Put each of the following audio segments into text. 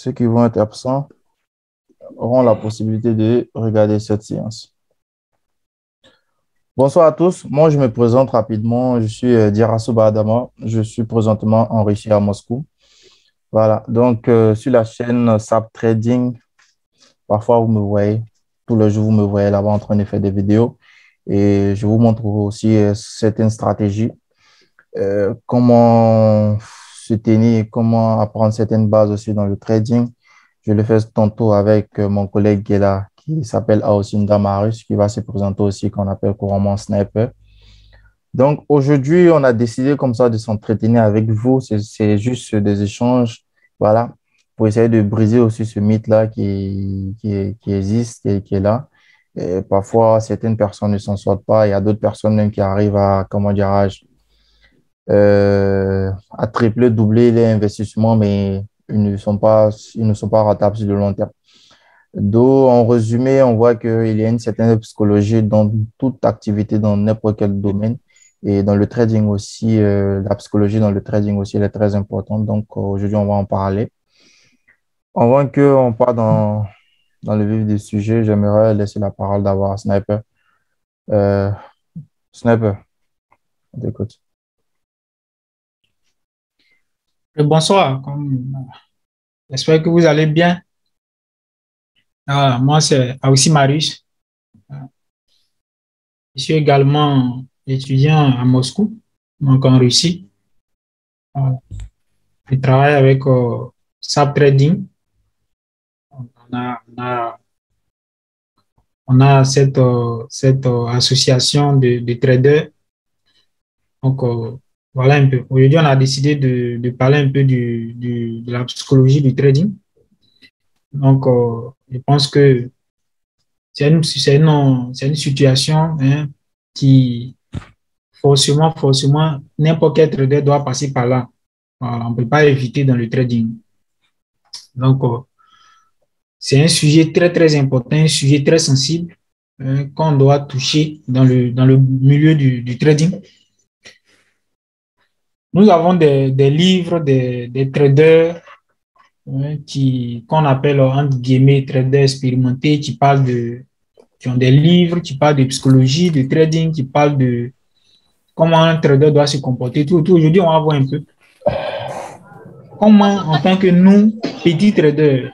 ceux qui vont être absents auront la possibilité de regarder cette séance. Bonsoir à tous. Moi, je me présente rapidement. Je suis Dirassou Adama. Je suis présentement en Russie à Moscou. Voilà. Donc, sur la chaîne SAP Trading, parfois vous me voyez, tous les jours, vous me voyez là-bas en train de faire des vidéos. Et je vous montre aussi certaines stratégies, comment se tenir, comment apprendre certaines bases aussi dans le trading. Je le fais tantôt avec mon collègue qui est là, qui s'appelle Aosin Damarus, qui va se présenter aussi, qu'on appelle couramment Sniper. Donc, aujourd'hui, on a décidé comme ça de s'entretenir avec vous. C'est juste des échanges, voilà, pour essayer de briser aussi ce mythe-là qui existe, qui est là. Et parfois, certaines personnes ne s'en sortent pas. Il y a d'autres personnes même qui arrivent à, comment dirais-je, à tripler, doubler les investissements, mais ils ne sont pas rentables sur le long terme. Donc, en résumé, on voit qu'il y a une certaine psychologie dans toute activité, dans n'importe quel domaine. Et dans le trading aussi, la psychologie dans le trading aussi, elle est très importante. Donc, aujourd'hui, on va en parler. Avant qu'on parte dans le vif du sujet, j'aimerais laisser la parole d'abord à Sniper. Euh, Sniper, on t'écoute. Bonsoir, j'espère que vous allez bien. Moi, c'est aussi Marius. Je suis également étudiant à Moscou, donc en Russie. Euh, Je travaille avec SAP Trading. On a cette association de traders. Donc, voilà un peu. Aujourd'hui, on a décidé de parler un peu de la psychologie du trading. Donc, je pense que c'est une situation, hein, qui forcément, n'importe quel trader doit passer par là. Voilà, on ne peut pas éviter dans le trading. Donc, c'est un sujet très important, un sujet très sensible, hein, qu'on doit toucher dans le milieu du trading. Nous avons des livres, des traders, hein, qu'on appelle entre guillemets traders expérimentés, qui ont des livres, qui parlent de psychologie, de trading, qui parlent de comment un trader doit se comporter. Tout. Aujourd'hui, on va voir un peu comment, en tant que nous, petits traders,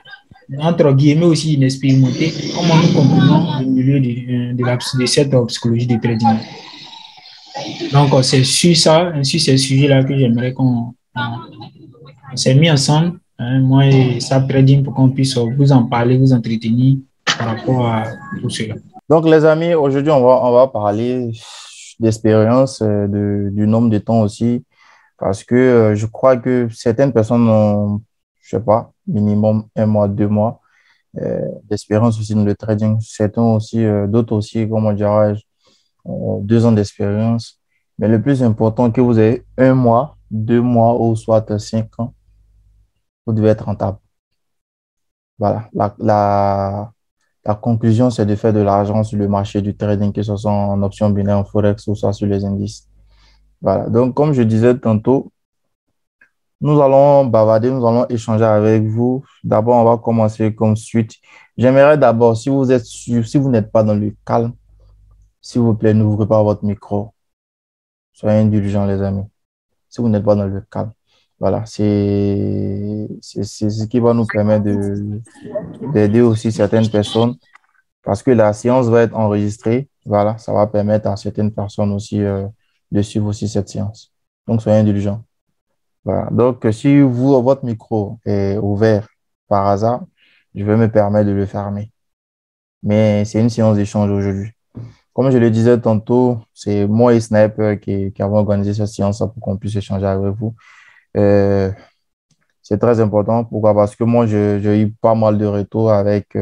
entre guillemets aussi inexpérimentés, comment nous comprenons le milieu de cette psychologie de trading. Donc, c'est sur ça, sur ces sujets-là que j'aimerais on s'est mis ensemble, hein, moi et SAP Trading, pour qu'on puisse vous en parler, vous entretenir par rapport à tout cela. Donc, les amis, aujourd'hui, on va parler d'expérience, du nombre de temps aussi, parce que je crois que certaines personnes ont, je sais pas, minimum un mois, 2 mois d'expérience aussi dans le trading. Certains aussi, d'autres aussi, comment dirais-je, ont 2 ans d'expérience. Mais le plus important, que vous ayez un mois, 2 mois ou soit 5 ans, vous devez être rentable. Voilà. La conclusion, c'est de faire de l'argent sur le marché du trading, que ce soit en option binaire, en forex ou soit sur les indices. Voilà. Donc, comme je disais tantôt, nous allons bavarder, nous allons échanger avec vous. D'abord, on va commencer comme suite. J'aimerais d'abord, si vous n'êtes pas dans le calme, s'il vous plaît, n'ouvrez pas votre micro. Soyez indulgents, les amis. Si vous n'êtes pas dans le calme. Voilà, c'est ce qui va nous permettre d'aider aussi certaines personnes parce que la séance va être enregistrée. Voilà, ça va permettre à certaines personnes aussi de suivre aussi cette séance. Donc, soyez indulgents. Voilà. Donc, si votre micro est ouvert par hasard, je vais me permettre de le fermer. Mais c'est une séance d'échange aujourd'hui. Comme je le disais tantôt, c'est moi et Sniper qui avons organisé cette séance pour qu'on puisse échanger avec vous. Euh, c'est très important. Pourquoi? Parce que moi, j'ai eu pas mal de retours avec,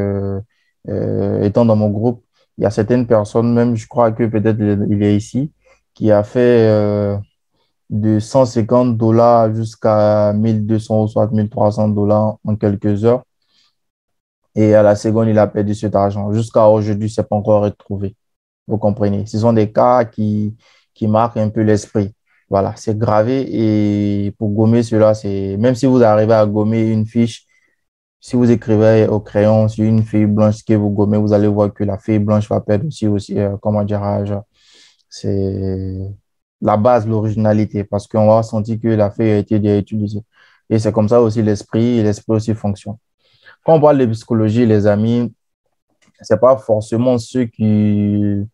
étant dans mon groupe, il y a certaines personnes, même je crois que peut-être il est ici, qui a fait de $150 jusqu'à 1 200 ou soit $1 300 en quelques heures. Et à la seconde, il a perdu cet argent. Jusqu'à aujourd'hui, c'est pas encore retrouvé. Vous comprenez? Ce sont des cas qui marquent un peu l'esprit. Voilà, c'est gravé et pour gommer cela, c'est même si vous arrivez à gommer une fiche, Si vous écrivez au crayon sur une feuille blanche que vous gommez, vous allez voir que la feuille blanche va perdre aussi, comment dirais-je, c'est la base, l'originalité, parce qu'on va sentir que la feuille a été déjà utilisée. Et c'est comme ça aussi l'esprit aussi fonctionne. Quand on parle de psychologie, les amis, c'est pas forcément ceux qui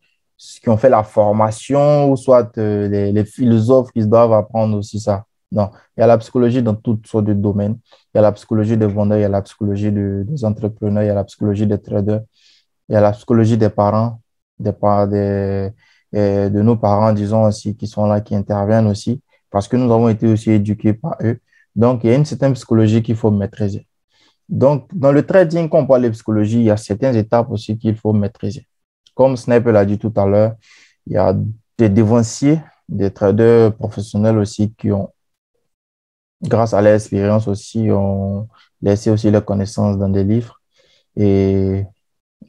ont fait la formation ou soit les philosophes qui doivent apprendre aussi ça. Non, il y a la psychologie dans toutes sortes de domaines. Il y a la psychologie des vendeurs, il y a la psychologie des entrepreneurs, il y a la psychologie des traders, il y a la psychologie des parents, de nos parents, disons aussi, qui sont là, qui interviennent aussi, parce que nous avons été aussi éduqués par eux. Donc, il y a une certaine psychologie qu'il faut maîtriser. Donc, dans le trading, quand on parle de psychologie, il y a certaines étapes aussi qu'il faut maîtriser. Comme Sniper l'a dit tout à l'heure, il y a des dévanciers, des traders professionnels aussi qui ont, grâce à leur expérience aussi, ont laissé aussi leurs connaissances dans des livres. Et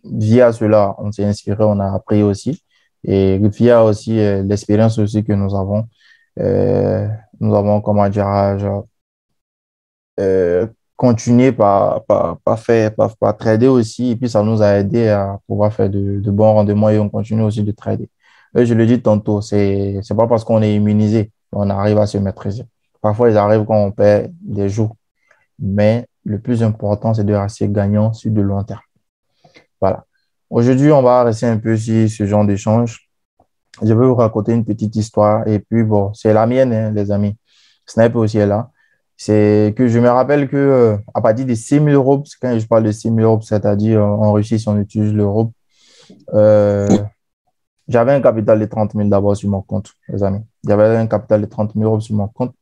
via cela, on s'est inspiré, on a appris aussi. Et via aussi l'expérience aussi que euh, nous avons, comment dirais-je, euh, continuer par trader aussi. Et puis, ça nous a aidé à pouvoir faire de bons rendements et on continue aussi de trader. Et je le dis tantôt, c'est pas parce qu'on est immunisé qu'on arrive à se maîtriser. Parfois, il arrive quand on perd des jours. Mais le plus important, c'est de rester gagnant sur de long terme. Voilà. Aujourd'hui, on va rester un peu sur ce genre d'échange. Je vais vous raconter une petite histoire. Et puis, bon, c'est la mienne, hein, les amis. Sniper aussi est là. C'est que je me rappelle que à partir de 6 000 euros, quand je parle de 6 000 euros, c'est-à-dire en Russie, si on utilise l'euro, euh, j'avais un capital de 30 000 d'abord sur mon compte, les amis. J'avais un capital de 30 000 euros sur mon compte.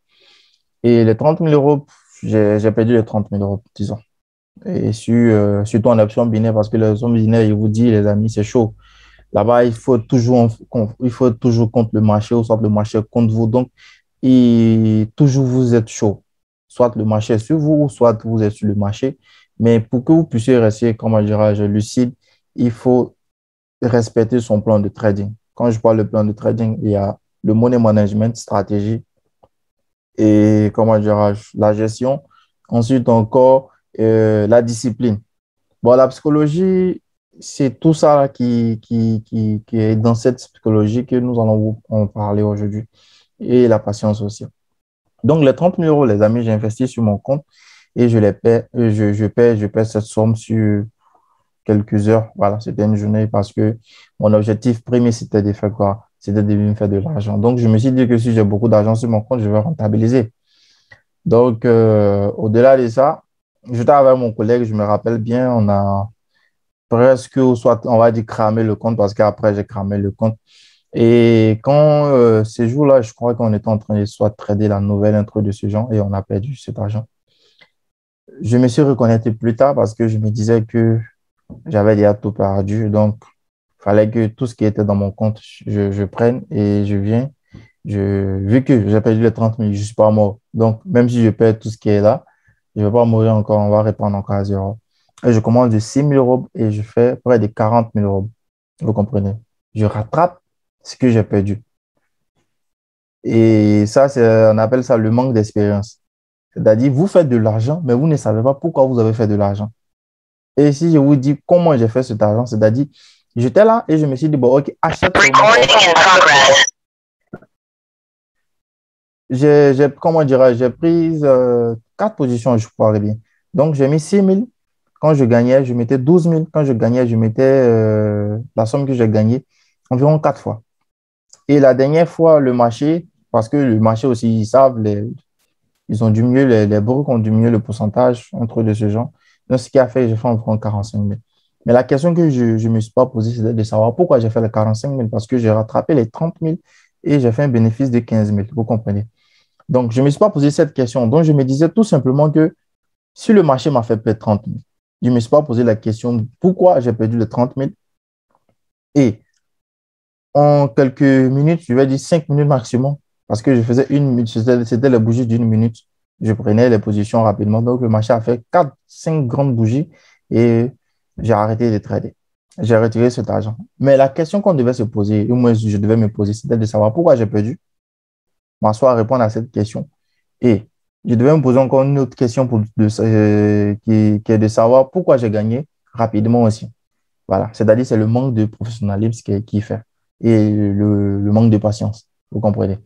Et les 30 000 euros, j'ai perdu les 30 000 euros, disons. Et surtout en option binaire, parce que l'option binaire, je vous dis, les amis, c'est chaud. Là-bas, il faut toujours contre le marché, ou soit le marché contre vous. Donc, et toujours vous êtes chaud. Soit le marché est sur vous, soit vous êtes sur le marché. Mais pour que vous puissiez rester, comment dirais-je, lucide, il faut respecter son plan de trading. Quand je parle de plan de trading, il y a le money management, stratégie et, comment dirais-je, la gestion. Ensuite, encore, la discipline. Bon, la psychologie, c'est tout ça là qui est dans cette psychologie que nous allons vous en parler aujourd'hui. Et la patience aussi. Donc, les 30 000 euros, les amis, j'ai investi sur mon compte et je les paie, je paie cette somme sur quelques heures. Voilà, c'était une journée parce que mon objectif premier, c'était de faire quoi? C'était de me faire de l'argent. Donc, je me suis dit que si j'ai beaucoup d'argent sur mon compte, je vais rentabiliser. Donc, au-delà de ça, j'étais avec mon collègue, je me rappelle bien, on a presque, ou soit on va dire cramé le compte parce qu'après, j'ai cramé le compte. Et quand ces jours-là, je crois qu'on était en train de soit trader la nouvelle intro de ce genre et on a perdu cet argent. Je me suis reconnecté plus tard parce que je me disais que j'avais déjà tout perdu. Donc, il fallait que tout ce qui était dans mon compte, je prenne et je viens. Vu que j'ai perdu les 30 000, je ne suis pas mort. Donc, même si je perds tout ce qui est là, je ne vais pas mourir encore. On va reprendre encore à zéro. Et je commence de 6 000 euros et je fais près de 40 000 euros. Vous comprenez? Je rattrape ce que j'ai perdu. Et ça, on appelle ça le manque d'expérience. C'est-à-dire, vous faites de l'argent, mais vous ne savez pas pourquoi vous avez fait de l'argent. Et si je vous dis comment j'ai fait cet argent, c'est-à-dire, j'étais là et je me suis dit, bon, ok, achète. Comment dirais-je, j'ai pris 4 positions, je crois bien. Donc, j'ai mis 6 000. Quand je gagnais, je mettais 12 000. Quand je gagnais, je mettais la somme que j'ai gagnée environ 4 fois. Et la dernière fois, le marché, parce que le marché aussi, ils savent, ils ont diminué, les brokers ont diminué le pourcentage entre de ce genre. Donc, ce qui a fait, j'ai fait environ 45 000. Mais la question que je ne me suis pas posée, c'est de savoir pourquoi j'ai fait les 45 000, parce que j'ai rattrapé les 30 000 et j'ai fait un bénéfice de 15 000. Vous comprenez? Donc, je ne me suis pas posé cette question. Donc, je me disais tout simplement que si le marché m'a fait perdre 30 000, je ne me suis pas posé la question de pourquoi j'ai perdu les 30 000. Et en quelques minutes, je vais dire 5 minutes maximum, parce que je faisais une minute, c'était les bougies d'une minute. Je prenais les positions rapidement. Donc, le marché a fait 4, 5 grandes bougies et j'ai arrêté de trader. J'ai retiré cet argent. Mais la question qu'on devait se poser, ou moins je devais me poser, c'était de savoir pourquoi j'ai perdu, m'asseoir, répondre à cette question. Et je devais me poser encore une autre question qui est de savoir pourquoi j'ai gagné rapidement aussi. Voilà, c'est-à-dire c'est le manque de professionnalisme qui fait et le manque de patience, vous comprenez.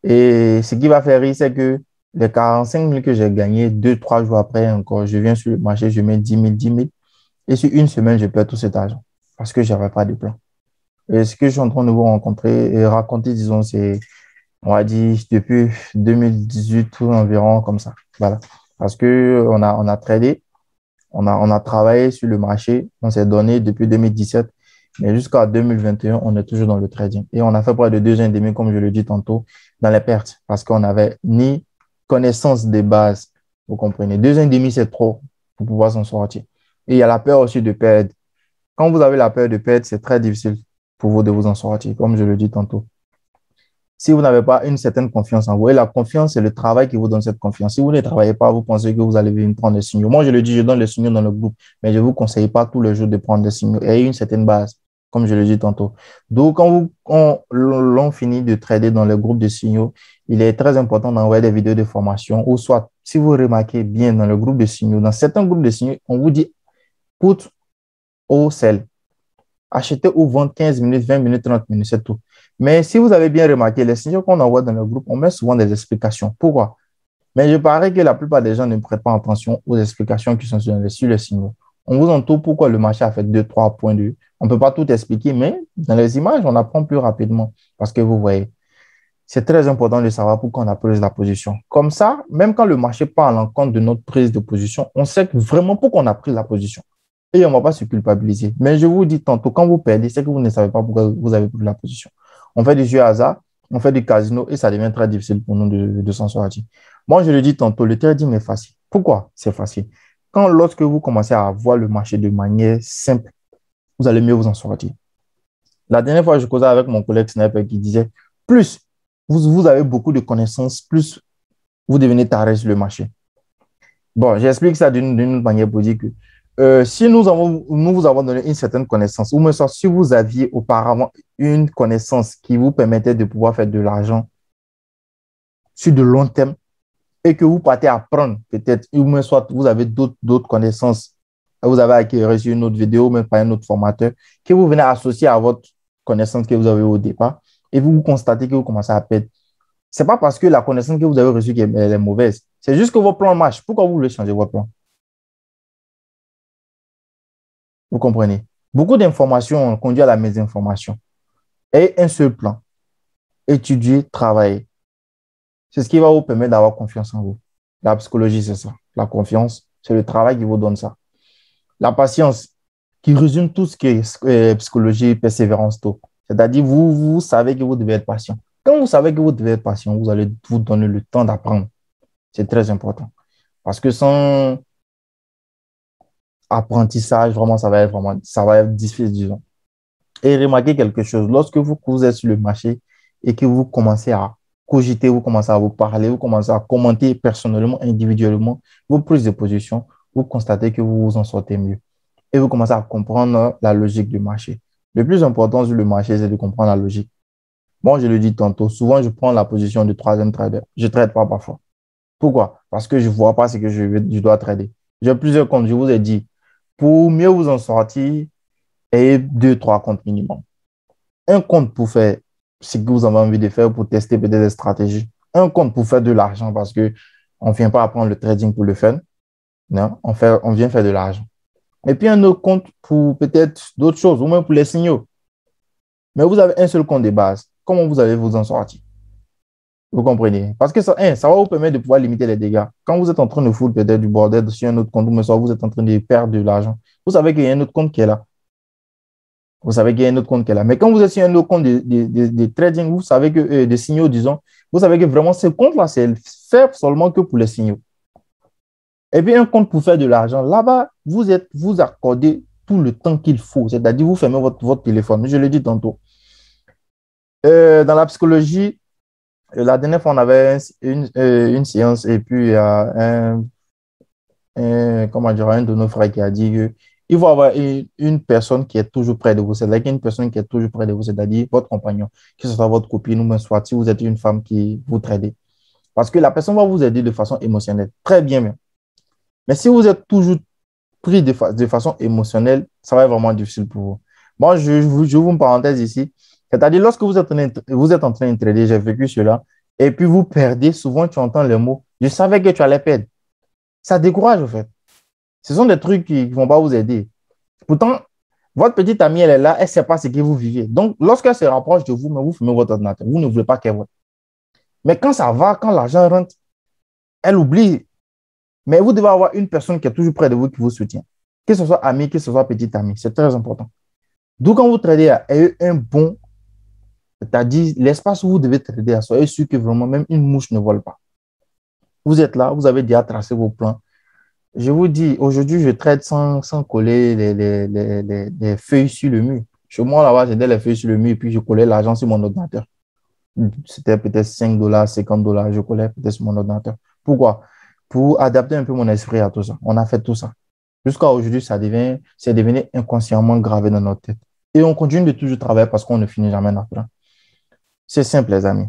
Et ce qui va faire rire, c'est que les 45 000 que j'ai gagnés, 2, 3 jours après encore, je viens sur le marché, je mets 10 000. Et sur une semaine, je perds tout cet argent parce que je n'avais pas de plan. Et ce que je suis en train de vous rencontrer et raconter, disons, c'est, on va dire, depuis 2018 ou environ comme ça. Voilà. Parce que on a tradé, on a travaillé sur le marché, on s'est donné depuis 2017, mais jusqu'à 2021, on est toujours dans le trading. Et on a fait près de 2 ans et demi, comme je le dis tantôt, dans les pertes, parce qu'on n'avait ni connaissance des bases. Vous comprenez? 2 ans et demi, c'est trop pour pouvoir s'en sortir. Et il y a la peur aussi de perdre. Quand vous avez la peur de perdre, c'est très difficile pour vous de vous en sortir, comme je le dis tantôt. Si vous n'avez pas une certaine confiance en vous, et la confiance, c'est le travail qui vous donne cette confiance. Si vous ne travaillez pas, vous pensez que vous allez venir prendre des signaux. Moi, je le dis, je donne les signaux dans le groupe, mais je ne vous conseille pas tous les jours de prendre des signaux. Ayez une certaine base, comme je le dis tantôt. Donc, quand l'on finit de trader dans le groupe de signaux, il est très important d'envoyer des vidéos de formation, ou soit, si vous remarquez bien dans le groupe de signaux, dans certains groupes de signaux, on vous dit put au sell. Acheter ou vendre 15 minutes, 20 minutes, 30 minutes, c'est tout. Mais si vous avez bien remarqué, les signaux qu'on envoie dans le groupe, on met souvent des explications. Pourquoi? Mais je parie que la plupart des gens ne prêtent pas attention aux explications qui sont sur les signaux. On vous entoure pourquoi le marché a fait 2, 3 points de vue. On ne peut pas tout expliquer, mais dans les images, on apprend plus rapidement. Parce que vous voyez, c'est très important de savoir pourquoi on a pris la position. Comme ça, même quand le marché part à l'encontre de notre prise de position, on sait vraiment pourquoi on a pris la position. Et on ne va pas se culpabiliser. Mais je vous dis tantôt, quand vous perdez, c'est que vous ne savez pas pourquoi vous avez pris la position. On fait des jeux hasard, on fait du casino et ça devient très difficile pour nous de s'en sortir. Moi, je le dis tantôt, le trading est facile. Pourquoi c'est facile? Lorsque vous commencez à voir le marché de manière simple, vous allez mieux vous en sortir. La dernière fois, je causais avec mon collègue Sniper qui disait, plus vous avez beaucoup de connaissances, plus vous devenez taré sur le marché. Bon, j'explique ça d'une manière pour dire que si nous vous avons donné une certaine connaissance, ou même si vous aviez auparavant une connaissance qui vous permettait de pouvoir faire de l'argent sur de long terme et que vous partez apprendre peut-être, ou même soit vous avez d'autres connaissanses, vous avez acquis reçu une autre vidéo, même par un autre formateur, que vous venez associer à votre connaissance que vous avez au départ et vous constatez que vous commencez à perdre. Ce n'est pas parce que la connaissance que vous avez reçue est mauvaise. C'est juste que votre plan marche. Pourquoi vous voulez changer votre plan? Vous comprenez? Beaucoup d'informations conduisent à la mésinformation. Et un seul plan. Étudier, travailler. C'est ce qui va vous permettre d'avoir confiance en vous. La psychologie, c'est ça. La confiance, c'est le travail qui vous donne ça. La patience, qui résume tout ce qui est psychologie, persévérance, tout. C'est-à-dire, vous savez que vous devez être patient. Quand vous savez que vous devez être patient, vous allez vous donner le temps d'apprendre. C'est très important. Parce que sans apprentissage, vraiment, ça va être difficile, disons. Et remarquez quelque chose, lorsque vous êtes sur le marché et que vous commencez à cogiter, vous commencez à vous parler, vous commencez à commenter personnellement, individuellement vos prises de position, vous constatez que vous vous en sortez mieux. Et vous commencez à comprendre la logique du marché. Le plus important sur le marché, c'est de comprendre la logique. Moi, je le dis tantôt, souvent, je prends la position de troisième trader. Je ne trade pas parfois. Pourquoi? Parce que je ne vois pas ce que je dois trader. J'ai plusieurs comptes, je vous ai dit. Pour mieux vous en sortir, ayez 2, 3 comptes minimum. Un compte pour faire ce que vous avez envie de faire, pour tester peut-être des stratégies. Un compte pour faire de l'argent parce qu'on ne vient pas apprendre le trading pour le fun. Non, on vient faire de l'argent. Et puis un autre compte pour peut-être d'autres choses, ou même pour les signaux. Mais vous avez un seul compte de base. Comment vous allez vous en sortir? Vous comprenez? Parce que ça va vous permettre de pouvoir limiter les dégâts. Quand vous êtes en train de foutre peut-être du bordel sur un autre compte, mais soit vous êtes en train de perdre de l'argent, vous savez qu'il y a un autre compte qui est là. Vous savez qu'il y a un autre compte qui est là. Mais quand vous êtes sur un autre compte de trading, vous savez que des signaux, disons, vous savez que vraiment ce compte-là, c'est fait seulement que pour les signaux. Et puis un compte pour faire de l'argent, là-bas, vous accordez tout le temps qu'il faut. C'est-à-dire, vous fermez votre téléphone. Je le dis tantôt. Dans la psychologie, la dernière fois, on avait une séance et puis il y a comment dire, un de nos frères qui a dit que il faut avoir une personne qui est toujours près de vous. C'est-à-dire une personne qui est toujours près de vous, c'est-à-dire votre compagnon, que ce soit votre copine ou même soit si vous êtes une femme qui vous tradez. Parce que la personne va vous aider de façon émotionnelle. Très bien, même. Mais si vous êtes toujours pris de façon émotionnelle, ça va être vraiment difficile pour vous. Moi, j'ouvre une parenthèse ici. C'est-à-dire, lorsque vous êtes en train de trader, j'ai vécu cela, et puis vous perdez, souvent tu entends le mot, je savais que tu allais perdre. Ça décourage, en fait. Ce sont des trucs qui ne vont pas vous aider. Pourtant, votre petite amie, elle est là, elle ne sait pas ce que vous vivez. Donc, lorsqu'elle se rapproche de vous, mais vous fumez votre ordinateur, vous ne voulez pas qu'elle voit. Mais quand ça va, quand l'argent rentre, elle oublie. Mais vous devez avoir une personne qui est toujours près de vous qui vous soutient. Que ce soit ami, que ce soit petite amie. C'est très important. D'où quand vous tradez, ayez un bon, c'est-à-dire l'espace où vous devez trader, soyez sûr que vraiment même une mouche ne vole pas. Vous êtes là, vous avez déjà tracé vos plans. Je vous dis, aujourd'hui, je trade sans coller les feuilles sur le mur. Chez moi, là-bas, j'étais les feuilles sur le mur et puis je collais l'argent sur mon ordinateur. C'était peut-être 5 dollars, 50 dollars, je collais peut-être sur mon ordinateur. Pourquoi? Pour adapter un peu mon esprit à tout ça. On a fait tout ça. Jusqu'à aujourd'hui, c'est devenu inconsciemment gravé dans notre tête. Et on continue de toujours travailler parce qu'on ne finit jamais notre plan. C'est simple, les amis.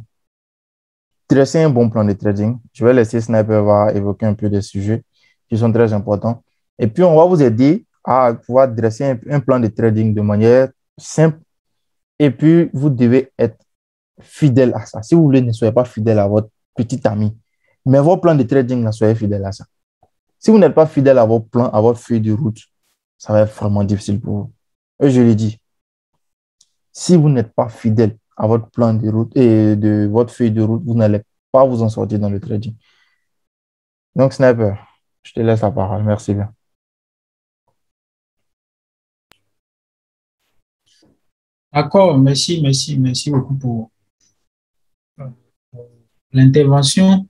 Dresser un bon plan de trading. Je vais laisser Sniper va évoquer un peu des sujets qui sont très importants. Et puis, on va vous aider à pouvoir dresser un plan de trading de manière simple. Et puis, vous devez être fidèle à ça. Si vous voulez, ne soyez pas fidèle à votre petit ami. Mais vos plans de trading, là, soyez fidèle à ça. Si vous n'êtes pas fidèle à vos plans, à votre feuille de route, ça va être vraiment difficile pour vous. Et je l'ai dit, si vous n'êtes pas fidèle à votre plan de route et de votre feuille de route, vous n'allez pas vous en sortir dans le trading. Donc, Sniper, je te laisse la parole. Merci bien. D'accord, merci beaucoup pour l'intervention.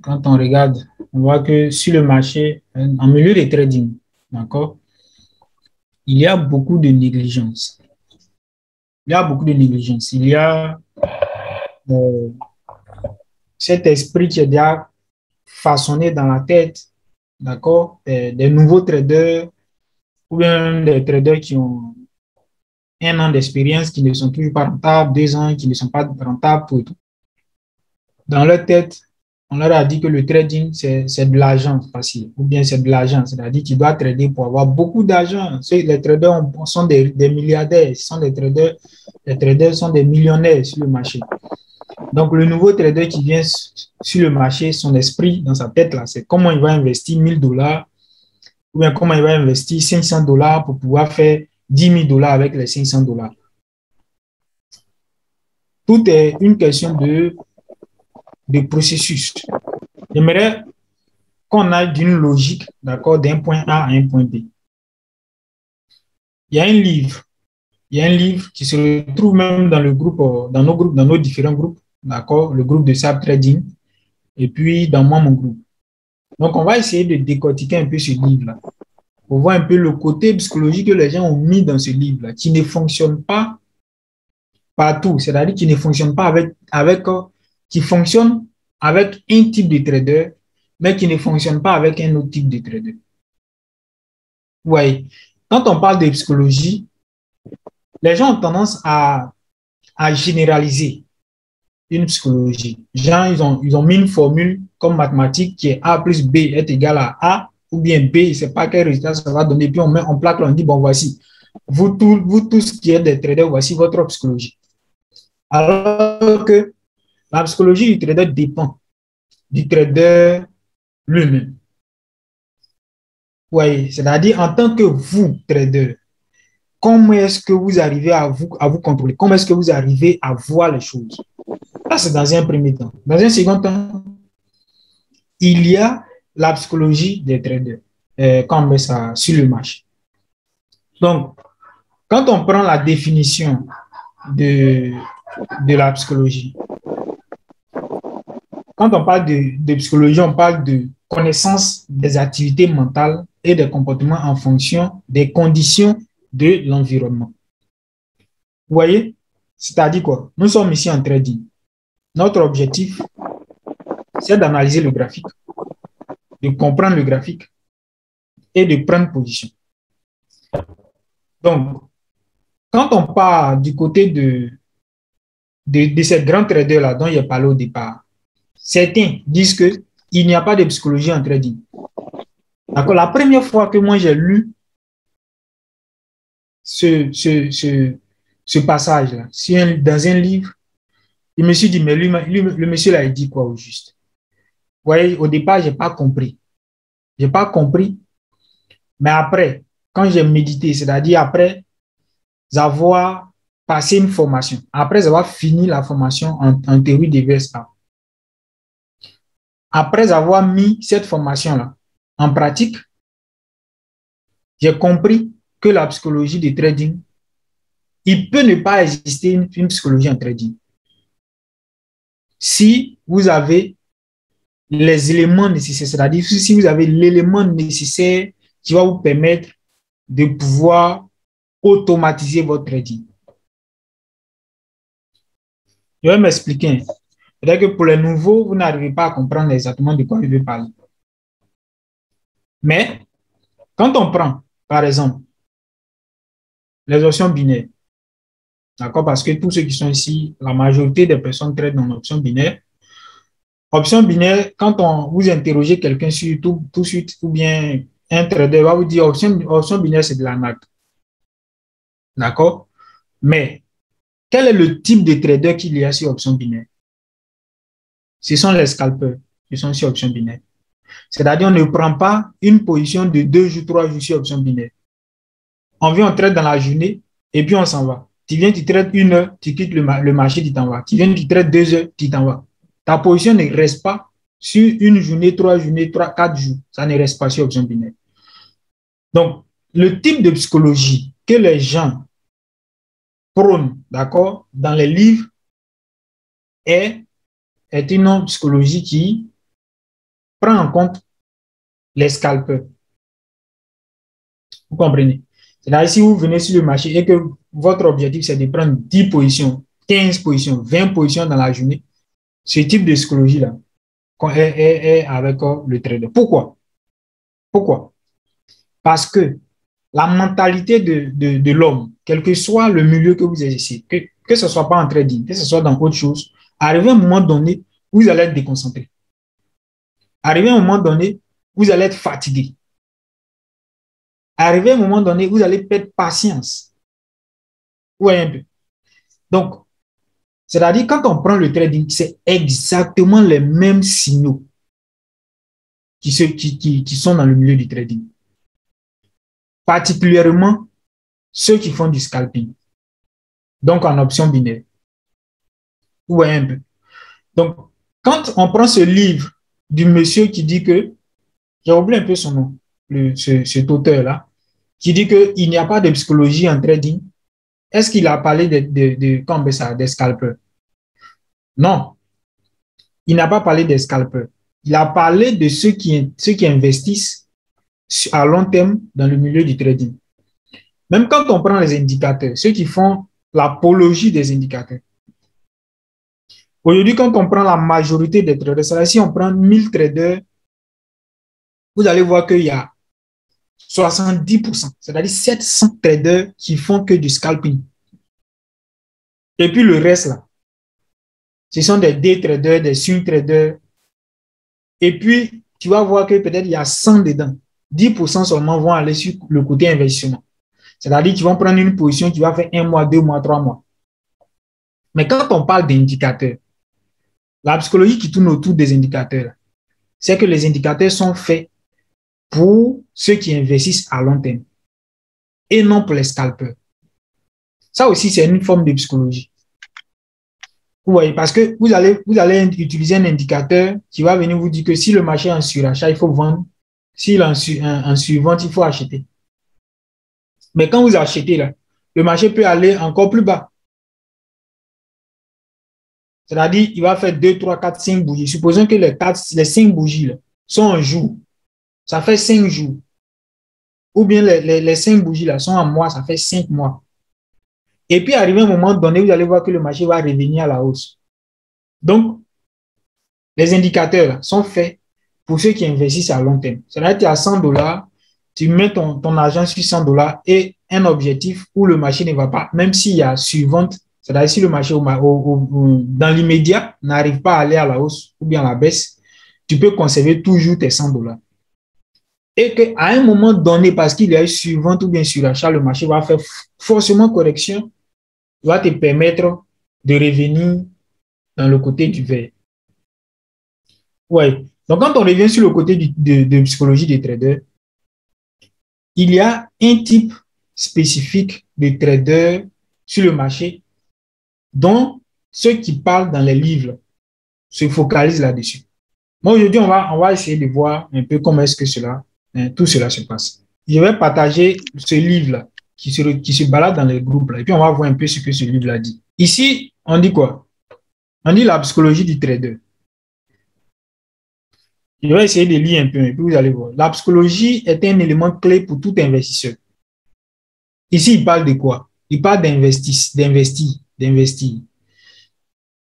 Quand on regarde, on voit que sur le marché, en milieu de trading, d'accord, il y a beaucoup de négligence. Il y a beaucoup de négligence. Il y a euh, cet esprit qui est déjà façonné dans la tête, d'accord, des nouveaux traders ou bien des traders qui ont 1 an d'expérience, qui ne sont toujours pas rentables, 2 ans, qui ne sont pas rentables pour tout. Dans leur tête, on leur a dit que le trading, c'est de l'argent facile, ou bien c'est de l'argent, c'est-à-dire qu'ils doivent trader pour avoir beaucoup d'argent. Les traders sont des milliardaires, les traders sont des millionnaires sur le marché. Donc, le nouveau trader qui vient sur le marché, son esprit dans sa tête, là, c'est comment il va investir 1 000 dollars ou bien comment il va investir 500 dollars pour pouvoir faire 10 000 dollars avec les 500 dollars. Tout est une question de processus. J'aimerais qu'on aille d'une logique, d'accord, d'un point A à un point B. Il y a un livre qui se retrouve même dans le groupe, dans nos différents groupes, d'accord, le groupe de SAP Trading, et puis dans mon groupe. Donc, on va essayer de décortiquer un peu ce livre-là, pour voir un peu le côté psychologique que les gens ont mis dans ce livre-là, qui ne fonctionne pas partout, c'est-à-dire qui ne fonctionne pas qui fonctionne avec un type de trader, mais qui ne fonctionne pas avec un autre type de trader. Vous voyez, quand on parle de psychologie, les gens ont tendance à généraliser une psychologie. Genre, ils ont mis une formule comme mathématique qui est A plus B est égal à A, ou bien B, je ne sais pas quel résultat ça va donner, puis on plaque, on dit, bon, voici, vous tous qui êtes des traders, voici votre psychologie. Alors que la psychologie du trader dépend du trader lui-même. Oui, c'est-à-dire en tant que vous, trader, comment est-ce que vous arrivez à vous contrôler? Comment est-ce que vous arrivez à voir les choses? Ça, c'est dans un premier temps. Dans un second temps, il y a la psychologie des traders quand on met ça sur le marché. Donc, quand on prend la définition de la psychologie, quand on parle de psychologie, on parle de connaissance des activités mentales et des comportements en fonction des conditions de l'environnement. Vous voyez? C'est-à-dire quoi? Nous sommes ici en trading. Notre objectif, c'est d'analyser le graphique, de comprendre le graphique et de prendre position. Donc, quand on part du côté de ces grands traders-là dont il a parlé au départ, certains disent qu'il n'y a pas de psychologie en trading. D'accord? La première fois que moi j'ai lu ce passage-là dans un livre, je me suis dit, mais le monsieur là, il dit quoi au juste? Vous voyez, au départ, je n'ai pas compris. Je n'ai pas compris. Mais après, quand j'ai médité, c'est-à-dire après avoir passé une formation, après avoir fini la formation en théorie des VSA, après avoir mis cette formation-là en pratique, j'ai compris que la psychologie du trading, il peut ne pas exister une psychologie en trading. Si vous avez les éléments nécessaires, c'est-à-dire si vous avez l'élément nécessaire qui va vous permettre de pouvoir automatiser votre trading. Je vais m'expliquer. C'est-à-dire que pour les nouveaux, vous n'arrivez pas à comprendre exactement de quoi je vais parler. Mais quand on prend, par exemple, les options binaires, d'accord, parce que tous ceux qui sont ici, la majorité des personnes traitent dans l'option binaire. Option binaire, quand vous interrogez quelqu'un sur tout de suite, ou bien un trader va vous dire option binaire, c'est de la natte. D'accord? Mais quel est le type de trader qu'il y a sur option binaire? Ce sont les scalpers qui sont sur option binaire. C'est-à-dire, on ne prend pas une position de 2 jours, 3 jours sur option binaire. On vient, on traite dans la journée et puis on s'en va. Tu viens, tu traites 1 heure, tu quittes le marché, tu t'en vas. Tu viens, tu traites 2 heures, tu t'en vas. Ta position ne reste pas sur une journée, 3 journées, 4 jours. Ça ne reste pas sur option binaire. Donc, le type de psychologie que les gens prônent, d'accord, dans les livres est une psychologie qui prend en compte les scalpers. Vous comprenez? C'est-à-dire, si vous venez sur le marché et que votre objectif, c'est de prendre 10 positions, 15 positions, 20 positions dans la journée, ce type de psychologie-là est avec le trader. Pourquoi? Pourquoi? Parce que la mentalité de l'homme, quel que soit le milieu que vous exercez, que ce ne soit pas en trading, que ce soit dans autre chose, arrivé à un moment donné, vous allez être déconcentré. Arrivé à un moment donné, vous allez être fatigué. Arrivé à un moment donné, vous allez perdre patience. Ouais, un peu. Donc, c'est-à-dire, quand on prend le trading, c'est exactement les mêmes signaux qui sont dans le milieu du trading. Particulièrement ceux qui font du scalping. Donc, en option binaire. Vous voyez un peu. Donc, quand on prend ce livre du monsieur qui dit que, j'ai oublié un peu son nom, cet auteur-là, qui dit qu'il n'y a pas de psychologie en trading, est-ce qu'il a parlé des scalpers? Non, il n'a pas parlé des scalpers. Il a parlé de ceux qui investissent à long terme dans le milieu du trading. Même quand on prend les indicateurs, ceux qui font l'apologie des indicateurs. Aujourd'hui, quand on prend la majorité des traders, c'est-à-dire si on prend 1000 traders, vous allez voir qu'il y a 70%, c'est-à-dire 700 traders qui font que du scalping. Et puis le reste, là, ce sont des day traders, des swing traders. Et puis, tu vas voir que peut-être il y a 100 dedans. 10% seulement vont aller sur le côté investissement. C'est-à-dire qu'ils vont prendre une position qui va faire 1 mois, 2 mois, 3 mois. Mais quand on parle d'indicateurs, la psychologie qui tourne autour des indicateurs, c'est que les indicateurs sont faits pour ceux qui investissent à long terme et non pour les scalpers. Ça aussi, c'est une forme de psychologie. Vous voyez, parce que vous allez utiliser un indicateur qui va venir vous dire que si le marché est en surachat, il faut vendre. S'il est en survente, il faut acheter. Mais quand vous achetez, là, le marché peut aller encore plus bas. C'est-à-dire, il va faire 2, 3, 4, 5 bougies. Supposons que les 5 bougies là, sont en jour. Ça fait 5 jours. Ou bien les 5 bougies là, sont en mois, ça fait 5 mois. Et puis, arrivé à un moment donné, vous allez voir que le marché va revenir à la hausse. Donc, les indicateurs là, sont faits pour ceux qui investissent à long terme. C'est-à-dire que tu as $100, tu mets ton argent sur $100 et un objectif où le marché ne va pas, même s'il y a suivante, c'est-à-dire si le marché dans l'immédiat n'arrive pas à aller à la hausse ou bien à la baisse, tu peux conserver toujours tes 100 dollars. Et qu'à un moment donné, parce qu'il y a eu survente ou bien surachat, le marché va faire forcément correction, va te permettre de revenir dans le côté du vert. Ouais. Donc, quand on revient sur le côté de psychologie des traders, il y a un type spécifique de traders sur le marché dont ceux qui parlent dans les livres se focalisent là-dessus. Moi, aujourd'hui, on va essayer de voir un peu comment est-ce que tout cela se passe. Je vais partager ce livre-là qui se balade dans les groupes là, et puis on va voir un peu ce que ce livre-là dit. Ici, on dit quoi? On dit la psychologie du trader. Je vais essayer de lire un peu, et puis vous allez voir. La psychologie est un élément clé pour tout investisseur. Ici, il parle de quoi? Il parle d'investir.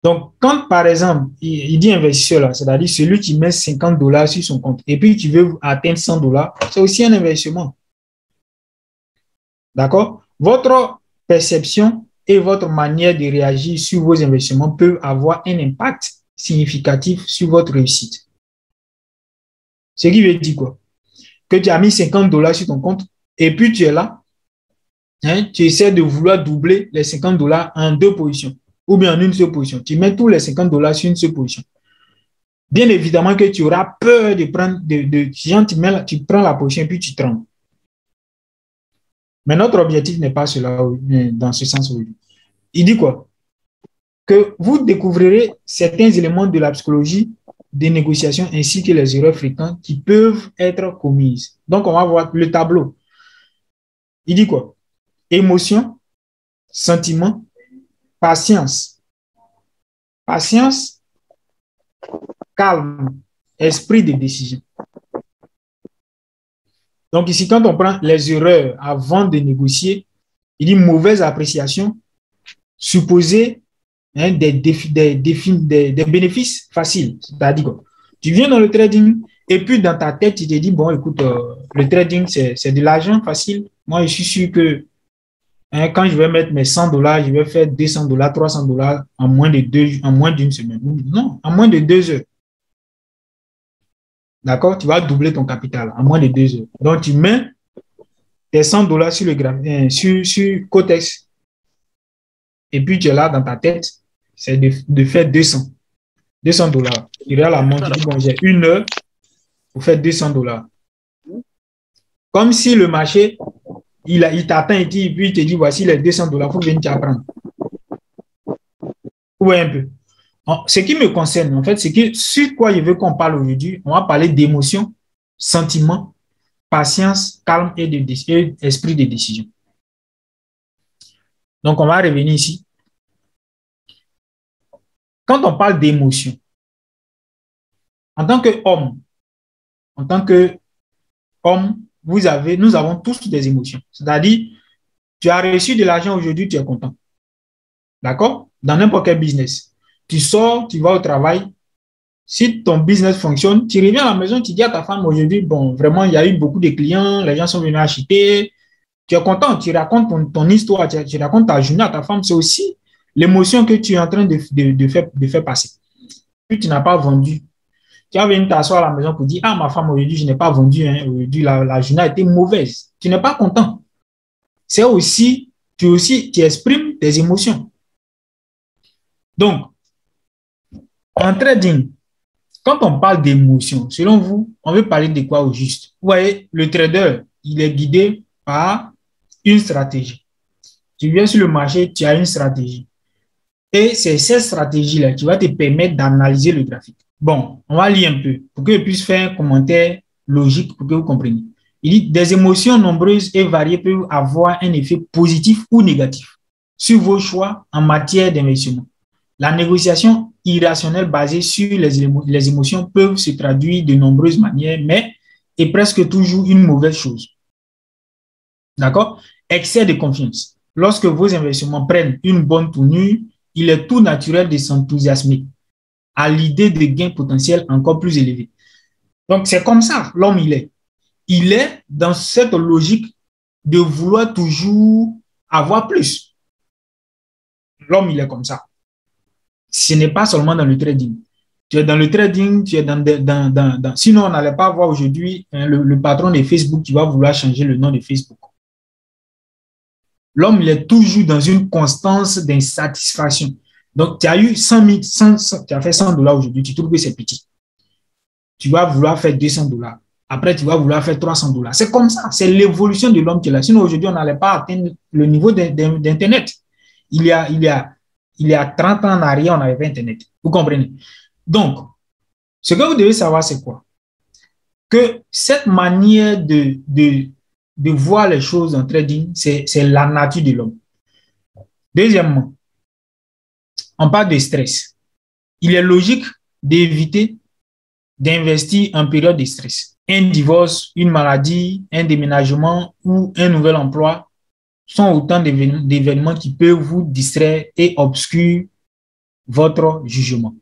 Donc, quand, par exemple, il dit investisseur, là, c'est-à-dire celui qui met 50 dollars sur son compte et puis tu veux atteindre 100 dollars, c'est aussi un investissement. D'accord? Votre perception et votre manière de réagir sur vos investissements peuvent avoir un impact significatif sur votre réussite. Ce qui veut dire quoi? Que tu as mis 50 dollars sur ton compte et puis tu es là, hein, tu essaies de vouloir doubler les 50 dollars en 2 positions ou bien en une seule position. Tu mets tous les 50 dollars sur une seule position. Bien évidemment que tu auras peur de prendre, tu prends la position et puis tu trembles. Mais notre objectif n'est pas cela dans ce sens aujourd'hui. Il dit quoi? Que vous découvrirez certains éléments de la psychologie des négociations ainsi que les erreurs fréquentes qui peuvent être commises. Donc, on va voir le tableau. Il dit quoi? Émotion, sentiment, patience. Patience, calme, esprit de décision. Donc ici, quand on prend les erreurs avant de négocier, il dit mauvaise appréciation, supposer des bénéfices faciles. C'est-à-dire que tu viens dans le trading et puis dans ta tête, tu te dis, bon, écoute, le trading, c'est de l'argent facile. Moi, je suis sûr que quand je vais mettre mes 100 dollars, je vais faire 200 dollars, 300 dollars en moins d'une semaine. Non, en moins de 2 heures. D'accord? Tu vas doubler ton capital en moins de 2 heures. Donc, tu mets tes 100 dollars sur sur Cotex. Et puis, tu es là dans ta tête, c'est de faire 200 dollars. Tu regardes la montre, tu dis, bon, j'ai 1 heure pour faire 200 dollars. Comme si le marché, il t'attend et puis il te dit, voici les 200 dollars, il faut venir t'apprendre. Oui, un peu. Ce qui me concerne, en fait, c'est que sur quoi je veux qu'on parle aujourd'hui, on va parler d'émotion, sentiment, patience, calme et esprit de décision. Donc, on va revenir ici. Quand on parle d'émotion, en tant qu'homme, nous avons tous des émotions. C'est-à-dire, tu as reçu de l'argent aujourd'hui, tu es content. D'accord? Dans n'importe quel business. Tu sors, tu vas au travail. Si ton business fonctionne, tu reviens à la maison, tu dis à ta femme aujourd'hui, bon, vraiment, il y a eu beaucoup de clients, les gens sont venus acheter. Tu es content, tu racontes ton histoire, tu racontes ta journée à ta femme. C'est aussi l'émotion que tu es en train de faire passer. Puis tu n'as pas vendu. Tu vas venir t'asseoir à la maison pour dire, ah, ma femme, aujourd'hui, je n'ai pas vendu. Aujourd'hui, la journée a été mauvaise. Tu n'es pas content. C'est aussi, tu exprimes tes émotions. Donc, en trading, quand on parle d'émotion, selon vous, on veut parler de quoi au juste? Vous voyez, le trader, il est guidé par une stratégie. Tu viens sur le marché, tu as une stratégie. Et c'est cette stratégie-là qui va te permettre d'analyser le graphique. Bon, on va lire un peu pour que je puisse faire un commentaire logique pour que vous compreniez. Il dit, des émotions nombreuses et variées peuvent avoir un effet positif ou négatif sur vos choix en matière d'investissement. La négociation irrationnelle basée sur les émotions peuvent se traduire de nombreuses manières, mais est presque toujours une mauvaise chose. D'accord? Excès de confiance. Lorsque vos investissements prennent une bonne tournure, il est tout naturel de s'enthousiasmer à l'idée de gains potentiels encore plus élevés. Donc, c'est comme ça, l'homme, il est. Il est dans cette logique de vouloir toujours avoir plus. L'homme, il est comme ça. Ce n'est pas seulement dans le trading. Tu es dans le trading, tu es sinon, on n'allait pas voir aujourd'hui le patron de Facebook qui va vouloir changer le nom de Facebook. L'homme, il est toujours dans une constance d'insatisfaction. Donc, tu as eu 100 000, tu as fait $100 aujourd'hui, tu trouves que c'est petit. Tu vas vouloir faire $200. Après, tu vas vouloir faire $300. C'est comme ça, c'est l'évolution de l'homme qui est là. Sinon, aujourd'hui, on n'allait pas atteindre le niveau d'Internet. Il y a 30 ans en arrière, on n'avait pas Internet. Vous comprenez? Donc, ce que vous devez savoir, c'est quoi? Que cette manière de voir les choses en trading, c'est la nature de l'homme. Deuxièmement, on parle de stress. Il est logique d'éviter d'investir en période de stress. Un divorce, une maladie, un déménagement ou un nouvel emploi sont autant d'événements qui peuvent vous distraire et obscurer votre jugement.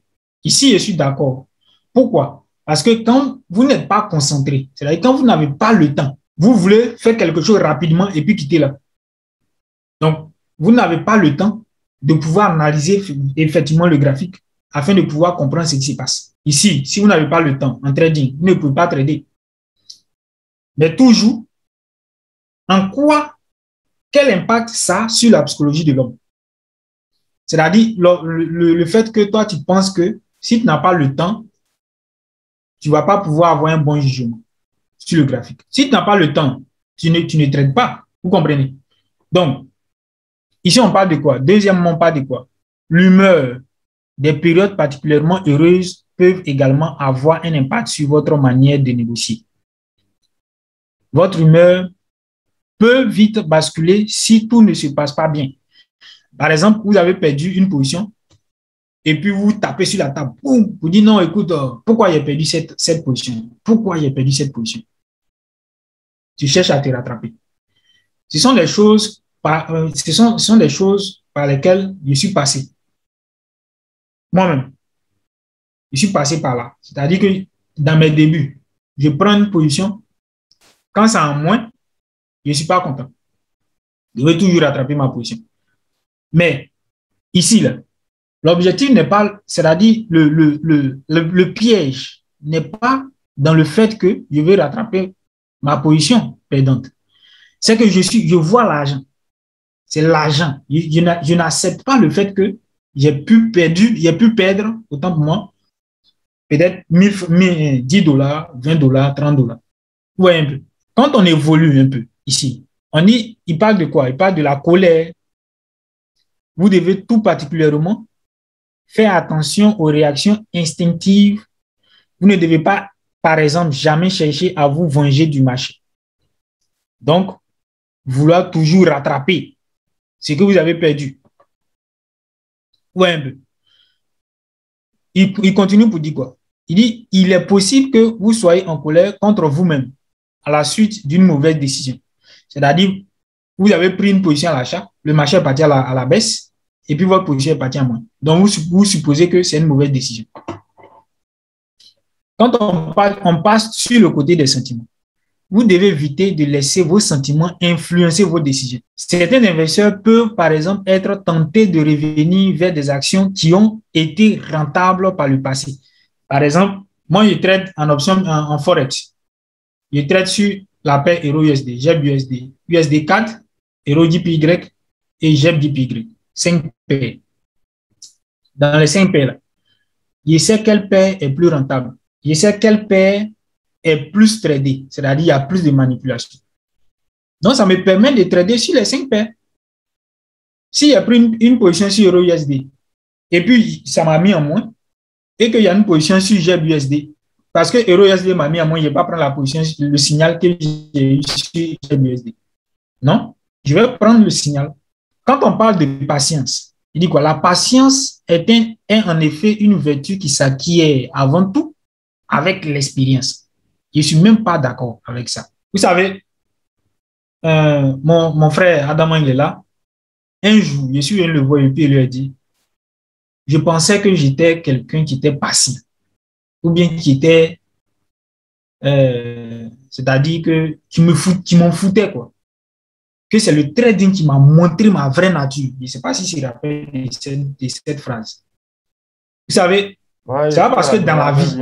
Ici, je suis d'accord. Pourquoi? Parce que quand vous n'êtes pas concentré, c'est-à-dire quand vous n'avez pas le temps, vous voulez faire quelque chose rapidement et puis quitter là. Donc, vous n'avez pas le temps de pouvoir analyser effectivement le graphique afin de pouvoir comprendre ce qui se passe. Ici, si vous n'avez pas le temps en trading, vous ne pouvez pas trader. Mais toujours, en quoi, quel impact ça a sur la psychologie de l'homme? C'est-à-dire le fait que toi, tu penses que si tu n'as pas le temps, tu ne vas pas pouvoir avoir un bon jugement sur le graphique. Si tu n'as pas le temps, tu ne traites pas. Vous comprenez? Donc, ici, on parle de quoi? Deuxièmement, on parle de quoi? L'humeur. Des périodes particulièrement heureuses peuvent également avoir un impact sur votre manière de négocier. Votre humeur peut vite basculer si tout ne se passe pas bien. Par exemple, vous avez perdu une position et puis vous tapez sur la table. Boum, vous dites non, écoute, pourquoi j'ai perdu cette position? Pourquoi j'ai perdu cette position? Tu cherches à te rattraper. Ce sont des choses par lesquelles je suis passé. Moi-même, je suis passé par là. C'est-à-dire que dans mes débuts, je prends une position. Quand c'est en moins, je ne suis pas content. Je vais toujours rattraper ma position. Mais ici, là, l'objectif n'est pas, c'est-à-dire le piège n'est pas dans le fait que je vais rattraper ma position perdante. C'est que je vois l'argent. C'est l'argent. Je n'accepte pas le fait que j'ai pu perdre, autant pour moi, peut-être $10, $20, $30. Ouais, un peu. Quand on évolue un peu ici, il parle de quoi? Il parle de la colère. Vous devez tout particulièrement faire attention aux réactions instinctives. Vous ne devez pas, par exemple, jamais chercher à vous venger du marché. Donc, vouloir toujours rattraper ce que vous avez perdu. Ouais, un peu. Il continue pour dire quoi? Il dit, il est possible que vous soyez en colère contre vous-même à la suite d'une mauvaise décision. C'est-à-dire, vous avez pris une position à l'achat, le marché est parti à la baisse, et puis votre position est partie à moins. Donc, vous supposez que c'est une mauvaise décision. Quand on passe sur le côté des sentiments, vous devez éviter de laisser vos sentiments influencer vos décisions. Certains investisseurs peuvent, par exemple, être tentés de revenir vers des actions qui ont été rentables par le passé. Par exemple, moi, je trade en option en Forex. Je trade sur la paire Euro-USD, JEB-USD, USD4, Euro-JPY et JEB-JPY. 5 paires. Dans les 5 paires, je sais quelle paire est plus rentable. Je sais quelle paire est plus tradée, c'est-à-dire il y a plus de manipulation. Donc, ça me permet de trader sur les 5 paires. Si j'ai pris une position sur Euro-USD et puis ça m'a mis en moins, et qu'il y a une position sur JEB-USD, parce que Euro-USD m'a mis en moins, je ne vais pas prendre la position, le signal que j'ai eu sur JEB-USD. Non, je vais prendre le signal. Quand on parle de patience, il dit quoi? La patience est en effet une vertu qui s'acquiert avant tout avec l'expérience. Je ne suis même pas d'accord avec ça. Vous savez, mon frère Adam, il est là. Un jour, je suis allé le voir et puis il lui a dit, je pensais que j'étais quelqu'un qui était patient ou bien qui était, c'est-à-dire que qui m'en foutait, quoi. que c'est le trading qui m'a montré ma vraie nature. Je ne sais pas si tu te rappelles de cette phrase. Vous savez, Ouais, c'est pas parce que dans la vie,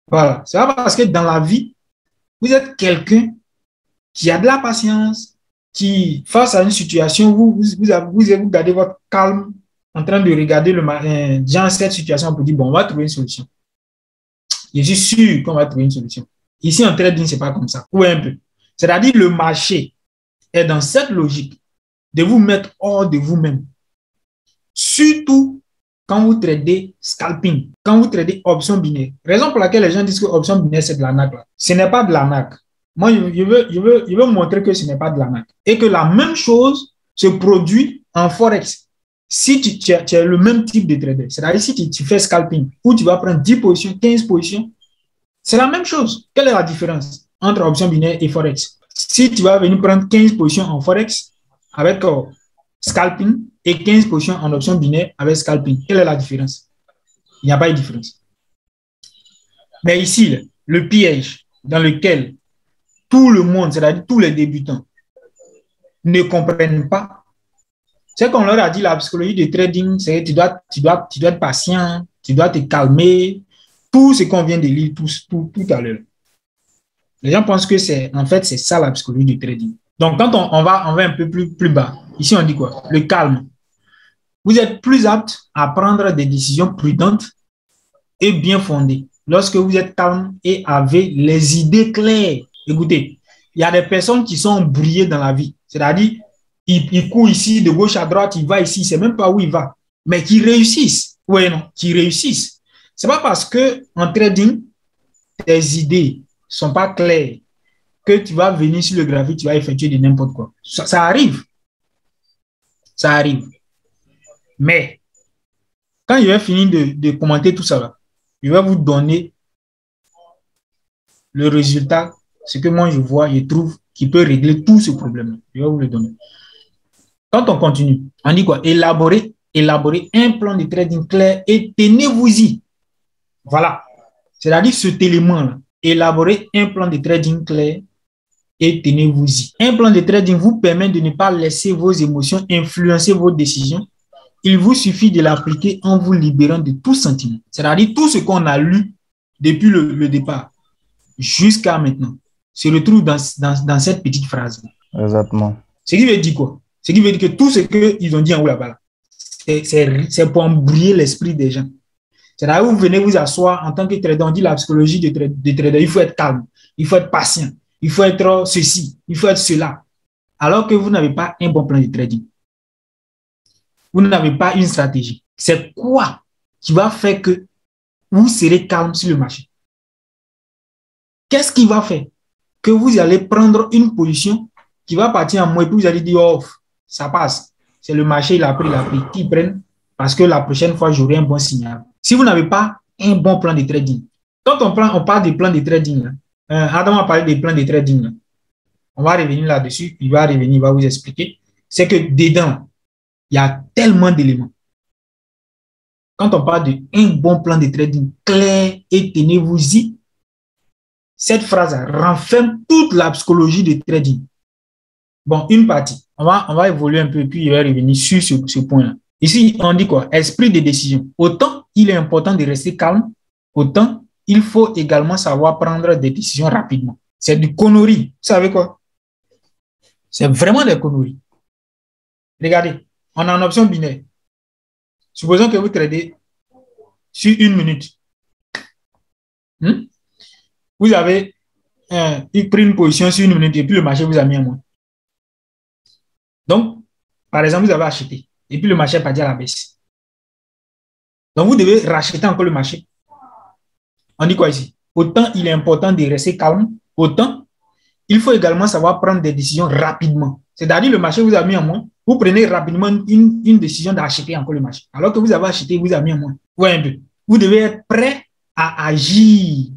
voilà, c'est pas parce que dans la vie, vous êtes quelqu'un qui a de la patience, qui, face à une situation, vous gardez votre calme en train de regarder genre cette situation pour dire, bon, on va trouver une solution. Je suis sûr qu'on va trouver une solution. Ici, en trading, ce n'est pas comme ça. Ou un peu. C'est-à-dire, le marché est dans cette logique de vous mettre hors de vous-même. Surtout quand vous tradez scalping, quand vous tradez option binaire. Raison pour laquelle les gens disent que option binaire, c'est de l'arnaque. Ce n'est pas de l'arnaque. Moi, je veux montrer que ce n'est pas de l'arnaque. Et que la même chose se produit en Forex. Si tu as le même type de trader, c'est-à-dire si tu fais scalping, où tu vas prendre 10 positions, 15 positions, c'est la même chose. Quelle est la différence entre option binaire et Forex? Si tu vas venir prendre 15 positions en Forex avec scalping et 15 positions en option binaire avec scalping, quelle est la différence? Il n'y a pas de différence. Mais ici, le piège dans lequel tout le monde, c'est-à-dire tous les débutants, ne comprennent pas, c'est qu'on leur a dit la psychologie de trading, c'est que tu dois être patient, tu dois te calmer, tout ce qu'on vient de lire tout à l'heure. Les gens pensent que en fait, c'est ça la psychologie du trading. Donc, quand on va un peu plus bas, ici, on dit quoi? Le calme. Vous êtes plus apte à prendre des décisions prudentes et bien fondées lorsque vous êtes calme et avez les idées claires. Écoutez, il y a des personnes qui sont brouillées dans la vie. C'est-à-dire, il court ici, de gauche à droite, il va ici, il ne sait même pas où il va. Mais qui réussissent. Oui, non, qui réussissent. Ce n'est pas parce qu'en trading, tes idées ne sont pas claires que tu vas venir sur le graphique, tu vas effectuer de n'importe quoi. Ça arrive. Ça arrive. Mais, quand je vais finir de commenter tout ça, là, je vais vous donner le résultat, ce que moi je vois, je trouve qui peut régler tout ce problème. Je vais vous le donner. Quand on continue, on dit quoi? Élaborer un plan de trading clair et tenez-vous-y. Voilà. C'est-à-dire cet élément-là. Élaborer un plan de trading clair et tenez-vous-y. Un plan de trading vous permet de ne pas laisser vos émotions influencer vos décisions. Il vous suffit de l'appliquer en vous libérant de tout sentiment. C'est-à-dire tout ce qu'on a lu depuis le départ jusqu'à maintenant se retrouve dans cette petite phrase. Exactement. Ce qui veut dire quoi? Ce qui veut dire que tout ce qu'ils ont dit en haut là-bas, c'est pour embrouiller l'esprit des gens. C'est-à-dire vous venez vous asseoir en tant que trader, on dit la psychologie de trader, il faut être calme, il faut être patient, il faut être ceci, il faut être cela. Alors que vous n'avez pas un bon plan de trading. Vous n'avez pas une stratégie. C'est quoi qui va faire que vous serez calme sur le marché? Qu'est-ce qui va faire que vous allez prendre une position qui va partir en moins et puis vous allez dire, oh, ça passe. C'est le marché, il a pris, qu'ils prennent parce que la prochaine fois, j'aurai un bon signal. Si vous n'avez pas un bon plan de trading, quand on parle des plans de trading, Adam a parlé des plans de trading, on va revenir là-dessus, il va vous expliquer. C'est que dedans, il y a tellement d'éléments. Quand on parle d'un bon plan de trading clair et tenez-vous-y, cette phrase renferme toute la psychologie de trading. Bon, une partie. On va évoluer un peu et puis il va revenir sur ce point-là. Ici, on dit quoi? Esprit de décision. Autant il est important de rester calme, autant il faut également savoir prendre des décisions rapidement. C'est du connerie. Vous savez quoi? C'est vraiment des conneries. Regardez, on a une option binaire. Supposons que vous tradez sur 1 minute. Vous avez pris une position sur 1 minute et puis le marché vous a mis en moins. Donc, par exemple, vous avez acheté et puis le marché est parti à la baisse. Donc, vous devez racheter encore le marché. On dit quoi ici? Autant il est important de rester calme, autant il faut également savoir prendre des décisions rapidement. C'est-à-dire le marché vous a mis en moins, vous prenez rapidement une décision d'acheter encore le marché. Alors que vous avez acheté, vous avez mis en moins. Ouais, un peu. Vous devez être prêt à agir.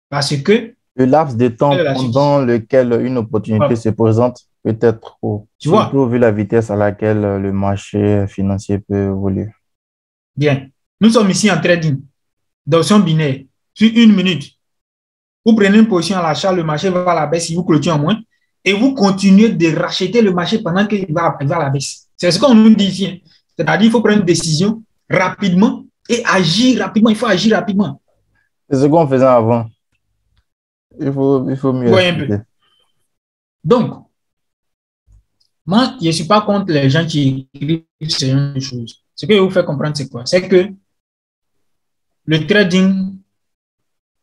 Parce que le laps de temps pendant lequel une opportunité se présente peut être trop. Surtout vu la vitesse à laquelle le marché financier peut évoluer. Bien. Nous sommes ici en trading d'option binaire sur 1 minute. Vous prenez une position à l'achat, le marché va à la baisse, si vous clôturez en moins. et vous continuez de racheter le marché pendant qu'il va à la baisse. C'est ce qu'on nous dit ici. C'est-à-dire qu'il faut prendre une décision rapidement et agir rapidement. Il faut agir rapidement. C'est ce qu'on faisait avant. Il faut mieux expliquer. Donc, moi, je ne suis pas contre les gens qui écrivent ce genre de choses. Ce que je vous fais comprendre, c'est quoi? C'est que le trading,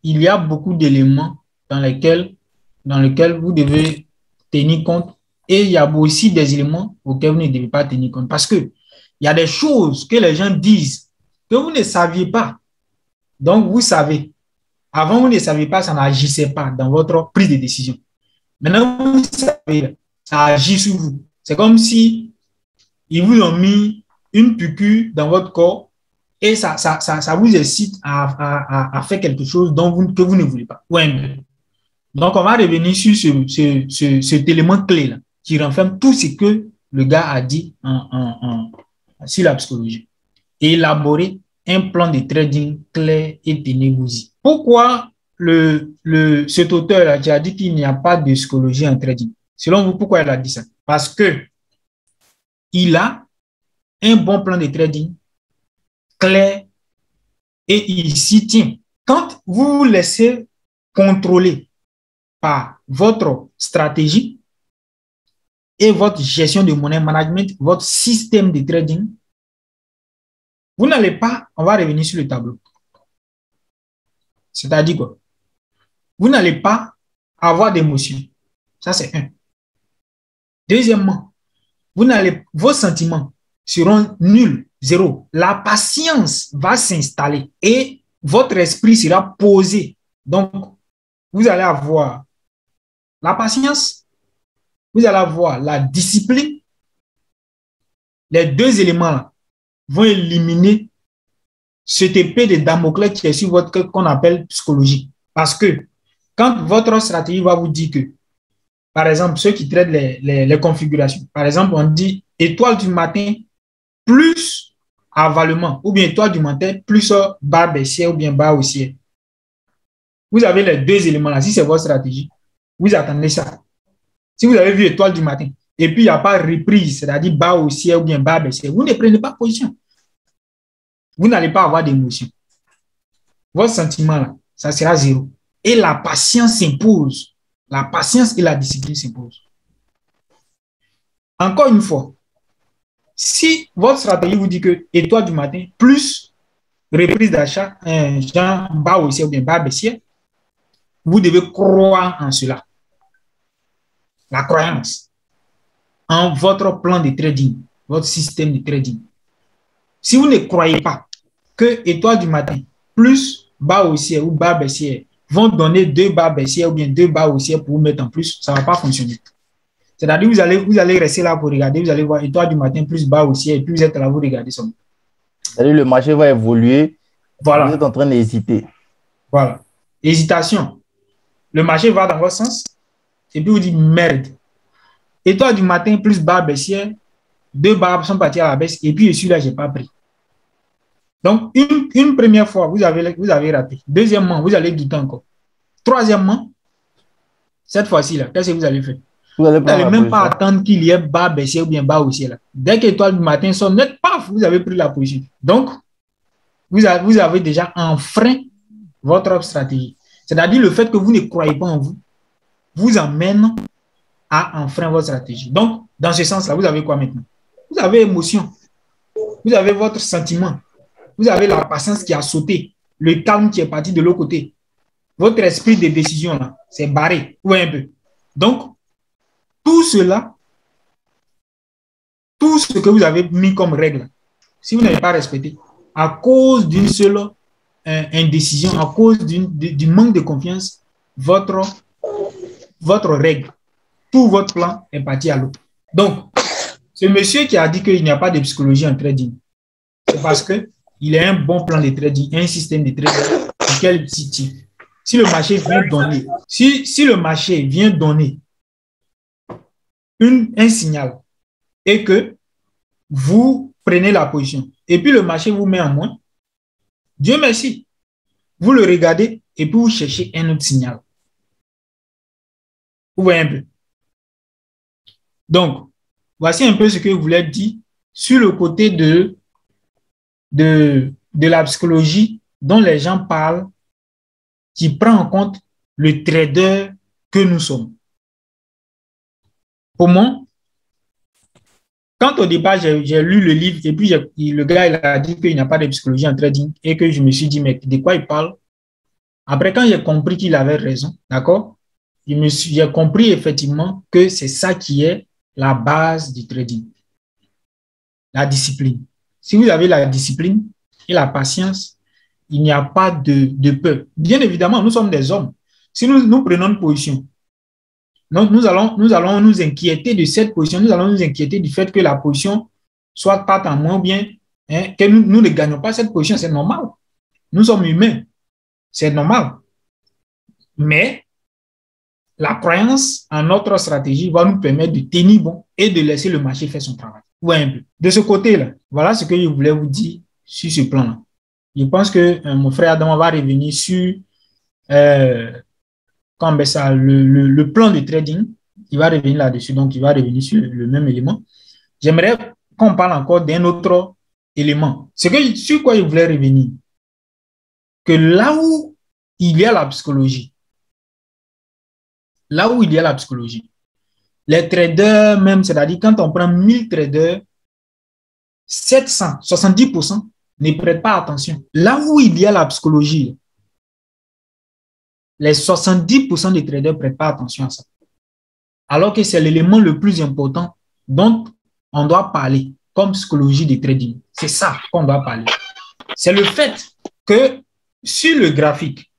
il y a beaucoup d'éléments dans lesquels vous devez tenir compte et il y a aussi des éléments auxquels vous ne devez pas tenir compte parce que il y a des choses que les gens disent que vous ne saviez pas. Donc, vous savez. Avant, vous ne saviez pas, ça n'agissait pas dans votre prise de décision. Maintenant, vous savez, ça agit sur vous. C'est comme si ils vous ont mis une piqûre dans votre corps et ça vous incite à faire quelque chose que vous ne voulez pas. Ouais. Donc, on va revenir sur cet élément clé-là qui renferme tout ce que le gars a dit sur la psychologie. Élaborer un plan de trading clair et tenez-vous-y. Pourquoi cet auteur-là qui a dit qu'il n'y a pas de psychologie en trading? Selon vous, pourquoi il a dit ça? Parce que il a un bon plan de trading clair et il s'y tient. Quand vous vous laissez contrôler par votre stratégie et votre gestion de monnaie management, votre système de trading, vous n'allez pas, on va revenir sur le tableau. C'est-à-dire quoi? Vous n'allez pas avoir d'émotion. Ça, c'est un. Deuxièmement, vos sentiments seront nuls, zéro. La patience va s'installer et votre esprit sera posé. Donc, vous allez avoir la patience, vous allez avoir la discipline. Les deux éléments vont éliminer cette épée de Damoclès qui est sur votre cœur qu'on appelle psychologie. Parce que quand votre stratégie va vous dire que, par exemple, ceux qui traitent les configurations, par exemple, on dit étoile du matin plus avalement, ou bien étoile du matin plus bas baissière ou bien bas haussière. Vous avez les deux éléments là. Si c'est votre stratégie, vous attendez ça. Si vous avez vu étoile du matin et puis il n'y a pas reprise, c'est-à-dire bas haussière ou bien bas baissière, vous ne prenez pas position. Vous n'allez pas avoir d'émotion. Votre sentiment là, ça sera zéro. Et la patience s'impose. La patience et la discipline s'imposent. Encore une fois, si votre stratégie vous dit que étoile du matin plus reprise d'achat, genre bas haussière ou bien bas baissière, vous devez croire en cela. La croyance en votre plan de trading, votre système de trading. Si vous ne croyez pas que étoile du matin plus bas haussière ou bas baissière vont donner deux bas baissières ou bien deux bas haussières pour vous mettre en plus, ça ne va pas fonctionner. C'est-à-dire vous allez rester là pour regarder, vous allez voir étoile du matin plus bas haussière et puis vous êtes là, vous regardez ça. C'est-à-dire le marché va évoluer. Voilà. Vous êtes en train d'hésiter. Voilà. Hésitation. Le marché va dans votre sens et puis vous dites merde. Étoile du matin plus bas baissière, deux bas sont partis à la baisse et puis celui-là, je n'ai pas pris. Donc, une première fois, vous avez raté. Deuxièmement, vous allez douter encore. Troisièmement, cette fois-ci, là, qu'est-ce que vous allez faire? Vous n'allez même pas attendre qu'il y ait bas baissier ou bien bas haussier là. Dès que l'étoile du matin sonne net, paf, vous avez pris la position. Donc, vous avez déjà enfreint votre stratégie. C'est-à-dire le fait que vous ne croyez pas en vous, vous amène à enfreindre votre stratégie. Donc, dans ce sens-là, vous avez quoi maintenant? Vous avez émotion. Vous avez votre sentiment. Vous avez la patience qui a sauté. Le calme qui est parti de l'autre côté. Votre esprit de décision, là, c'est barré. Ouais, un peu. Donc, tout cela, tout ce que vous avez mis comme règle, si vous n'avez pas respecté, à cause d'une seule indécision, à cause du manque de confiance, votre règle, tout votre plan est parti à l'eau. Donc, ce monsieur qui a dit qu'il n'y a pas de psychologie en trading, c'est parce qu'il a un bon plan de trading, un système de trading auquel il s'y tient. Si le marché vient donner, si le marché vient donner un signal et que vous prenez la position et puis le marché vous met en moins, Dieu merci, vous le regardez et puis vous cherchez un autre signal. Vous voyez un peu. Donc, voici un peu ce que je voulais dire sur le côté de la psychologie dont les gens parlent, qui prend en compte le trader que nous sommes. Pour moi, quand au départ, j'ai lu le livre et puis le gars il a dit qu'il n'y a pas de psychologie en trading et que je me suis dit, mais de quoi il parle? Après, quand j'ai compris qu'il avait raison, d'accord, j'ai compris effectivement que c'est ça qui est la base du trading, la discipline. Si vous avez la discipline et la patience, il n'y a pas de peur. Bien évidemment, nous sommes des hommes. Si nous prenons une position, donc nous allons nous inquiéter de cette position, nous allons nous inquiéter du fait que la position soit pas en moins bien, hein, que nous ne gagnons pas cette position, c'est normal. Nous sommes humains, c'est normal. Mais la croyance en notre stratégie va nous permettre de tenir bon et de laisser le marché faire son travail. Ouais, un peu. De ce côté-là, voilà ce que je voulais vous dire sur ce plan-là. Je pense que mon frère Adam va revenir sur ça, le plan de trading. Il va revenir là-dessus, donc il va revenir sur le même élément. J'aimerais qu'on parle encore d'un autre élément. Sur quoi je voulais revenir, que là où il y a la psychologie, les traders même, c'est-à-dire quand on prend 1000 traders, 70% ne prêtent pas attention. Là où il y a la psychologie, les 70% des traders ne prêtent pas attention à ça. Alors que c'est l'élément le plus important dont on doit parler comme psychologie de trading. C'est ça qu'on doit parler. C'est le fait que sur le graphique,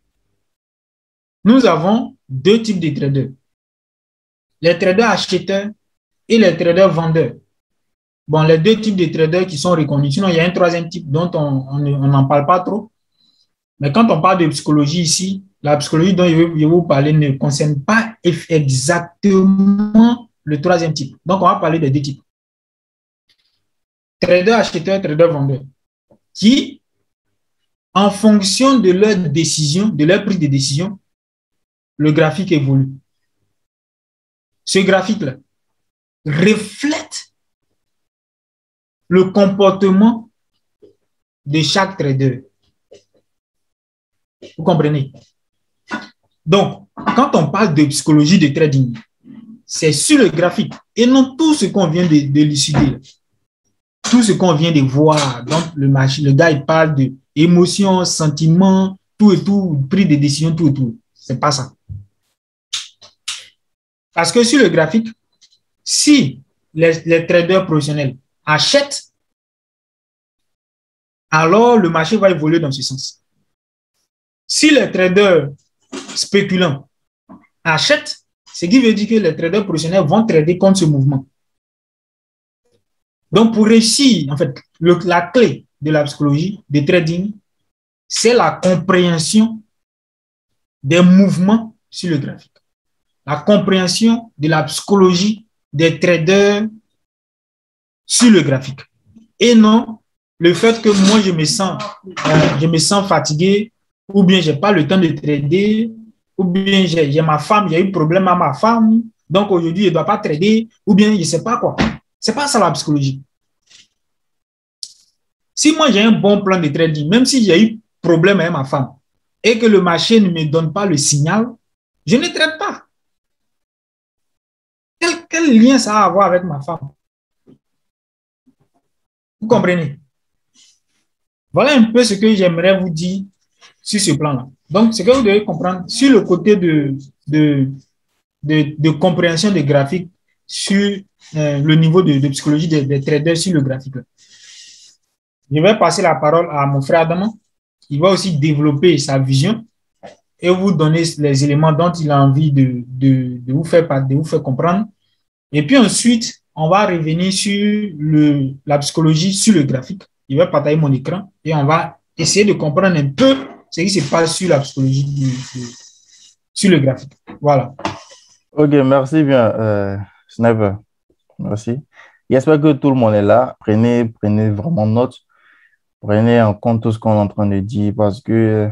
nous avons deux types de traders. Les traders acheteurs et les traders vendeurs. Bon, les deux types de traders qui sont reconnus. Sinon, il y a un troisième type dont on n'en parle pas trop. Mais quand on parle de psychologie ici, la psychologie dont je vais vous parler ne concerne pas exactement le troisième type. Donc, on va parler des deux types. Traders acheteurs, traders vendeurs, qui, en fonction de leur décision, de leur prise de décision, le graphique évolue. Ce graphique-là reflète le comportement de chaque trader. Vous comprenez? Donc, quand on parle de psychologie de trading, c'est sur le graphique et non tout ce qu'on vient d'élucider. Tout ce qu'on vient de voir. Donc, le gars, il parle de émotions, sentiments, tout et tout, prise de décision, tout et tout. C'est pas ça. Parce que sur le graphique, si les traders professionnels achètent, alors le marché va évoluer dans ce sens. Si les traders spéculants achètent, ce qui veut dire que les traders professionnels vont trader contre ce mouvement. Donc, pour réussir, en fait, la clé de la psychologie de trading, c'est la compréhension des mouvements sur le graphique. La compréhension de la psychologie des traders sur le graphique. Et non le fait que moi, je me sens fatigué, ou bien je n'ai pas le temps de trader, ou bien j'ai ma femme, j'ai eu problème à ma femme, donc aujourd'hui, je ne dois pas trader, ou bien je ne sais pas quoi. Ce n'est pas ça la psychologie. Si moi, j'ai un bon plan de trading, même si j'ai eu problème avec ma femme, et que le marché ne me donne pas le signal, je ne trade pas. Quel lien ça a à voir avec ma femme? Vous comprenez? Voilà un peu ce que j'aimerais vous dire sur ce plan-là. Donc, ce que vous devez comprendre sur le côté de compréhension des graphiques sur le niveau de psychologie des traders sur le graphique. Je vais passer la parole à mon frère Adam. Il va aussi développer sa vision et vous donner les éléments dont il a envie de vous faire comprendre. Et puis ensuite, on va revenir sur la psychologie sur le graphique. Je vais partager mon écran et on va essayer de comprendre un peu ce qui se passe sur la psychologie sur le graphique. Voilà. Ok, merci bien, Sniper. Merci. J'espère que tout le monde est là. Prenez vraiment note. Prenez en compte tout ce qu'on est en train de dire parce que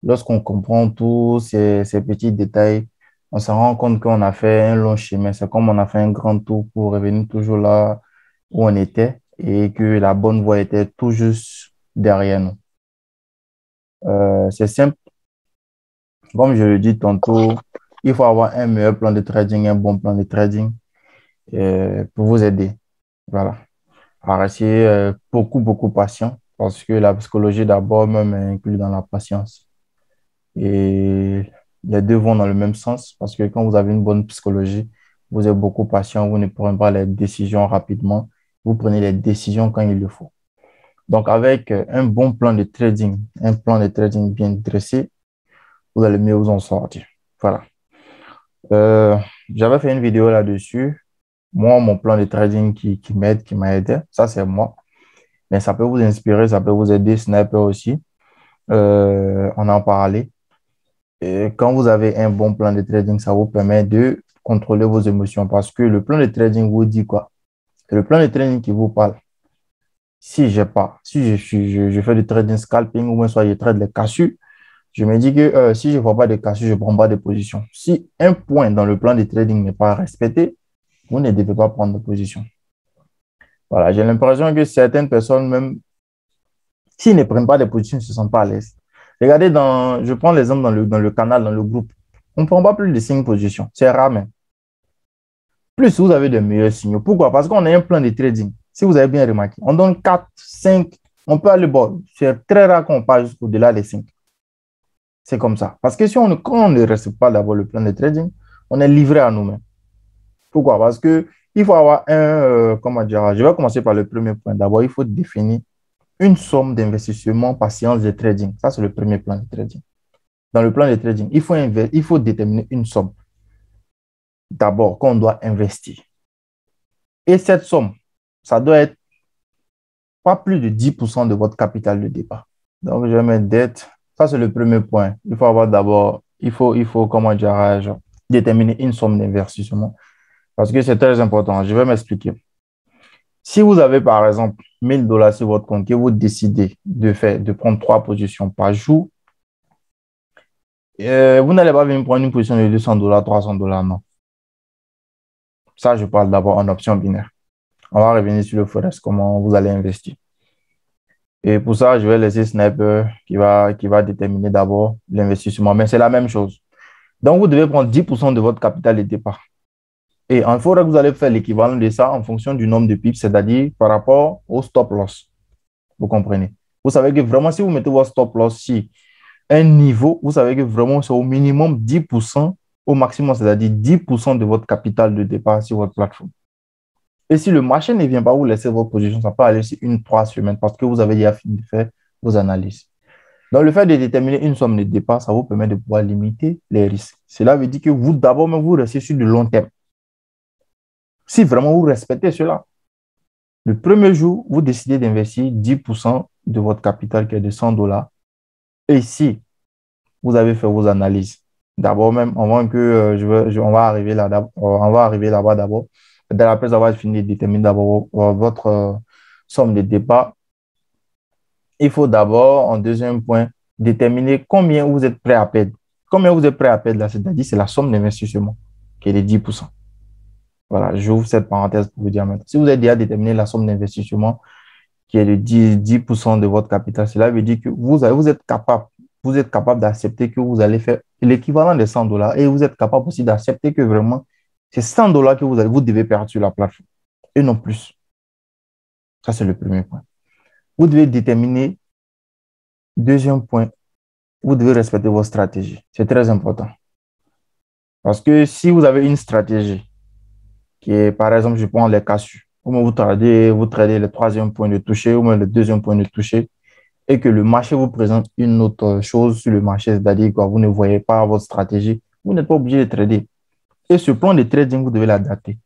lorsqu'on comprend tous ces petits détails, on se rend compte qu'on a fait un long chemin. C'est comme on a fait un grand tour pour revenir toujours là où on était et que la bonne voie était tout juste derrière nous. C'est simple. Comme je le dis tantôt, il faut avoir un meilleur plan de trading, un bon plan de trading pour vous aider. Voilà. À rester beaucoup patient parce que la psychologie d'abord même est inclue dans la patience. Et les deux vont dans le même sens parce que quand vous avez une bonne psychologie, vous êtes beaucoup patient, vous ne prenez pas les décisions rapidement, vous prenez les décisions quand il le faut. Donc, avec un bon plan de trading, un plan de trading bien dressé, vous allez mieux vous en sortir. Voilà. J'avais fait une vidéo là-dessus. Moi, mon plan de trading qui m'aide, qui m'a aidé, ça c'est moi. Mais ça peut vous inspirer, ça peut vous aider, Sniper aussi. On en parlait. Et quand vous avez un bon plan de trading, ça vous permet de contrôler vos émotions parce que le plan de trading vous dit quoi? C'est le plan de trading qui vous parle. Si je fais du trading scalping ou bien soit je trade les cassus, je me dis que si je ne vois pas de cassus, je ne prends pas de position. Si un point dans le plan de trading n'est pas respecté, vous ne devez pas prendre de position. Voilà, j'ai l'impression que certaines personnes, même s'ils ne prennent pas de position, ne se sentent pas à l'aise. Regardez, je prends l'exemple dans le canal, dans le groupe. On ne prend pas plus de 5 positions. C'est rare même. Plus vous avez de meilleurs signaux. Pourquoi? Parce qu'on a un plan de trading. Si vous avez bien remarqué, on donne 4, 5, on peut aller bon. C'est très rare qu'on passe jusqu'au-delà des 5. C'est comme ça. Parce que quand on ne respecte pas d'abord le plan de trading, on est livré à nous-mêmes. Pourquoi? Parce que il faut avoir comment dire, je vais commencer par le premier point. D'abord, il faut définir une somme d'investissement par séance de trading. Ça, c'est le premier plan de trading. Dans le plan de trading, il faut déterminer une somme d'abord qu'on doit investir. Et cette somme, ça doit être pas plus de 10% de votre capital de départ. Donc, je vais mettre dette. Ça, c'est le premier point. Il faut avoir d'abord, comment dire, déterminer une somme d'investissement parce que c'est très important. Je vais m'expliquer. Si vous avez, par exemple, 1000 dollars sur votre compte et vous décidez de prendre 3 positions par jour, vous n'allez pas venir prendre une position de 200 dollars, 300 dollars, non. Ça, je parle d'abord en option binaire. On va revenir sur le Forex, comment vous allez investir. Et pour ça, je vais laisser Sniper qui va déterminer d'abord l'investissement. Mais c'est la même chose. Donc, vous devez prendre 10% de votre capital de départ. Et en Forex, vous allez faire l'équivalent de ça en fonction du nombre de pips, c'est-à-dire par rapport au stop loss. Vous comprenez? Vous savez que vraiment, si vous mettez votre stop loss si un niveau, vous savez que vraiment, c'est au minimum 10%, au maximum, c'est-à-dire 10% de votre capital de départ sur votre plateforme. Et si le marché ne vient pas vous laisser votre position, ça peut aller sur 3 semaines parce que vous avez déjà fini de faire vos analyses. Donc, le fait de déterminer une somme de départ, ça vous permet de pouvoir limiter les risques. Cela veut dire que vous, d'abord, vous restez sur du long terme. Si vraiment vous respectez cela, le premier jour, vous décidez d'investir 10% de votre capital qui est de 100 dollars. Et si vous avez fait vos analyses, d'abord même, avant que on va arriver là-bas d'abord. Après avoir fini de déterminer d'abord votre somme de départ, il faut d'abord, en deuxième point, déterminer combien vous êtes prêt à perdre. Combien vous êtes prêt à perdre là, c'est-à-dire c'est la somme d'investissement qui est de 10%. Voilà, j'ouvre cette parenthèse pour vous dire maintenant. Si vous avez déjà déterminé la somme d'investissement qui est de 10% de votre capital, cela veut dire que vous êtes capable d'accepter que vous allez faire l'équivalent de 100 dollars et vous êtes capable aussi d'accepter que vraiment c'est 100 dollars que vous devez perdre sur la plateforme et non plus. Ça, c'est le premier point. Vous devez déterminer, deuxième point, vous devez respecter votre stratégie. C'est très important. Parce que si vous avez une stratégie qui est, par exemple, je prends les cassus, ou vous tradez le troisième point de toucher ou le deuxième point de toucher, et que le marché vous présente une autre chose sur le marché, c'est-à-dire que vous ne voyez pas votre stratégie, vous n'êtes pas obligé de trader. Et ce plan de trading, vous devez l'adapter.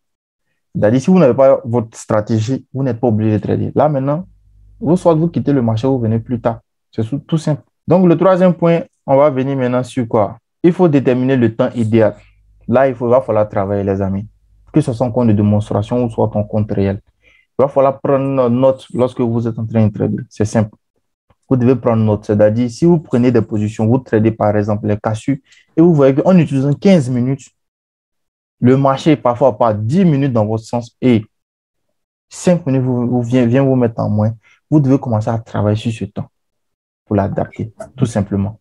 C'est-à-dire, si vous n'avez pas votre stratégie, vous n'êtes pas obligé de trader. Là, maintenant, vous quittez le marché, vous venez plus tard. C'est tout simple. Donc, le troisième point, on va venir maintenant sur quoi? Il faut déterminer le temps idéal. Là, va falloir travailler, les amis. Que ce soit un compte de démonstration ou soit ton compte réel. Il va falloir prendre note lorsque vous êtes en train de trader. C'est simple. Vous devez prendre note. C'est-à-dire, si vous prenez des positions, vous tradez par exemple les cassures et vous voyez qu'en utilisant 15 minutes, le marché parfois pas 10 minutes dans votre sens et 5 minutes vient vous mettre en moins. Vous devez commencer à travailler sur ce temps pour l'adapter, tout simplement.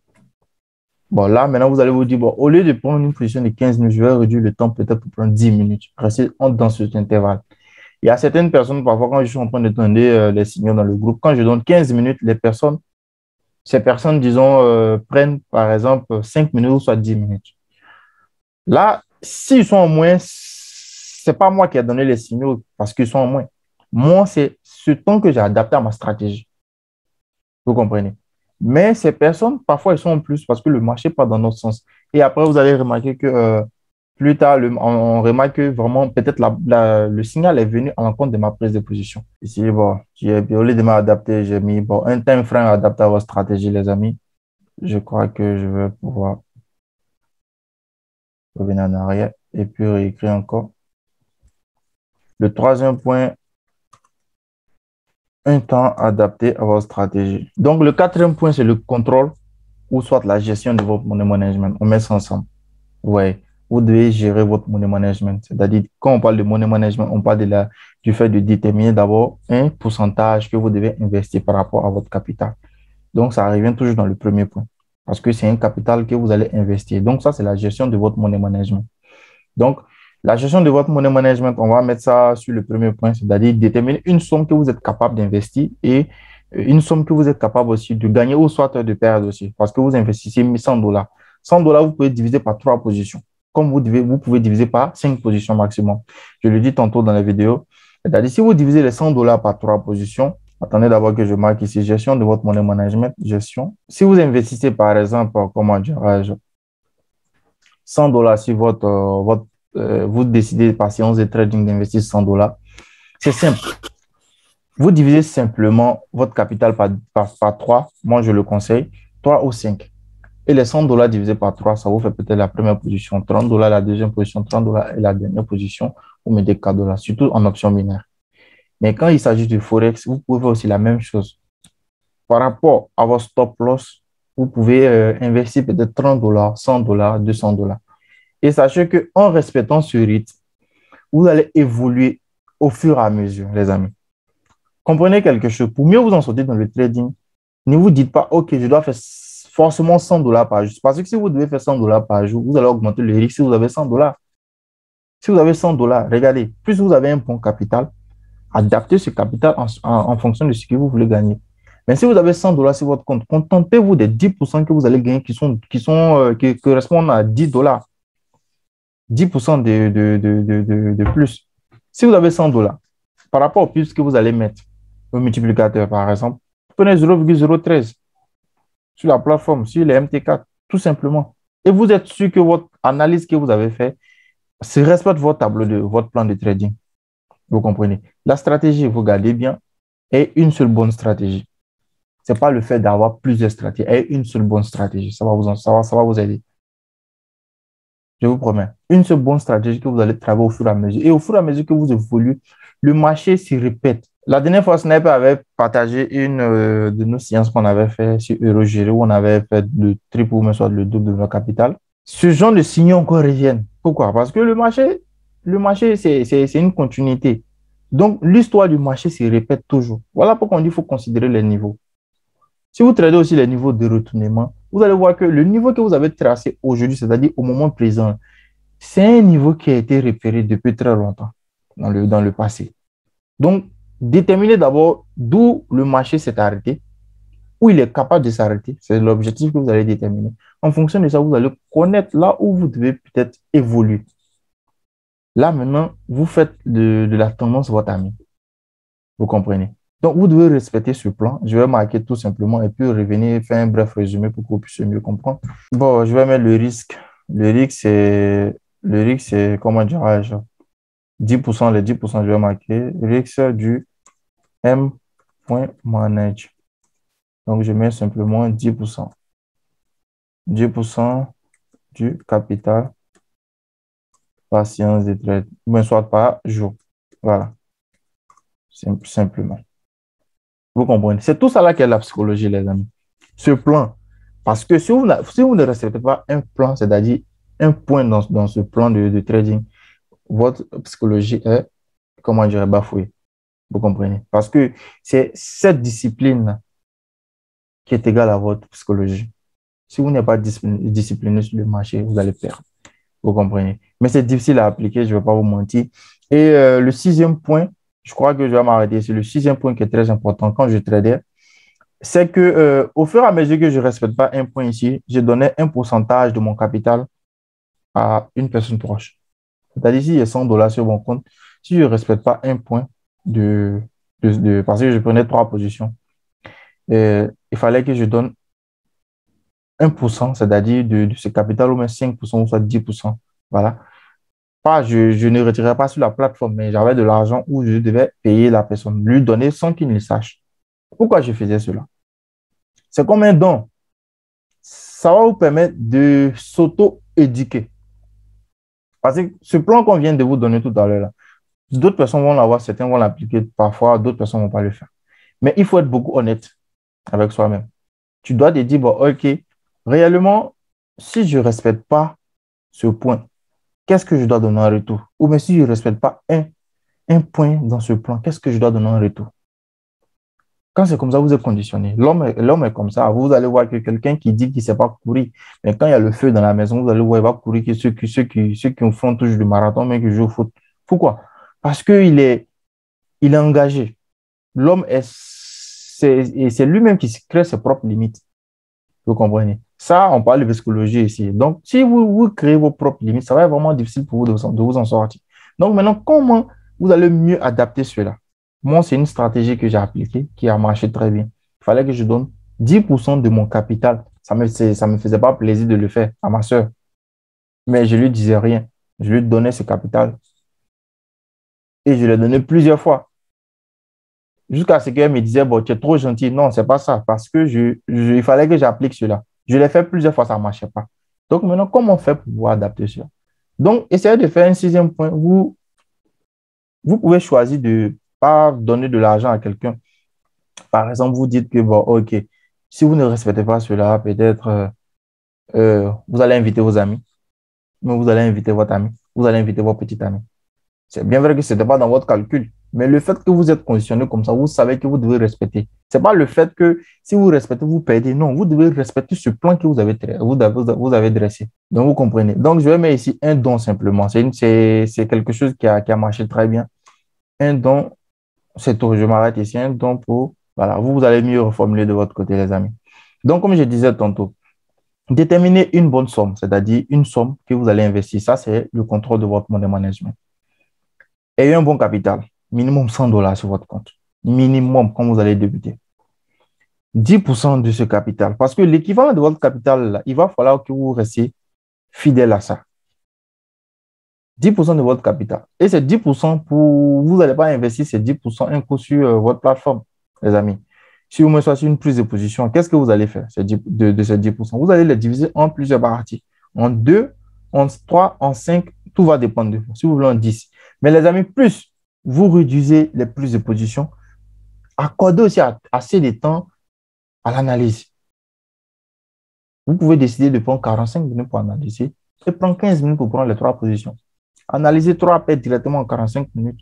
Bon, là, maintenant, vous allez vous dire, bon, au lieu de prendre une position de 15 minutes, je vais réduire le temps peut-être pour prendre 10 minutes. Restez dans cet intervalle. Il y a certaines personnes, parfois, quand je suis en train de donner les signaux dans le groupe, quand je donne 15 minutes, ces personnes, disons, prennent par exemple 5 minutes ou soit 10 minutes. Là, s'ils sont en moins, ce n'est pas moi qui ai donné les signaux parce qu'ils sont en moins. Moi, c'est ce temps que j'ai adapté à ma stratégie. Vous comprenez? Mais ces personnes, parfois, elles sont en plus parce que le marché part dans notre sens. Et après, vous allez remarquer que plus tard, on remarque que vraiment, peut-être le signal est venu à l'encontre de ma prise de position. Ici, bon, au lieu de m'adapter, j'ai mis bon, un time frame adapté à votre stratégie, les amis. Je crois que je vais pouvoir revenir en arrière et puis réécrire encore. Le troisième point, un temps adapté à votre stratégie. Donc, le quatrième point, c'est le contrôle ou soit la gestion de votre money management. On met ça ensemble. Ouais, vous devez gérer votre money management. C'est-à-dire, quand on parle de money management, on parle du fait de déterminer d'abord un pourcentage que vous devez investir par rapport à votre capital. Donc, ça revient toujours dans le premier point parce que c'est un capital que vous allez investir. Donc, ça, c'est la gestion de votre money management. Donc, la gestion de votre money management, on va mettre ça sur le premier point, c'est-à-dire déterminer une somme que vous êtes capable d'investir et une somme que vous êtes capable aussi de gagner ou soit de perdre aussi, parce que vous investissez 100 dollars. 100 dollars, vous pouvez diviser par 3 positions. Comme vous pouvez diviser par 5 positions maximum. Je le dis tantôt dans la vidéo. C'est-à-dire, si vous divisez les 100 dollars par 3 positions, attendez d'abord que je marque ici gestion de votre money management, gestion. Si vous investissez par exemple, comment dirais-je, 100 dollars sur vous décidez par séance de trading d'investir 100 dollars, c'est simple. Vous divisez simplement votre capital par 3, moi je le conseille, 3 ou 5. Et les 100 dollars divisés par 3, ça vous fait peut-être la première position, 30 dollars la deuxième position, 30 dollars et la dernière position, vous mettez 4 dollars, surtout en option binaire. Mais quand il s'agit de Forex, vous pouvez faire aussi la même chose. Par rapport à votre stop loss, vous pouvez investir peut-être 30 dollars, 100 dollars, 200 dollars. Et sachez qu'en respectant ce rythme, vous allez évoluer au fur et à mesure, les amis. Comprenez quelque chose. Pour mieux vous en sortir dans le trading, ne vous dites pas, OK, je dois faire forcément 100 dollars par jour. Parce que si vous devez faire 100 dollars par jour, vous allez augmenter le risque si vous avez 100 dollars. Si vous avez 100 dollars, regardez, plus vous avez un bon capital, adaptez ce capital en fonction de ce que vous voulez gagner. Mais si vous avez 100 dollars sur votre compte, contentez-vous des 10% que vous allez gagner qui correspondent à 10 dollars. 10% de plus. Si vous avez 100 dollars, par rapport au plus que vous allez mettre au multiplicateur, par exemple, prenez 0,013 sur la plateforme, sur les MT4, tout simplement. Et vous êtes sûr que votre analyse que vous avez faite se respecte votre tableau votre plan de trading. Vous comprenez? La stratégie, vous gardez bien, est une seule bonne stratégie. Ce n'est pas le fait d'avoir plusieurs stratégies, est une seule bonne stratégie. Ça va vous aider. Je vous promets. Une seule bonne stratégie que vous allez travailler au fur et à mesure. Et au fur et à mesure que vous évoluez, le marché se répète. La dernière fois, Sniper avait partagé une de nos séances qu'on avait fait sur Eurogéré, où on avait fait le triple ou même soit le double de notre capital. Ce genre de signaux encore reviennent. Pourquoi? Parce que le marché, c'est une continuité. Donc, l'histoire du marché se répète toujours. Voilà pourquoi on dit qu'il faut considérer les niveaux. Si vous tradez aussi les niveaux de retournement, vous allez voir que le niveau que vous avez tracé aujourd'hui, c'est-à-dire au moment présent, c'est un niveau qui a été repéré depuis très longtemps dans le passé. Donc, déterminez d'abord d'où le marché s'est arrêté, où il est capable de s'arrêter. C'est l'objectif que vous allez déterminer. En fonction de ça, vous allez connaître là où vous devez peut-être évoluer. Là, maintenant, vous faites de la tendance votre ami. Vous comprenez? Donc, vous devez respecter ce plan. Je vais marquer tout simplement et puis revenir faire un bref résumé pour que vous puissiez mieux comprendre. Bon, je vais mettre le risque. Le risque, c'est comment dirais-je? 10%, les 10%, je vais marquer. Risque du M.manage. Donc, je mets simplement 10%. 10% du capital par séance de trade. Ou bien soit par jour. Voilà. Simplement. Vous comprenez? C'est tout ça là qu'est la psychologie, les amis. Ce plan. Parce que si vous ne respectez pas un plan, c'est-à-dire un point dans ce plan de trading, votre psychologie est, comment dire, bafouée. Vous comprenez? Parce que c'est cette discipline qui est égale à votre psychologie. Si vous n'êtes pas discipliné sur le marché, vous allez perdre. Vous comprenez? Mais c'est difficile à appliquer, je ne vais pas vous mentir. Et le sixième point, je crois que je vais m'arrêter. C'est le sixième point qui est très important quand je tradais. C'est que au fur et à mesure que je ne respecte pas un point ici, je donnais un pourcentage de mon capital à une personne proche. C'est-à-dire, si j'ai 100 dollars sur mon compte, si je ne respecte pas un point parce que je prenais 3 positions, il fallait que je donne 1%, c'est-à-dire de ce capital, ou même 5% ou soit 10%. Voilà. Pas, je ne retirais pas sur la plateforme, mais j'avais de l'argent où je devais payer la personne, lui donner sans qu'il ne le sache. Pourquoi je faisais cela? C'est comme un don. Ça va vous permettre de s'auto-éduquer. Parce que ce plan qu'on vient de vous donner tout à l'heure, d'autres personnes vont l'avoir, certains vont l'appliquer parfois, d'autres personnes ne vont pas le faire. Mais il faut être beaucoup honnête avec soi-même. Tu dois te dire, bon, OK, réellement, si je ne respecte pas ce point, qu'est-ce que je dois donner en retour? Ou bien si je ne respecte pas un point dans ce plan, qu'est-ce que je dois donner en retour? Quand c'est comme ça, vous êtes conditionné. L'homme est comme ça. Vous allez voir que quelqu'un qui dit qu'il ne sait pas courir, mais quand il y a le feu dans la maison, vous allez voir, il va courir que ceux qui font toujours du marathon, mais qui jouent au foot. Pourquoi? Parce il est engagé. L'homme c'est lui-même qui crée ses propres limites. Vous comprenez? Ça, on parle de psychologie ici. Donc, si vous créez vos propres limites, ça va être vraiment difficile pour vous de vous en sortir. Donc, maintenant, comment vous allez mieux adapter cela? Moi, c'est une stratégie que j'ai appliquée qui a marché très bien. Il fallait que je donne 10% de mon capital. Ça me faisait pas plaisir de le faire à ma soeur. Mais je lui disais rien. Je lui donnais ce capital et je l'ai donné plusieurs fois. Jusqu'à ce qu'elle me disait, bon, tu es trop gentil. Non, c'est pas ça. Parce que il fallait que j'applique cela. Je l'ai fait plusieurs fois, ça ne marchait pas. Donc maintenant, comment on fait pour pouvoir adapter cela? Donc, essayez de faire un sixième point. Vous pouvez choisir de ne pas donner de l'argent à quelqu'un. Par exemple, vous dites que, bon, OK, si vous ne respectez pas cela, peut-être vous allez inviter vos amis, mais vous allez inviter votre ami, vous allez inviter votre petit ami. C'est bien vrai que ce n'était pas dans votre calcul, mais le fait que vous êtes conditionné comme ça, vous savez que vous devez respecter. Ce n'est pas le fait que si vous respectez, vous perdez. Non, vous devez respecter ce plan que vous avez dressé. Donc, vous comprenez. Donc, je vais mettre ici un don simplement. C'est quelque chose qui a marché très bien. Un don, c'est tout. Je m'arrête ici. Un don pour... Voilà, vous allez mieux reformuler de votre côté, les amis. Donc, comme je disais tantôt, déterminez une bonne somme, c'est-à-dire une somme que vous allez investir. Ça, c'est le contrôle de votre money management. Ayez un bon capital, minimum 100 dollars sur votre compte. Minimum, quand vous allez débuter. 10% de ce capital. Parce que l'équivalent de votre capital, là, il va falloir que vous restiez fidèle à ça. 10% de votre capital. Et c'est 10% vous n'allez pas investir ces 10% un coup sur votre plateforme, les amis. Si vous me choisissez une prise de position, qu'est-ce que vous allez faire de ces 10%? Vous allez les diviser en plusieurs parties. En 2, en 3, en 5, tout va dépendre de vous. Si vous voulez en 10. Mais les amis, plus vous réduisez les prises de position, accordez aussi assez de temps à l'analyse. Vous pouvez décider de prendre 45 minutes pour analyser et prendre 15 minutes pour prendre les 3 positions. Analysez 3 paires directement en 45 minutes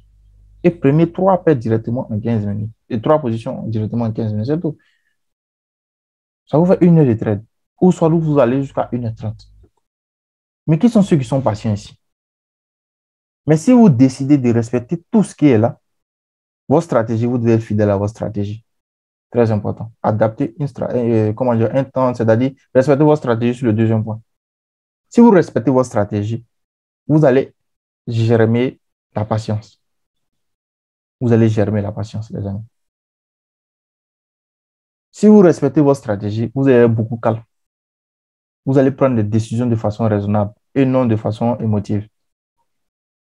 et prenez 3 paires directement en 15 minutes. Et 3 positions directement en 15 minutes, c'est tout. Ça vous fait 1 heure de trade. Ou soit vous allez jusqu'à 1h30. Mais qui sont ceux qui sont patients ici? Mais si vous décidez de respecter tout ce qui est là, votre stratégie, vous devez être fidèle à votre stratégie. Très important. Adapter un temps, c'est-à-dire respecter votre stratégie sur le deuxième point. Si vous respectez votre stratégie, vous allez germer la patience. Vous allez germer la patience, les amis. Si vous respectez votre stratégie, vous allez être beaucoup calme. Vous allez prendre des décisions de façon raisonnable et non de façon émotive.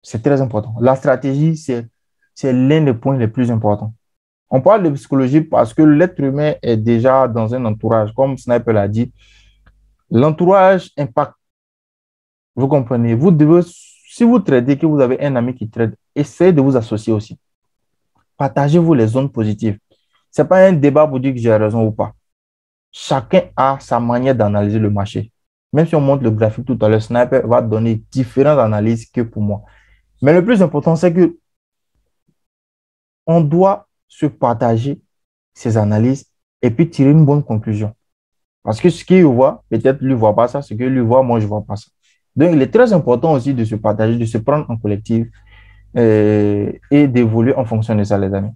C'est très important. La stratégie, c'est l'un des points les plus importants. On parle de psychologie parce que l'être humain est déjà dans un entourage. Comme Sniper l'a dit, l'entourage impacte. Vous comprenez? Si vous tradez, que vous avez un ami qui trade, essayez de vous associer aussi. Partagez-vous les zones positives. c'est pas un débat pour dire que j'ai raison ou pas. Chacun a sa manière d'analyser le marché. Même si on montre le graphique tout à l'heure, Sniper va donner différentes analyses que pour moi. Mais le plus important, c'est que on doit se partager ces analyses et puis tirer une bonne conclusion. Parce que ce qu'il voit, peut-être lui ne voit pas ça, ce que lui voit, moi, je ne vois pas ça. Donc, il est très important aussi de se partager, de se prendre en collectif et d'évoluer en fonction de ça, les amis.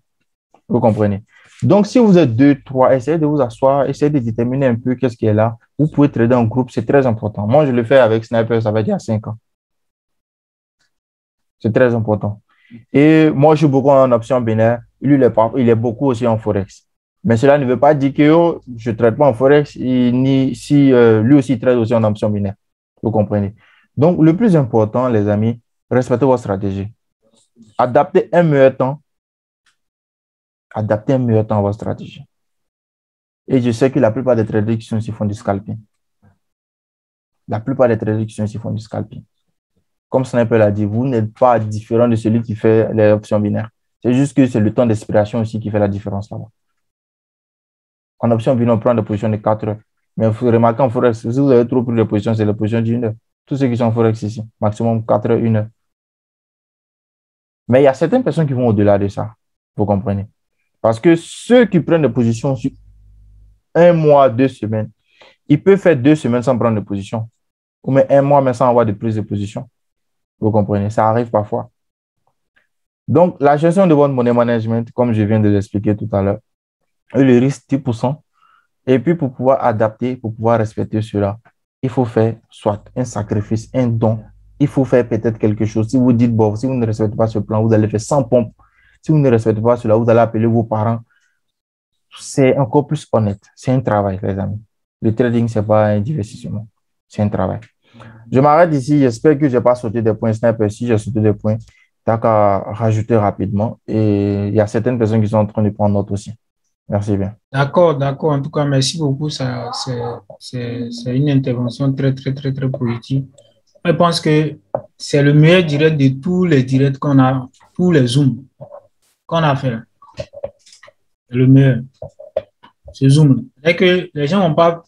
Vous comprenez? Donc, si vous êtes deux, trois, essayez de vous asseoir, essayez de déterminer un peu qu'est-ce qui est là. Vous pouvez trader en groupe, c'est très important. Moi, je le fais avec Sniper, ça va dire à 5 ans. C'est très important. Et moi, je suis beaucoup en option binaire. Lui, il est beaucoup aussi en Forex. Mais cela ne veut pas dire que je ne traite pas en Forex, ni si lui aussi il traite aussi en option binaire. Vous comprenez? Donc, le plus important, les amis, respectez votre stratégie. Adaptez un meilleur temps. Adaptez un meilleur temps à votre stratégie. Et je sais que la plupart des traders qui sont ici font du scalping. La plupart des traders qui sont ici font du scalping. Comme Sniper l'a dit, vous n'êtes pas différent de celui qui fait les options binaires. C'est juste que c'est le temps d'expiration aussi qui fait la différence là-bas. En option binaire, on prend des positions de 4 heures. Mais vous remarquez en Forex, si vous avez trop pris de positions, c'est les positions d'une heure. Tous ceux qui sont en Forex ici, maximum 4 heures, 1 heure. Mais il y a certaines personnes qui vont au-delà de ça. Vous comprenez? Parce que ceux qui prennent des positions sur 1 mois, 2 semaines, ils peuvent faire 2 semaines sans prendre de position. Ou même 1 mois, mais sans avoir de prise de position. Vous comprenez? Ça arrive parfois. Donc, la gestion de votre money management, comme je viens de l'expliquer tout à l'heure, le risque 10%. Et puis, pour pouvoir adapter, pour pouvoir respecter cela, il faut faire soit un sacrifice, un don. Il faut faire peut-être quelque chose. Si vous dites, bon, si vous ne respectez pas ce plan, vous allez faire 100 pompes. Si vous ne respectez pas cela, vous allez appeler vos parents. C'est encore plus honnête. C'est un travail, les amis. Le trading, ce n'est pas un divertissement. C'est un travail. Je m'arrête ici. J'espère que je n'ai pas sauté des points. Sniper, si j'ai sauté des points, tu n'as qu'à rajouter rapidement. Et il y a certaines personnes qui sont en train de prendre note aussi. Merci bien. D'accord, d'accord. En tout cas, merci beaucoup. Ça, c'est une intervention très, très, très, très positive. Je pense que c'est le meilleur direct de tous les directs qu'on a, tous les Zooms qu'on a fait. Le meilleur, ce Zoom. C'est que les gens n'ont pas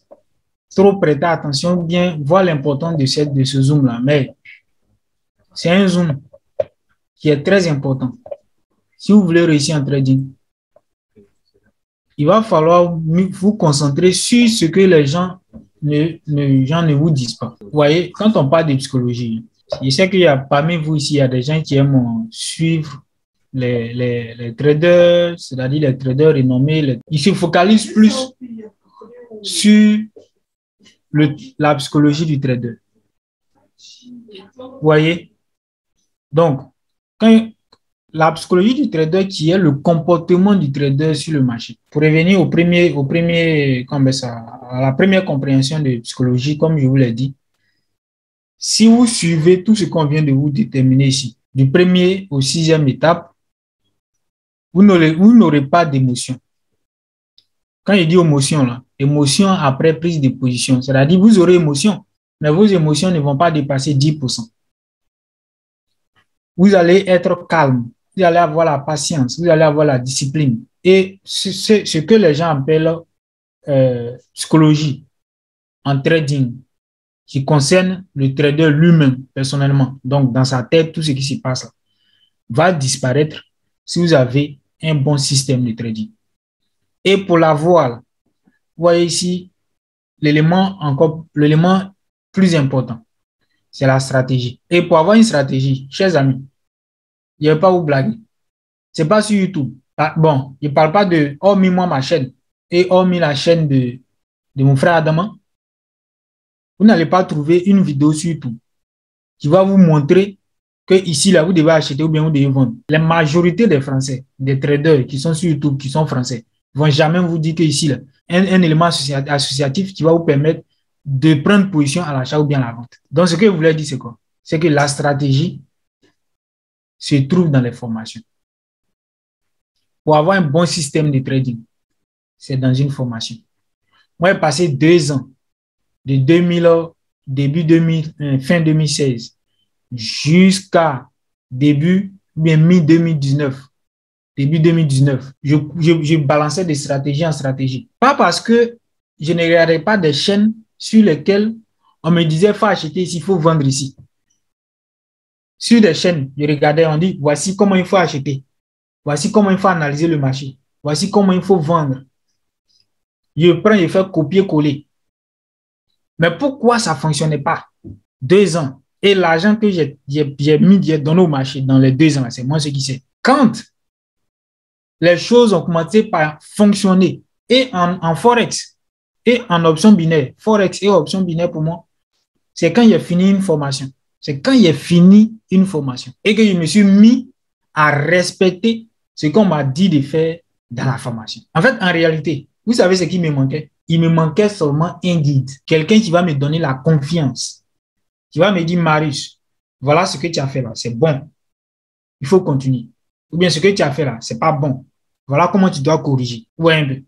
trop prêté attention, bien voir l'importance de ce Zoom-là. Mais c'est un Zoom qui est très important. Si vous voulez réussir en trading, il va falloir vous concentrer sur ce que les gens ne vous disent pas. Vous voyez, quand on parle de psychologie, je sais qu'il y a parmi vous ici, il y a des gens qui aiment suivre les traders, c'est-à-dire les traders renommés. Ils se focalisent plus sur la psychologie du trader. Vous voyez? Donc, quand la psychologie du trader qui est le comportement du trader sur le marché. Pour revenir à la première compréhension de psychologie, comme je vous l'ai dit, si vous suivez tout ce qu'on vient de vous déterminer ici, du premier au 6e étape, vous n'aurez pas d'émotion. Quand je dis émotion, là, émotion après prise de position, c'est-à-dire vous aurez émotion, mais vos émotions ne vont pas dépasser 10%. Vous allez être calme. Vous allez avoir la patience, vous allez avoir la discipline. Et ce que les gens appellent psychologie en trading, qui concerne le trader lui-même, personnellement. Donc, dans sa tête, tout ce qui se passe va disparaître si vous avez un bon système de trading. Et pour l'avoir, vous voyez ici, l'élément plus important, c'est la stratégie. Et pour avoir une stratégie, chers amis, je ne vais pas vous blaguer. Ce n'est pas sur YouTube. Bon, je ne parle pas de hormis moi ma chaîne et hormis la chaîne de mon frère Adama. Vous n'allez pas trouver une vidéo sur YouTube qui va vous montrer que ici, là, vous devez acheter ou bien vous devez vendre. La majorité des Français, des traders qui sont sur YouTube, qui sont français, ne vont jamais vous dire que ici, là, un élément associatif qui va vous permettre de prendre position à l'achat ou bien à la vente. Donc, ce que je voulais dire, c'est quoi? C'est que la stratégie se trouve dans les formations. Pour avoir un bon système de trading, c'est dans une formation. Moi, j'ai passé 2 ans, de fin 2016 jusqu'à mi-2019, début 2019, je balançais des stratégies en stratégie. Pas parce que je ne regardais pas des chaînes sur lesquelles on me disait, il faut acheter ici, il faut vendre ici. Sur des chaînes, je regardais, on dit, voici comment il faut acheter. Voici comment il faut analyser le marché. Voici comment il faut vendre. Je prends, je fais copier-coller. Mais pourquoi ça ne fonctionnait pas? 2 ans. Et l'argent que j'ai donné au marché dans les 2 ans, c'est moi ce qui sais. Quand les choses ont commencé par fonctionner, et en Forex, et en option binaire, Forex et option binaire pour moi, c'est quand j'ai fini une formation. C'est quand j'ai fini une formation et que je me suis mis à respecter ce qu'on m'a dit de faire dans la formation. En fait, en réalité, vous savez ce qui me manquait? Il me manquait seulement un guide, quelqu'un qui va me donner la confiance, qui va me dire, Marius, voilà ce que tu as fait là, c'est bon, il faut continuer. Ou bien ce que tu as fait là, c'est pas bon. Voilà comment tu dois corriger. Ouais.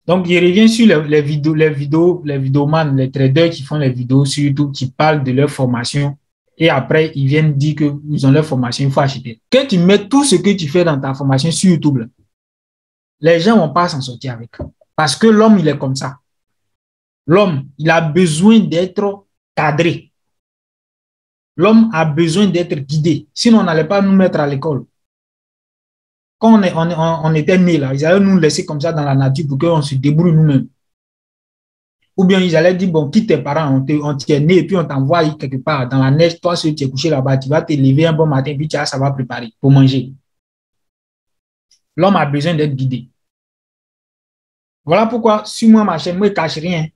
Donc, je reviens sur les vidéomans, les traders qui font les vidéos sur YouTube, qui parlent de leur formation. Et après, ils viennent dire qu'ils ont leur formation, il faut acheter. Quand tu mets tout ce que tu fais dans ta formation sur YouTube, là, les gens ne vont pas s'en sortir avec. Parce que l'homme, il est comme ça. L'homme, il a besoin d'être cadré. L'homme a besoin d'être guidé. Sinon, on n'allait pas nous mettre à l'école. Quand on était nés là, ils allaient nous laisser comme ça dans la nature pour qu'on se débrouille nous-mêmes. Ou bien ils allaient dire, bon, quitte tes parents, on t'est né et puis on t'envoie quelque part dans la neige, toi, si tu es couché là-bas, tu vas te lever un bon matin et puis tu as, ça va préparer pour manger. L'homme a besoin d'être guidé. Voilà pourquoi sur moi, ma chaîne, moi, je ne cache rien.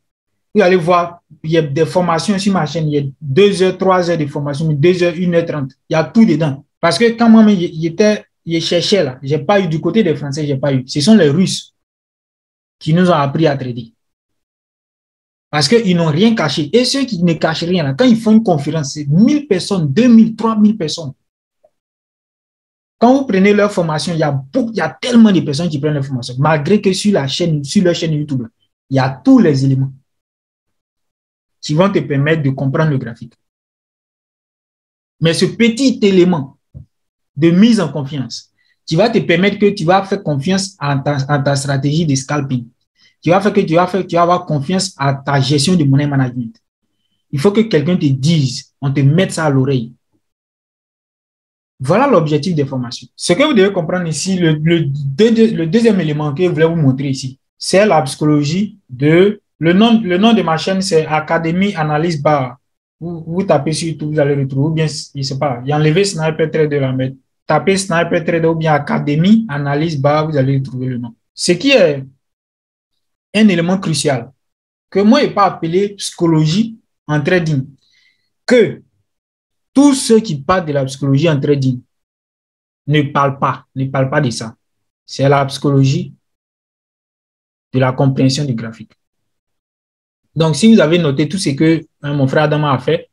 Vous allez voir, il y a des formations sur ma chaîne, il y a 2 heures, 3 heures de formation, 2 heures, 1h30. Il y a tout dedans. Parce que quand moi, je cherchais là, je n'ai pas eu du côté des Français, je n'ai pas eu. Ce sont les Russes qui nous ont appris à trader. Parce qu'ils n'ont rien caché. Et ceux qui ne cachent rien, là, quand ils font une conférence, c'est 1000 personnes, 2000, 3000 personnes. Quand vous prenez leur formation, il y a tellement de personnes qui prennent leur formation. Malgré que sur leur chaîne YouTube, il y a tous les éléments qui vont te permettre de comprendre le graphique. Mais ce petit élément de mise en confiance qui va te permettre que tu vas faire confiance à ta stratégie de scalping, qui va faire que tu vas avoir confiance à ta gestion de money management. Il faut que quelqu'un te dise, on te mette ça à l'oreille. Voilà l'objectif des formations. Ce que vous devez comprendre ici, le deuxième élément que je voulais vous montrer ici, c'est la psychologie de... Le nom de ma chaîne, c'est Académie Analyse Bar. Vous tapez sur YouTube, vous allez retrouver, ou bien, je ne sais pas, il y a enlevé Sniper Trader là, mais tapez Sniper Trader ou bien Académie Analyse Bar, vous allez retrouver le nom. Ce qui est un élément crucial, que moi, je n'ai pas appelé psychologie en trading, que tous ceux qui parlent de la psychologie en trading ne parlent pas de ça. C'est la psychologie de la compréhension du graphique. Donc, si vous avez noté tout ce que mon frère Adam a fait,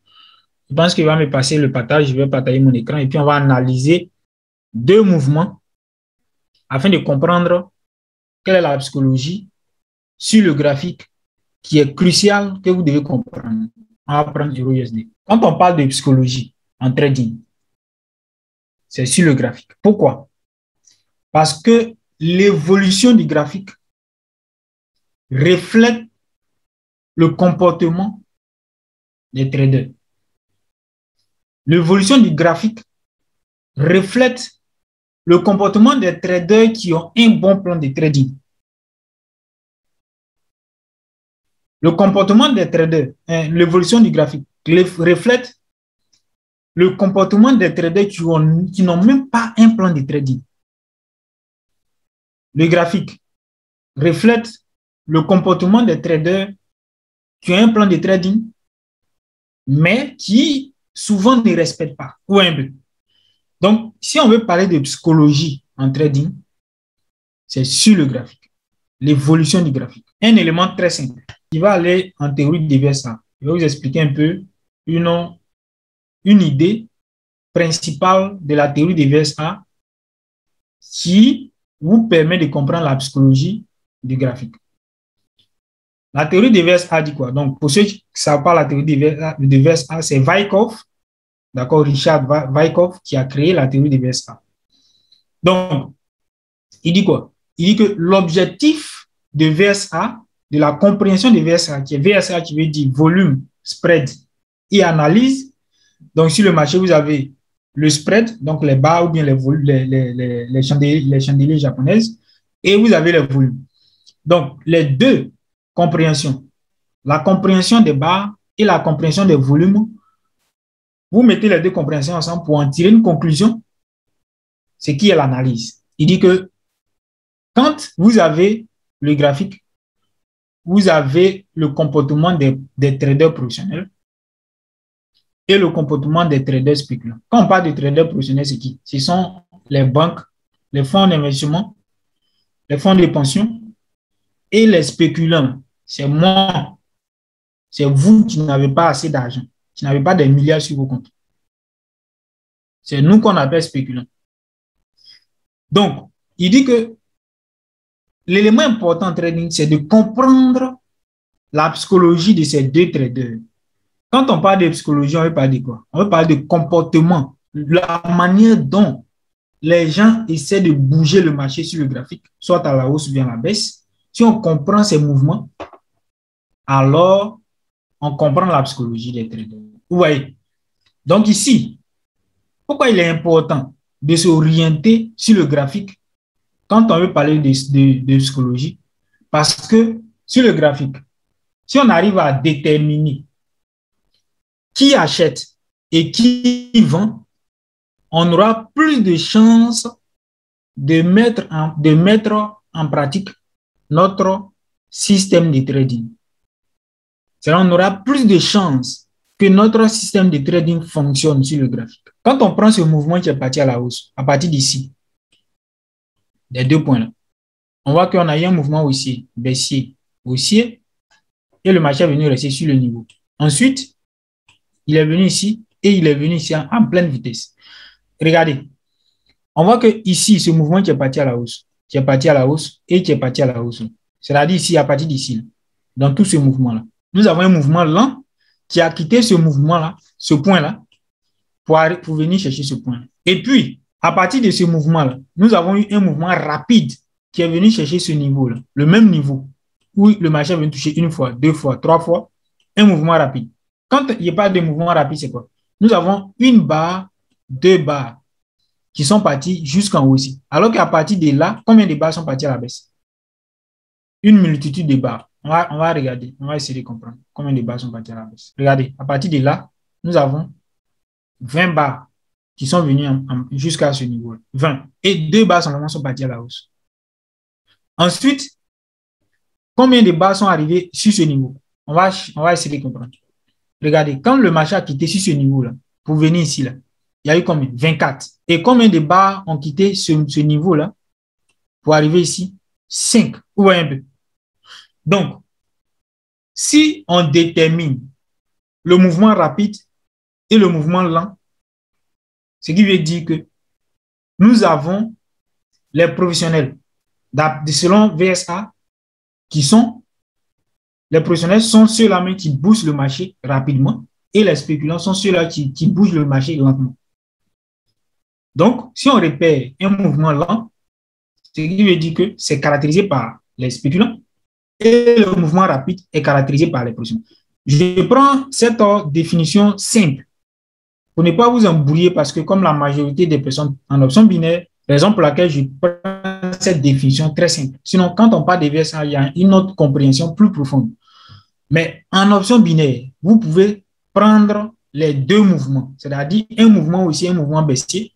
je pense qu'il va me passer le partage, je vais partager mon écran et puis on va analyser 2 mouvements afin de comprendre quelle est la psychologie sur le graphique qui est crucial que vous devez comprendre. On va prendre EURUSD. Quand on parle de psychologie en trading, c'est sur le graphique. Pourquoi? Parce que l'évolution du graphique reflète le comportement des traders. L'évolution du graphique reflète le comportement des traders qui ont un bon plan de trading. Le comportement des traders, l'évolution du graphique reflète le comportement des traders qui n'ont même pas un plan de trading. Le graphique reflète le comportement des traders qui ont un plan de trading, mais qui souvent ne respectent pas. Donc, si on veut parler de psychologie en trading, c'est sur le graphique, l'évolution du graphique. Un élément très simple qui va aller en théorie de VSA. Je vais vous expliquer un peu une idée principale de la théorie des VSA qui vous permet de comprendre la psychologie du graphique. La théorie des VSA dit quoi? Donc, pour ceux qui ne savent pas la théorie des VSA, c'est Wyckoff, d'accord, Richard Wyckoff, qui a créé la théorie des VSA. Donc, Il dit quoi? Il dit que l'objectif de VSA, de la compréhension de VSA, qui est VSA qui veut dire volume, spread et analyse. Donc, sur le marché, vous avez le spread, donc les barres ou bien les chandeliers japonaises, et vous avez le volume. Donc, les deux compréhensions, la compréhension des barres et la compréhension des volumes, vous mettez les deux compréhensions ensemble pour en tirer une conclusion, ce qui est l'analyse. Il dit que quand vous avez le graphique, vous avez le comportement des traders professionnels et le comportement des traders spéculants. Quand on parle de traders professionnels, c'est qui? Ce sont les banques, les fonds d'investissement, les fonds de pension et les spéculants. C'est moi, c'est vous qui n'avez pas assez d'argent, qui n'avez pas des milliards sur vos comptes. C'est nous qu'on appelle spéculants. Donc, il dit que l'élément important en trading, c'est de comprendre la psychologie de ces deux traders. Quand on parle de psychologie, on veut parler de quoi? On veut parler de comportement, la manière dont les gens essaient de bouger le marché sur le graphique, soit à la hausse ou bien à la baisse. Si on comprend ces mouvements, alors on comprend la psychologie des traders. Vous voyez? Donc ici, pourquoi il est important de s'orienter sur le graphique quand on veut parler de psychologie? Parce que sur le graphique, si on arrive à déterminer qui achète et qui vend, on aura plus de chances de mettre en pratique notre système de trading. C'est-à-dire on aura plus de chances que notre système de trading fonctionne sur le graphique. Quand on prend ce mouvement qui est parti à la hausse, à partir d'ici, des deux points là, on voit qu'on a eu un mouvement haussier, baissier, haussier, et le marché est venu rester sur le niveau. Ensuite, il est venu ici et il est venu ici en pleine vitesse. Regardez, on voit que ici, ce mouvement qui est parti à la hausse, qui est parti à la hausse et qui est parti à la hausse. C'est-à-dire ici, à partir d'ici, dans tout ce mouvement-là. Nous avons un mouvement lent qui a quitté ce mouvement-là, ce point-là, pour venir chercher ce point. Et puis, à partir de ce mouvement-là, nous avons eu un mouvement rapide qui est venu chercher ce niveau-là, le même niveau, où le marché est venu toucher une fois, deux fois, trois fois, un mouvement rapide. Quand il n'y a pas de mouvement rapide, c'est quoi? Nous avons une barre, deux barres qui sont partis jusqu'en haut aussi. Alors qu'à partir de là, combien de barres sont partis à la baisse? Une multitude de barres. On va regarder, on va essayer de comprendre combien de barres sont partis à la baisse. Regardez, à partir de là, nous avons 20 barres qui sont venues jusqu'à ce niveau-là. 20. Et 2 barres simplement sont partis à la hausse. Ensuite, combien de barres sont arrivées sur ce niveau? On va essayer de comprendre. Regardez, quand le marché a quitté sur ce niveau-là, pour venir ici, là, il y a eu combien? 24. Et combien de barres ont quitté ce niveau-là pour arriver ici? 5. Vous voyez un peu. Donc, si on détermine le mouvement rapide et le mouvement lent, ce qui veut dire que nous avons les professionnels selon VSA qui sont, les professionnels sont ceux-là même qui boostent le marché rapidement et les spéculants sont ceux-là qui bougent le marché lentement. Donc, si on repère un mouvement lent, ce qui veut dire que c'est caractérisé par les spéculants et le mouvement rapide est caractérisé par les professionnels. Je prends cette définition simple pour ne pas vous embrouiller parce que comme la majorité des personnes en option binaire, raison pour laquelle je prends cette définition très simple. Sinon, quand on parle de VSA, il y a une autre compréhension plus profonde. Mais en option binaire, vous pouvez prendre les deux mouvements, c'est-à-dire un mouvement aussi, un mouvement baissier.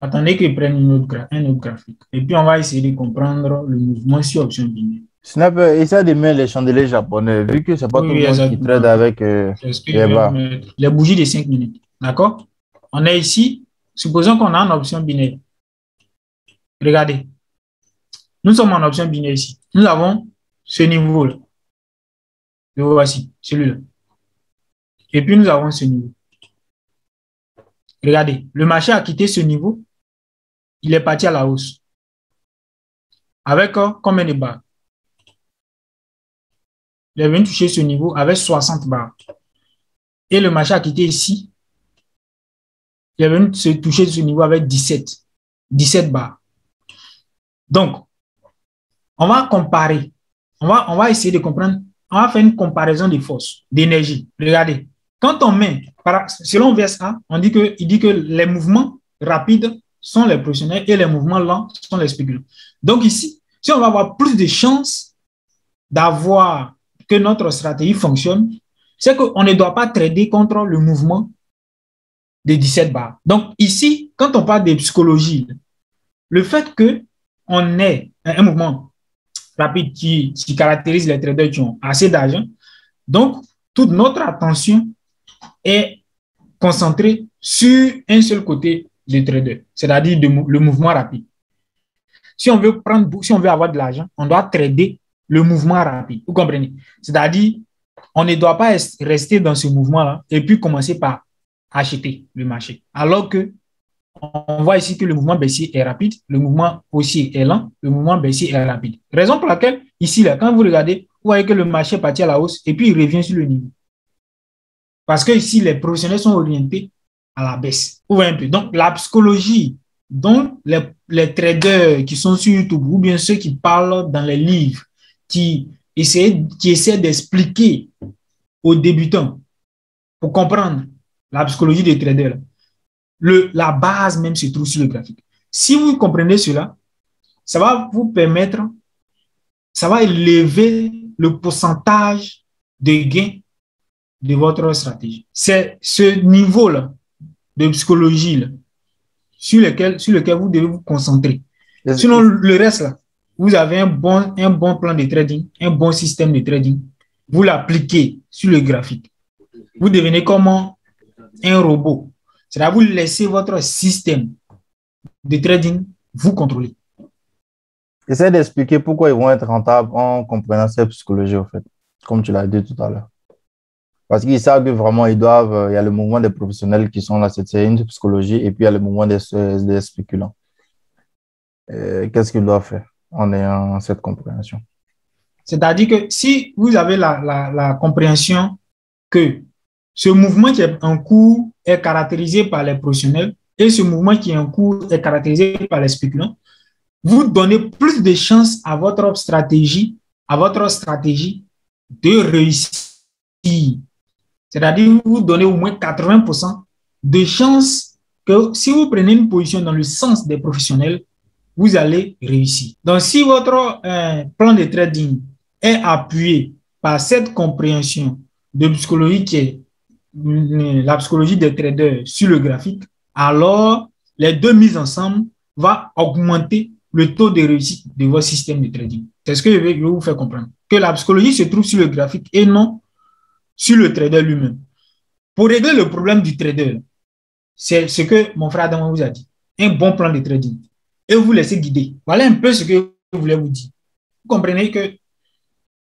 Attendez que je prenne un autre graphique. Et puis, on va essayer de comprendre le mouvement sur option binaire. Snap, essaie de mettre les chandeliers japonais, vu que c'est pas tout le monde qui trade avec les barres. Les bougies de 5 minutes. D'accord? On est ici. Supposons qu'on a une option binaire. Regardez. Nous sommes en option binaire ici. Nous avons ce niveau-là. Le voici, celui-là. Et puis, nous avons ce niveau. Regardez. Le marché a quitté ce niveau. Il est parti à la hausse. Avec combien de barres? Il est venu toucher ce niveau avec 60 barres. Et le marché a quitté ici. Il est venu se toucher ce niveau avec 17 barres. Donc, on va comparer. On va essayer de comprendre. On va faire une comparaison des forces, d'énergie. Regardez. Quand on met, selon VSA, il dit que les mouvements rapides sont les professionnels et les mouvements lents sont les spéculants. Donc ici, si on va avoir plus de chances d'avoir que notre stratégie fonctionne, c'est qu'on ne doit pas trader contre le mouvement de 17 barres. Donc ici, quand on parle de psychologie, le fait qu'on ait un mouvement rapide qui caractérise les traders qui ont assez d'argent, donc toute notre attention est concentrée sur un seul côté du trader, c'est-à-dire le mouvement rapide. Si on veut avoir de l'argent, on doit trader le mouvement rapide. Vous comprenez? C'est-à-dire, on ne doit pas rester dans ce mouvement-là et puis commencer par acheter le marché. Alors que on voit ici que le mouvement baissier est rapide, le mouvement haussier est lent, le mouvement baissier est rapide. Raison pour laquelle, ici, là, quand vous regardez, vous voyez que le marché est parti à la hausse et puis il revient sur le niveau. Parce que ici, les professionnels sont orientés à la baisse. Vous voyez un peu. Donc, la psychologie dont les traders qui sont sur YouTube ou bien ceux qui parlent dans les livres, qui essaient d'expliquer aux débutants pour comprendre la psychologie des traders, la base même se trouve sur le graphique. Si vous comprenez cela, ça va vous permettre, ça va élever le pourcentage de gains de votre stratégie. C'est ce niveau-là de psychologie là, sur lequel vous devez vous concentrer. Sinon, le reste, là, vous avez un bon plan de trading, un bon système de trading, vous l'appliquez sur le graphique. Vous devenez comme un robot. C'est-à-dire vous laissez votre système de trading vous contrôler. Essaye d'expliquer pourquoi ils vont être rentables en comprenant cette psychologie, en fait, comme tu l'as dit tout à l'heure. Parce qu'ils savent que vraiment, il y a le mouvement des professionnels qui sont là, c'est une psychologie, et puis il y a le mouvement des spéculants. Qu'est-ce qu'ils doivent faire en ayant cette compréhension? C'est-à-dire que si vous avez la compréhension que ce mouvement qui est en cours est caractérisé par les professionnels et ce mouvement qui est en cours est caractérisé par les spéculants, vous donnez plus de chances à votre stratégie de réussir. C'est-à-dire vous donnez au moins 80% de chances que si vous prenez une position dans le sens des professionnels, vous allez réussir. Donc, si votre plan de trading est appuyé par cette compréhension de psychologie qui est la psychologie des traders sur le graphique, alors les deux mises ensemble vont augmenter le taux de réussite de votre système de trading. C'est ce que je vais vous faire comprendre. Que la psychologie se trouve sur le graphique et non sur le trader lui-même. Pour régler le problème du trader, c'est ce que mon frère Adam vous a dit. Un bon plan de trading. Et vous laissez guider. Voilà un peu ce que je voulais vous dire. Vous comprenez que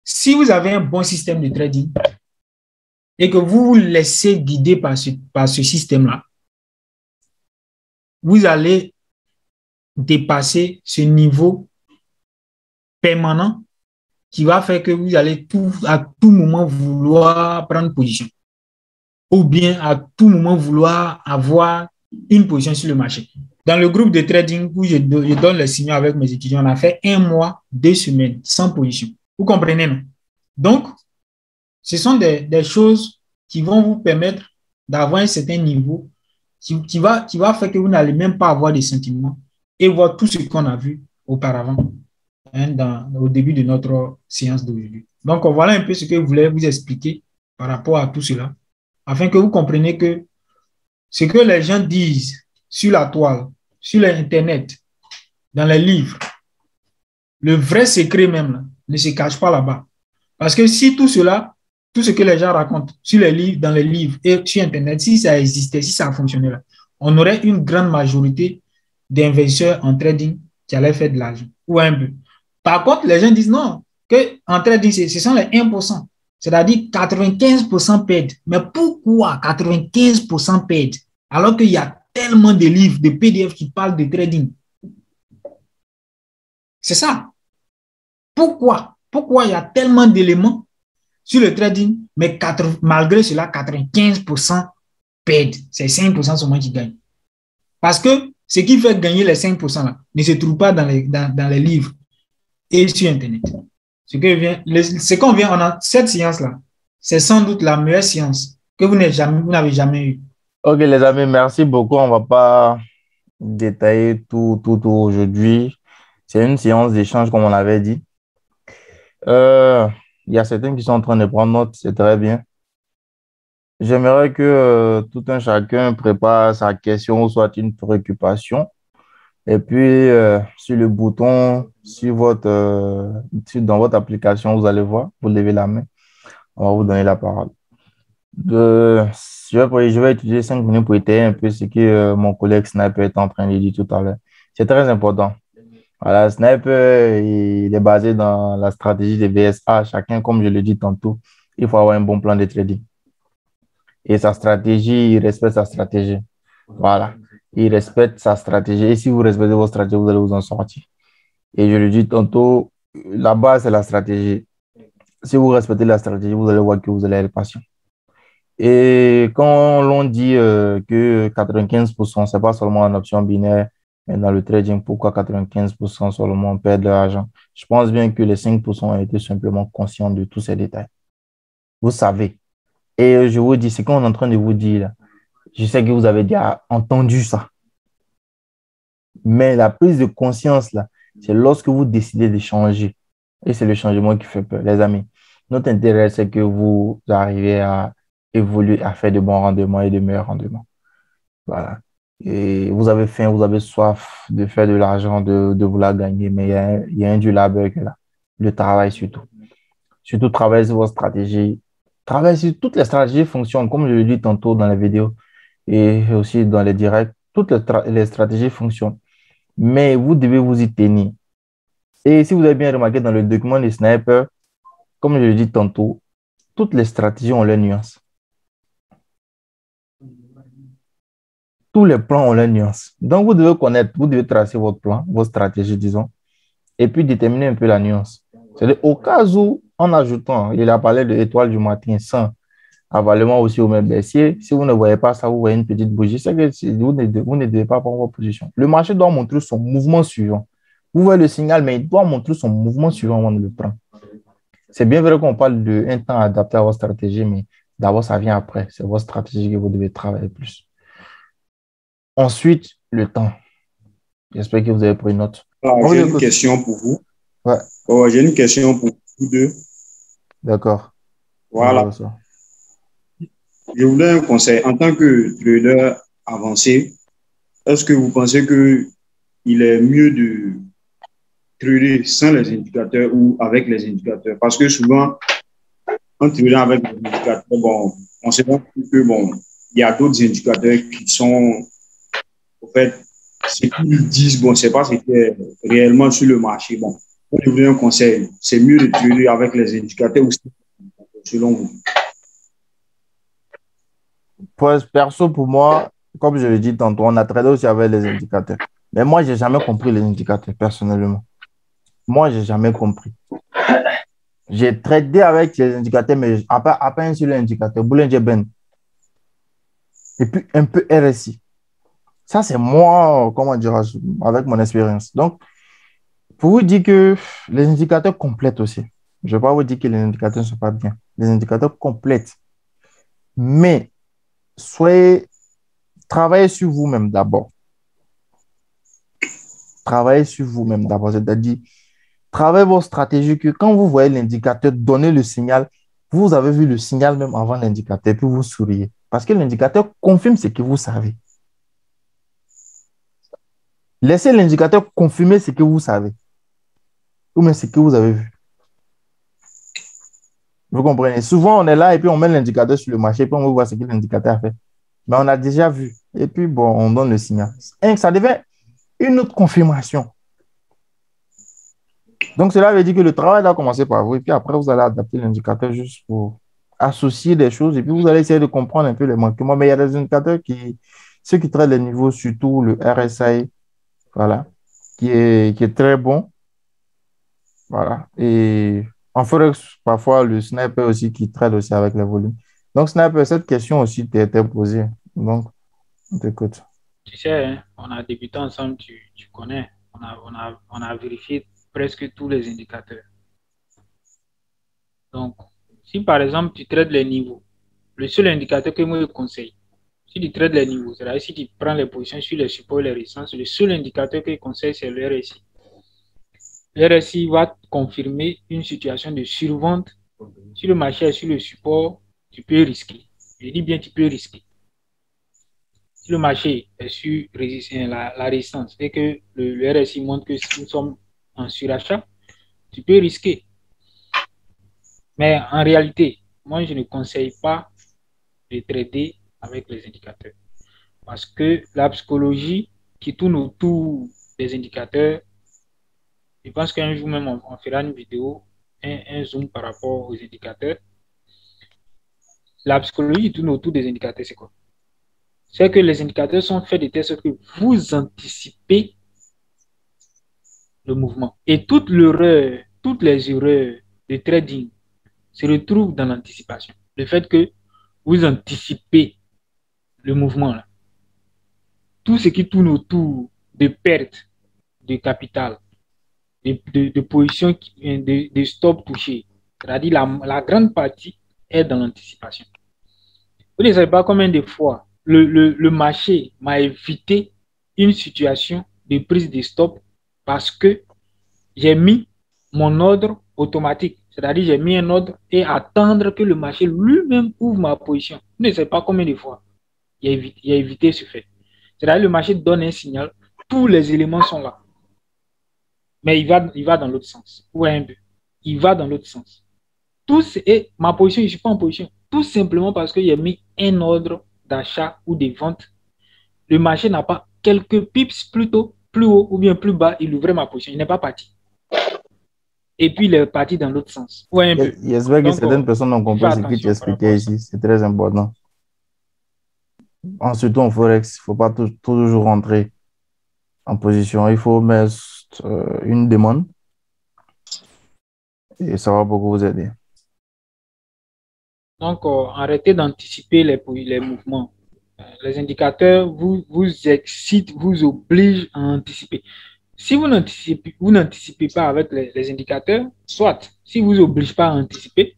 si vous avez un bon système de trading et que vous vous laissez guider par ce système-là, vous allez dépasser ce niveau permanent qui va faire que vous allez à tout moment vouloir prendre position ou bien à tout moment vouloir avoir une position sur le marché. Dans le groupe de trading où je donne les signaux avec mes étudiants, on a fait 1 mois, 2 semaines sans position. Vous comprenez, non? Donc, ce sont des choses qui vont vous permettre d'avoir un certain niveau qui va faire que vous n'allez même pas avoir des sentiments et voir tout ce qu'on a vu auparavant au début de notre séance d'aujourd'hui. Donc, voilà un peu ce que je voulais vous expliquer par rapport à tout cela, afin que vous compreniez que ce que les gens disent sur la toile, sur l'Internet, dans les livres, le vrai secret même là, ne se cache pas là-bas. Parce que si tout ce que les gens racontent sur les livres, dans les livres et sur Internet, si ça existait, si ça fonctionnait là, on aurait une grande majorité d'investisseurs en trading qui allaient faire de l'argent. Ou un peu. Par contre, les gens disent non, qu'en trading, ce sont les 1%. C'est-à-dire 95% perdent. Mais pourquoi 95% perdent alors qu'il y a tellement de livres, de PDF qui parlent de trading? C'est ça. Pourquoi il y a tellement d'éléments sur le trading, mais malgré cela, 95% perdent. C'est 5% seulement qui gagnent. Parce que Ce qui fait gagner les 5% là, ne se trouve pas dans les livres et sur Internet. Ce qu'on vient, on a cette science-là, c'est sans doute la meilleure science que vous n'avez jamais eue. Ok, les amis, merci beaucoup. On va pas détailler tout aujourd'hui. C'est une séance d'échange, comme on l'avait dit. Euh, il y a certains qui sont en train de prendre note, c'est très bien. J'aimerais que tout un chacun prépare sa question ou soit une préoccupation. Et puis, sur le bouton, dans votre application, vous allez voir, vous levez la main, on va vous donner la parole. De, je vais utiliser 5 minutes pour étayer un peu ce que mon collègue Sniper est en train de dire tout à l'heure. C'est très important. Voilà, Sniper, il est basé dans la stratégie des VSA. Chacun, comme je le dis tantôt, il faut avoir un bon plan de trading. Et sa stratégie, il respecte sa stratégie. Voilà. Il respecte sa stratégie. Et si vous respectez votre stratégie, vous allez vous en sortir. Et je le dis tantôt, la base, c'est la stratégie. Si vous respectez la stratégie, vous allez voir que vous allez être patient. Et quand l'on dit que 95%, ce n'est pas seulement en option binaire, mais dans le trading, pourquoi 95% seulement perdent de l'argent? Je pense bien que les 5% ont été simplement conscients de tous ces détails. Vous savez. Et je vous dis, ce qu'on est en train de vous dire, là, je sais que vous avez déjà entendu ça. Mais la prise de conscience, là, c'est lorsque vous décidez de changer. Et c'est le changement qui fait peur, les amis. Notre intérêt, c'est que vous arrivez à évoluer, à faire de bons rendements et de meilleurs rendements. Voilà. Et vous avez faim, vous avez soif de faire de l'argent, de vouloir gagner, mais il y a un du labeur qui est là. Le travail surtout. Surtout, travailler sur votre stratégie. Travailler sur toutes les stratégies fonctionnent, comme je l'ai dit tantôt dans les vidéos et aussi dans les directs. Toutes les stratégies fonctionnent. Mais vous devez vous y tenir. Et si vous avez bien remarqué dans le document des snipers, comme je l'ai dit tantôt, toutes les stratégies ont leurs nuances. Tous les plans ont leurs nuances. Donc, vous devez connaître, vous devez tracer votre plan, votre stratégie, disons, et puis déterminer un peu la nuance. C'est-à-dire, au cas où, en ajoutant, il a parlé de l'étoile du matin sans avalement aussi au même baissier, si vous ne voyez pas ça, vous voyez une petite bougie, c'est que vous ne devez pas prendre votre position. Le marché doit montrer son mouvement suivant. Vous voyez le signal, mais il doit montrer son mouvement suivant avant de le prendre. C'est bien vrai qu'on parle d'un temps adapté à votre stratégie, mais d'abord, ça vient après. C'est votre stratégie que vous devez travailler plus. Ensuite, le temps. J'espère que vous avez pris note. J'ai une question pour vous. Ouais. J'ai une question pour vous deux. D'accord. Voilà. Je voulais un conseil. En tant que trader avancé, est-ce que vous pensez qu'il est mieux de trader sans les indicateurs ou avec les indicateurs? Parce que souvent, en tradant avec les indicateurs, bon, on se rend compte que bon, il y a d'autres indicateurs qui sont, en fait, ce qu'ils disent, bon, c'est pas ce qui est réellement sur le marché. Bon, je voulais un conseil. C'est mieux de trader avec les indicateurs ou selon vous? Perso, pour moi, comme je l'ai dit tantôt, on a tradé aussi avec les indicateurs. Mais moi, je n'ai jamais compris les indicateurs, personnellement. Moi, je n'ai jamais compris. J'ai tradé avec les indicateurs, mais à part un seul indicateur, Bollinger Band. Et puis un peu RSI. Ça, c'est moi, comment dire, avec mon expérience. Donc, pour vous dire que les indicateurs complètent aussi. Je ne vais pas vous dire que les indicateurs ne sont pas bien. Les indicateurs complètent. Mais travaillez sur vous-même d'abord. Travaillez sur vous-même d'abord. C'est-à-dire, travaillez vos stratégies que quand vous voyez l'indicateur donner le signal, vous avez vu le signal même avant l'indicateur, puis vous souriez. Parce que l'indicateur confirme ce que vous savez. Laissez l'indicateur confirmer ce que vous savez. Ou même ce que vous avez vu. Vous comprenez? Souvent, on est là et puis on met l'indicateur sur le marché et puis on veut voir ce que l'indicateur a fait. Mais on a déjà vu. Et puis, bon, on donne le signal. Et ça devient une autre confirmation. Donc, cela veut dire que le travail doit commencer par vous. Et puis après, vous allez adapter l'indicateur juste pour associer des choses. Et puis, vous allez essayer de comprendre un peu les manquements. Mais il y a des indicateurs ceux qui traitent les niveaux, surtout le RSI, voilà, qui est très bon. Voilà. Et en Forex, parfois, le sniper aussi qui traite aussi avec les volumes. Donc, sniper, cette question aussi t'était posée. Donc, on t'écoute. Tu sais, hein, on a débuté ensemble, tu connais. On a vérifié presque tous les indicateurs. Donc, si par exemple tu traites les niveaux, le seul indicateur que moi je conseille, si tu traites les niveaux, c'est-à-dire si tu prends les positions sur les supports et les résistances, le seul indicateur que je conseille, c'est le RSI. Le RSI va confirmer une situation de survente. Si le marché est sur le support, tu peux risquer. Je dis bien tu peux risquer. Si le marché est sur la résistance et que le RSI montre que nous sommes en surachat, tu peux risquer. Mais en réalité, moi, je ne conseille pas de trader avec les indicateurs. Parce que la psychologie qui tourne autour des indicateurs, je pense qu'un jour même, on fera une vidéo, un zoom par rapport aux indicateurs. La psychologie qui tourne autour des indicateurs, c'est quoi? C'est que les indicateurs sont faits de telle sorte que vous anticipez le mouvement. Et toutes les erreurs de trading se retrouvent dans l'anticipation. Le fait que vous anticipez le mouvement, là. Tout ce qui tourne autour de pertes de capital, de positions, de stop touchés, c'est-à-dire la grande partie est dans l'anticipation. Vous ne savez pas combien de fois le marché m'a évité une situation de prise de stop parce que j'ai mis mon ordre automatique. C'est-à-dire j'ai mis un ordre et attendre que le marché lui-même ouvre ma position. Vous ne savez pas combien de fois il a évité ce fait. C'est-à-dire le marché donne un signal, tous les éléments sont là. Mais il va dans l'autre sens. Ouais, un peu. Il va dans l'autre sens. Et ma position, je ne suis pas en position. Tout simplement parce que j'ai mis un ordre d'achat ou de vente. Le marché n'a pas quelques pips plutôt plus haut ou bien plus bas. Il ouvrait ma position. Il n'est pas parti. Et puis, il est parti dans l'autre sens. Ouais, un peu. J'espère que certaines personnes ont compris ce que tu expliquais ici. C'est très important. Surtout en Forex, il ne faut pas toujours rentrer en position. Il faut mettre une demande et ça va beaucoup vous aider. Donc, arrêtez d'anticiper les mouvements. Les indicateurs vous excitent, vous obligent à anticiper. Si vous n'anticipez pas avec les indicateurs, soit si vous obligez pas à anticiper,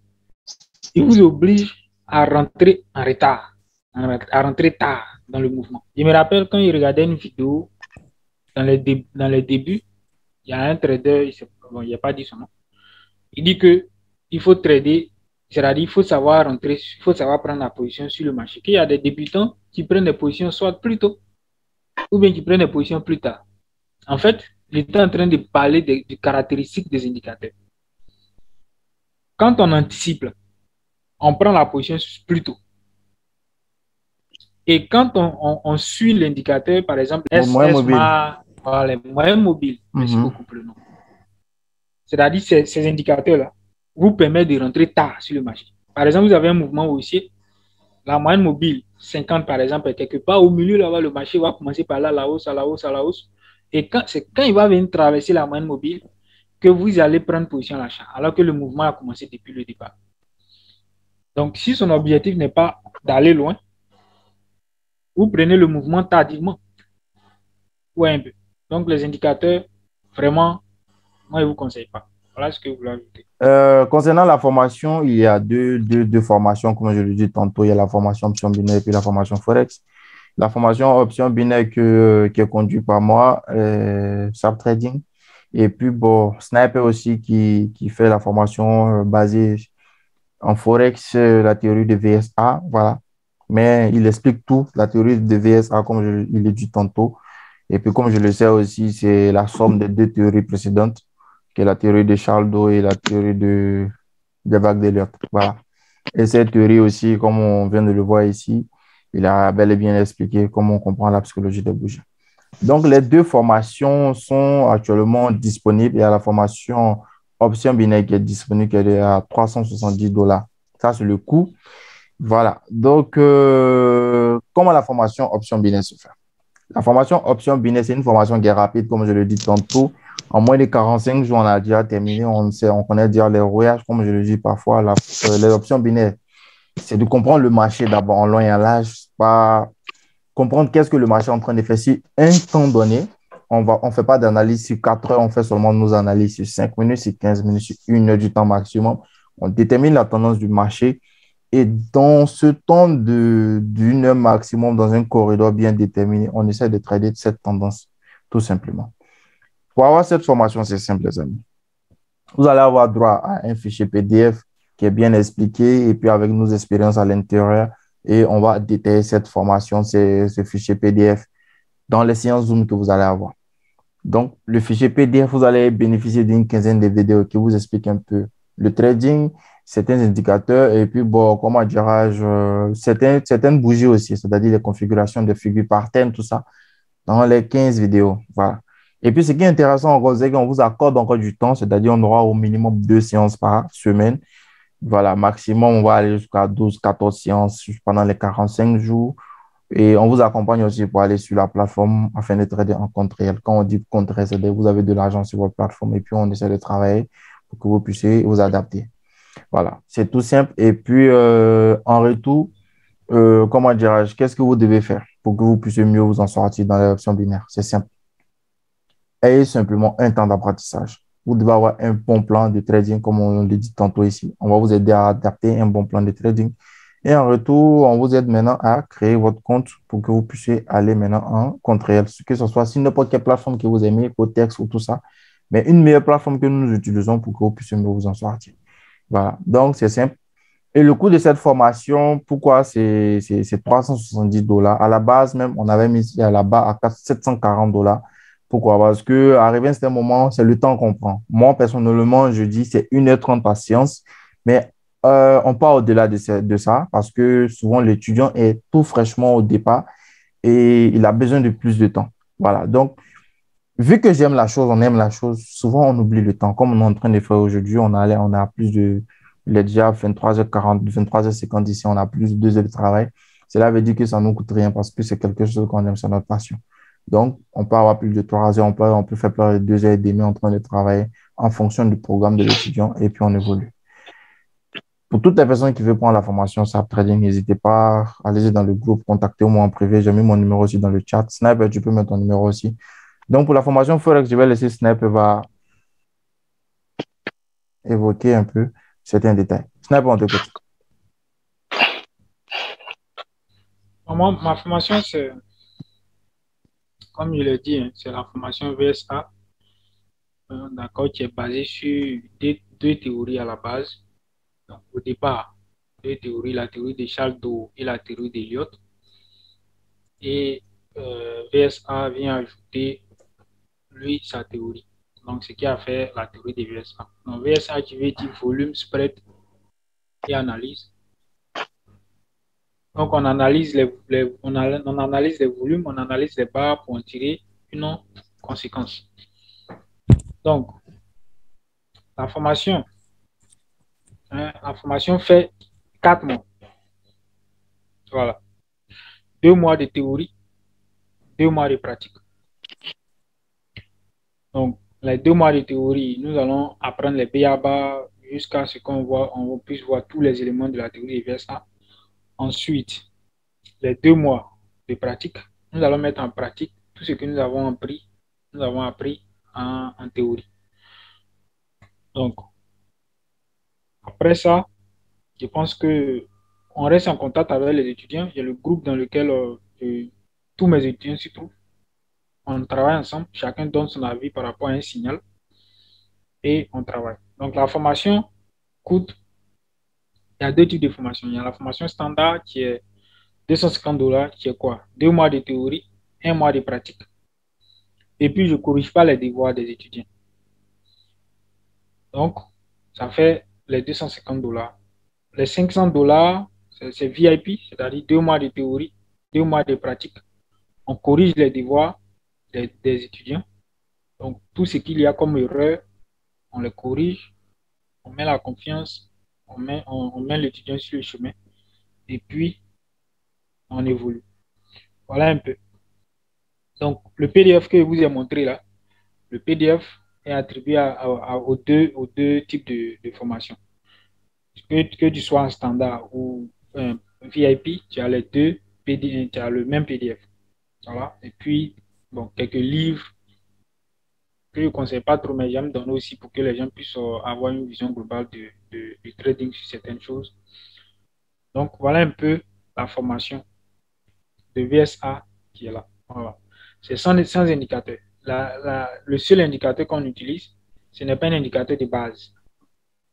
ils vous obligent à rentrer en retard, à rentrer tard dans le mouvement. Je me rappelle quand il regardait une vidéo dans les débuts, il y a un trader, il n'y a pas dit son nom, il dit que il faut trader, c'est-à-dire il faut savoir rentrer, il faut savoir prendre la position sur le marché. Qu'il y a des débutants qui prennent des positions soit plus tôt, ou bien qui prennent des positions plus tard. En fait, il était en train de parler des caractéristiques des indicateurs. Quand on anticipe, on prend la position plus tôt. Et quand on suit l'indicateur, par exemple, SMA, les moyens mobiles, merci beaucoup pour le nom. C'est-à-dire ces indicateurs-là vous permettent de rentrer tard sur le marché. Par exemple, vous avez un mouvement haussier, la moyenne mobile 50 par exemple est quelque part au milieu là-bas, le marché va commencer par là, à la hausse, à la hausse, à la hausse. Et c'est quand il va venir traverser la moyenne mobile que vous allez prendre position à l'achat, alors que le mouvement a commencé depuis le départ. Donc, si son objectif n'est pas d'aller loin, vous prenez le mouvement tardivement. Ou un peu. Donc, les indicateurs, vraiment, moi, je ne vous conseille pas. Voilà ce que vous voulez ajouter. Concernant la formation, il y a deux formations, comme je le dis tantôt. Il y a la formation option binaire et puis la formation Forex. La formation option binaire qui est conduite par moi, SAP Trading. Et puis, bon, Sniper aussi qui fait la formation basée en Forex, la théorie de VSA. Voilà. Mais il explique tout, la théorie de VSA, comme il le dit tantôt. Et puis, comme je le sais aussi, c'est la somme des deux théories précédentes, qui est la théorie de Charles Doe et la théorie de vagues d'Elliott. Voilà. Et cette théorie aussi, comme on vient de le voir ici, il a bel et bien expliqué comment on comprend la psychologie des bougies. Donc, les deux formations sont actuellement disponibles. Il y a la formation option binaire qui est disponible, qui est à $370. Ça, c'est le coût. Voilà. Donc, comment la formation option binaire se fait? La formation option binaire, c'est une formation qui est rapide, comme je le dis tantôt. En moins de 45 jours, on a déjà terminé. On connaît déjà les rouages, comme je le dis parfois. Les options binaires, c'est de comprendre le marché d'abord en long et en large. comprendre qu'est-ce que le marché est en train de faire. Si un temps donné, on ne fait pas d'analyse sur 4 heures, on fait seulement nos analyses sur 5 minutes, sur 15 minutes, sur 1 heure du temps maximum. On détermine la tendance du marché et dans ce temps d'une heure maximum, dans un corridor bien déterminé, on essaie de trader cette tendance, tout simplement. Pour avoir cette formation, c'est simple, les amis. Vous allez avoir droit à un fichier PDF qui est bien expliqué et puis avec nos expériences à l'intérieur. Et on va détailler cette formation, ce fichier PDF dans les séances Zoom que vous allez avoir. Donc, le fichier PDF, vous allez bénéficier d'une quinzaine de vidéos qui vous expliquent un peu le trading, certains indicateurs et puis, bon, comment dirais-je, certaines bougies aussi, c'est-à-dire les configurations de figures par thème, tout ça, dans les 15 vidéos. Voilà. Et puis, ce qui est intéressant encore, c'est qu'on vous accorde encore du temps, c'est-à-dire on aura au minimum 2 séances par semaine. Voilà, maximum, on va aller jusqu'à 12, 14 séances pendant les 45 jours. Et on vous accompagne aussi pour aller sur la plateforme afin de trader en compte réel. Quand on dit compte réel, c'est-à-dire que vous avez de l'argent sur votre plateforme et puis on essaie de travailler pour que vous puissiez vous adapter. Voilà, c'est tout simple. Et puis, en retour, comment dirais-je, qu'est-ce que vous devez faire pour que vous puissiez mieux vous en sortir dans les options binaires? C'est simple. Ayez simplement un temps d'apprentissage. Vous devez avoir un bon plan de trading, comme on l'a dit tantôt ici. On va vous aider à adapter un bon plan de trading. Et en retour, on vous aide maintenant à créer votre compte pour que vous puissiez aller maintenant en compte réel, que ce soit sur n'importe quelle plateforme que vous aimez, Cotex ou tout ça, mais une meilleure plateforme que nous utilisons pour que vous puissiez mieux vous en sortir. Voilà, donc c'est simple. Et le coût de cette formation, pourquoi c'est $370? À la base, même, on avait mis à la base à $740. Pourquoi? Parce que arrivé à un certain moment, c'est le temps qu'on prend. Moi, personnellement, je dis c'est 1h30 par séance, mais on part au-delà de ça parce que souvent l'étudiant est tout fraîchement au départ et il a besoin de plus de temps. Voilà. Donc, vu que j'aime la chose, on aime la chose, souvent on oublie le temps. Comme on est en train de faire aujourd'hui, on a plus de, il est déjà 23h40, 23h50 ici, on a plus de 2 heures de travail. Cela veut dire que ça ne nous coûte rien parce que c'est quelque chose qu'on aime, c'est notre passion. Donc, on peut avoir plus de 3 heures, on peut faire plus de 2 heures et demie en train de travailler en fonction du programme de l'étudiant et puis on évolue. Pour toutes les personnes qui veulent prendre la formation SAP Trading, n'hésitez pas, allez dans le groupe, contactez-moi en privé. J'ai mis mon numéro aussi dans le chat. Sniper, tu peux mettre ton numéro aussi. Donc, pour la formation Forex, je vais laisser Sniper va évoquer un peu certains détails. Sniper, on t'écoute. Moi, ma formation, c'est, comme je l'ai dit, hein, c'est la formation VSA, d'accord, qui est basée sur deux théories à la base. Donc, au départ, deux théories, la théorie de Charles Dow et la théorie d'Eliott. Et VSA vient ajouter, lui, sa théorie. Donc, ce qui a fait la théorie de VSA. Donc, VSA qui veut dire volume, spread et analyse. Donc, on analyse on analyse les volumes, on analyse les barres pour en tirer une conséquence. Donc, la formation, la formation fait 4 mois. Voilà. 2 mois de théorie, 2 mois de pratique. Donc, les 2 mois de théorie, nous allons apprendre les BABA jusqu'à ce on puisse voir tous les éléments de la théorie de VSA. Ensuite, les 2 mois de pratique, nous allons mettre en pratique tout ce que nous avons appris en théorie. Donc, après ça, je pense que on reste en contact avec les étudiants. Il y a le groupe dans lequel tous mes étudiants s'y trouvent. On travaille ensemble, chacun donne son avis par rapport à un signal et on travaille. Donc, la formation coûte, il y a 2 types de formation. Il y a la formation standard qui est $250, qui est quoi? 2 mois de théorie, 1 mois de pratique. Et puis, je ne corrige pas les devoirs des étudiants. Donc, ça fait les $250. Les $500, c'est VIP, c'est-à-dire 2 mois de théorie, 2 mois de pratique. On corrige les devoirs des étudiants. Donc, tout ce qu'il y a comme erreur, on les corrige, on met la confiance, on met l'étudiant sur le chemin et puis on évolue. Voilà un peu. Donc, le PDF que je vous ai montré là, le PDF est attribué aux deux types de formation. Que tu sois en standard ou VIP, tu as les 2 tu as le même PDF. Voilà. Et puis, bon, quelques livres que je ne conseille pas trop, mais j'aime donner aussi pour que les gens puissent avoir une vision globale du trading sur certaines choses. Donc, voilà un peu la formation de VSA qui est là. Voilà. C'est sans indicateur. Le seul indicateur qu'on utilise, ce n'est pas un indicateur de base.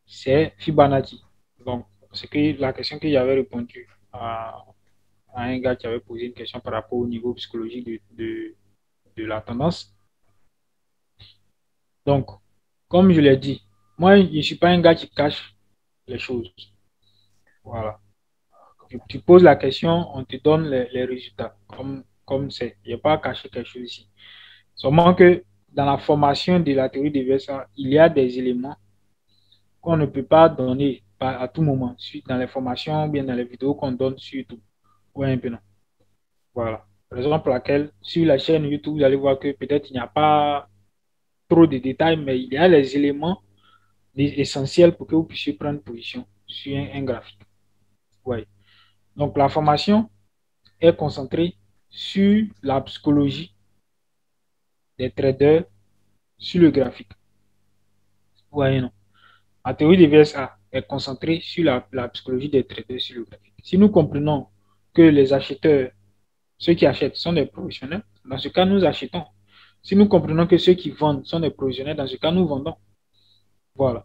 C'est Fibonacci. Donc, c'est que la question que j'avais répondu à un gars qui avait posé une question par rapport au niveau psychologique de la tendance. Donc, comme je l'ai dit, moi, je ne suis pas un gars qui cache les choses. Voilà. Tu poses la question, on te donne les résultats, comme c'est. Il n'y a pas à cacher quelque chose ici. Seulement que dans la formation de la théorie des VSA, il y a des éléments qu'on ne peut pas donner à tout moment, dans les formations ou bien dans les vidéos qu'on donne sur YouTube. Ouais, un peu non. Voilà. Raison pour laquelle, sur la chaîne YouTube, vous allez voir que peut-être il n'y a pas trop de détails, mais il y a les éléments essentiels pour que vous puissiez prendre position sur un graphique. Ouais. Donc, la formation est concentrée sur la psychologie des traders sur le graphique. Ouais, non. La théorie des VSA est concentrée sur la psychologie des traders sur le graphique. Si nous comprenons que les acheteurs, ceux qui achètent sont des professionnels, dans ce cas, nous achetons. Si nous comprenons que ceux qui vendent sont des professionnels, dans ce cas, nous vendons. Voilà.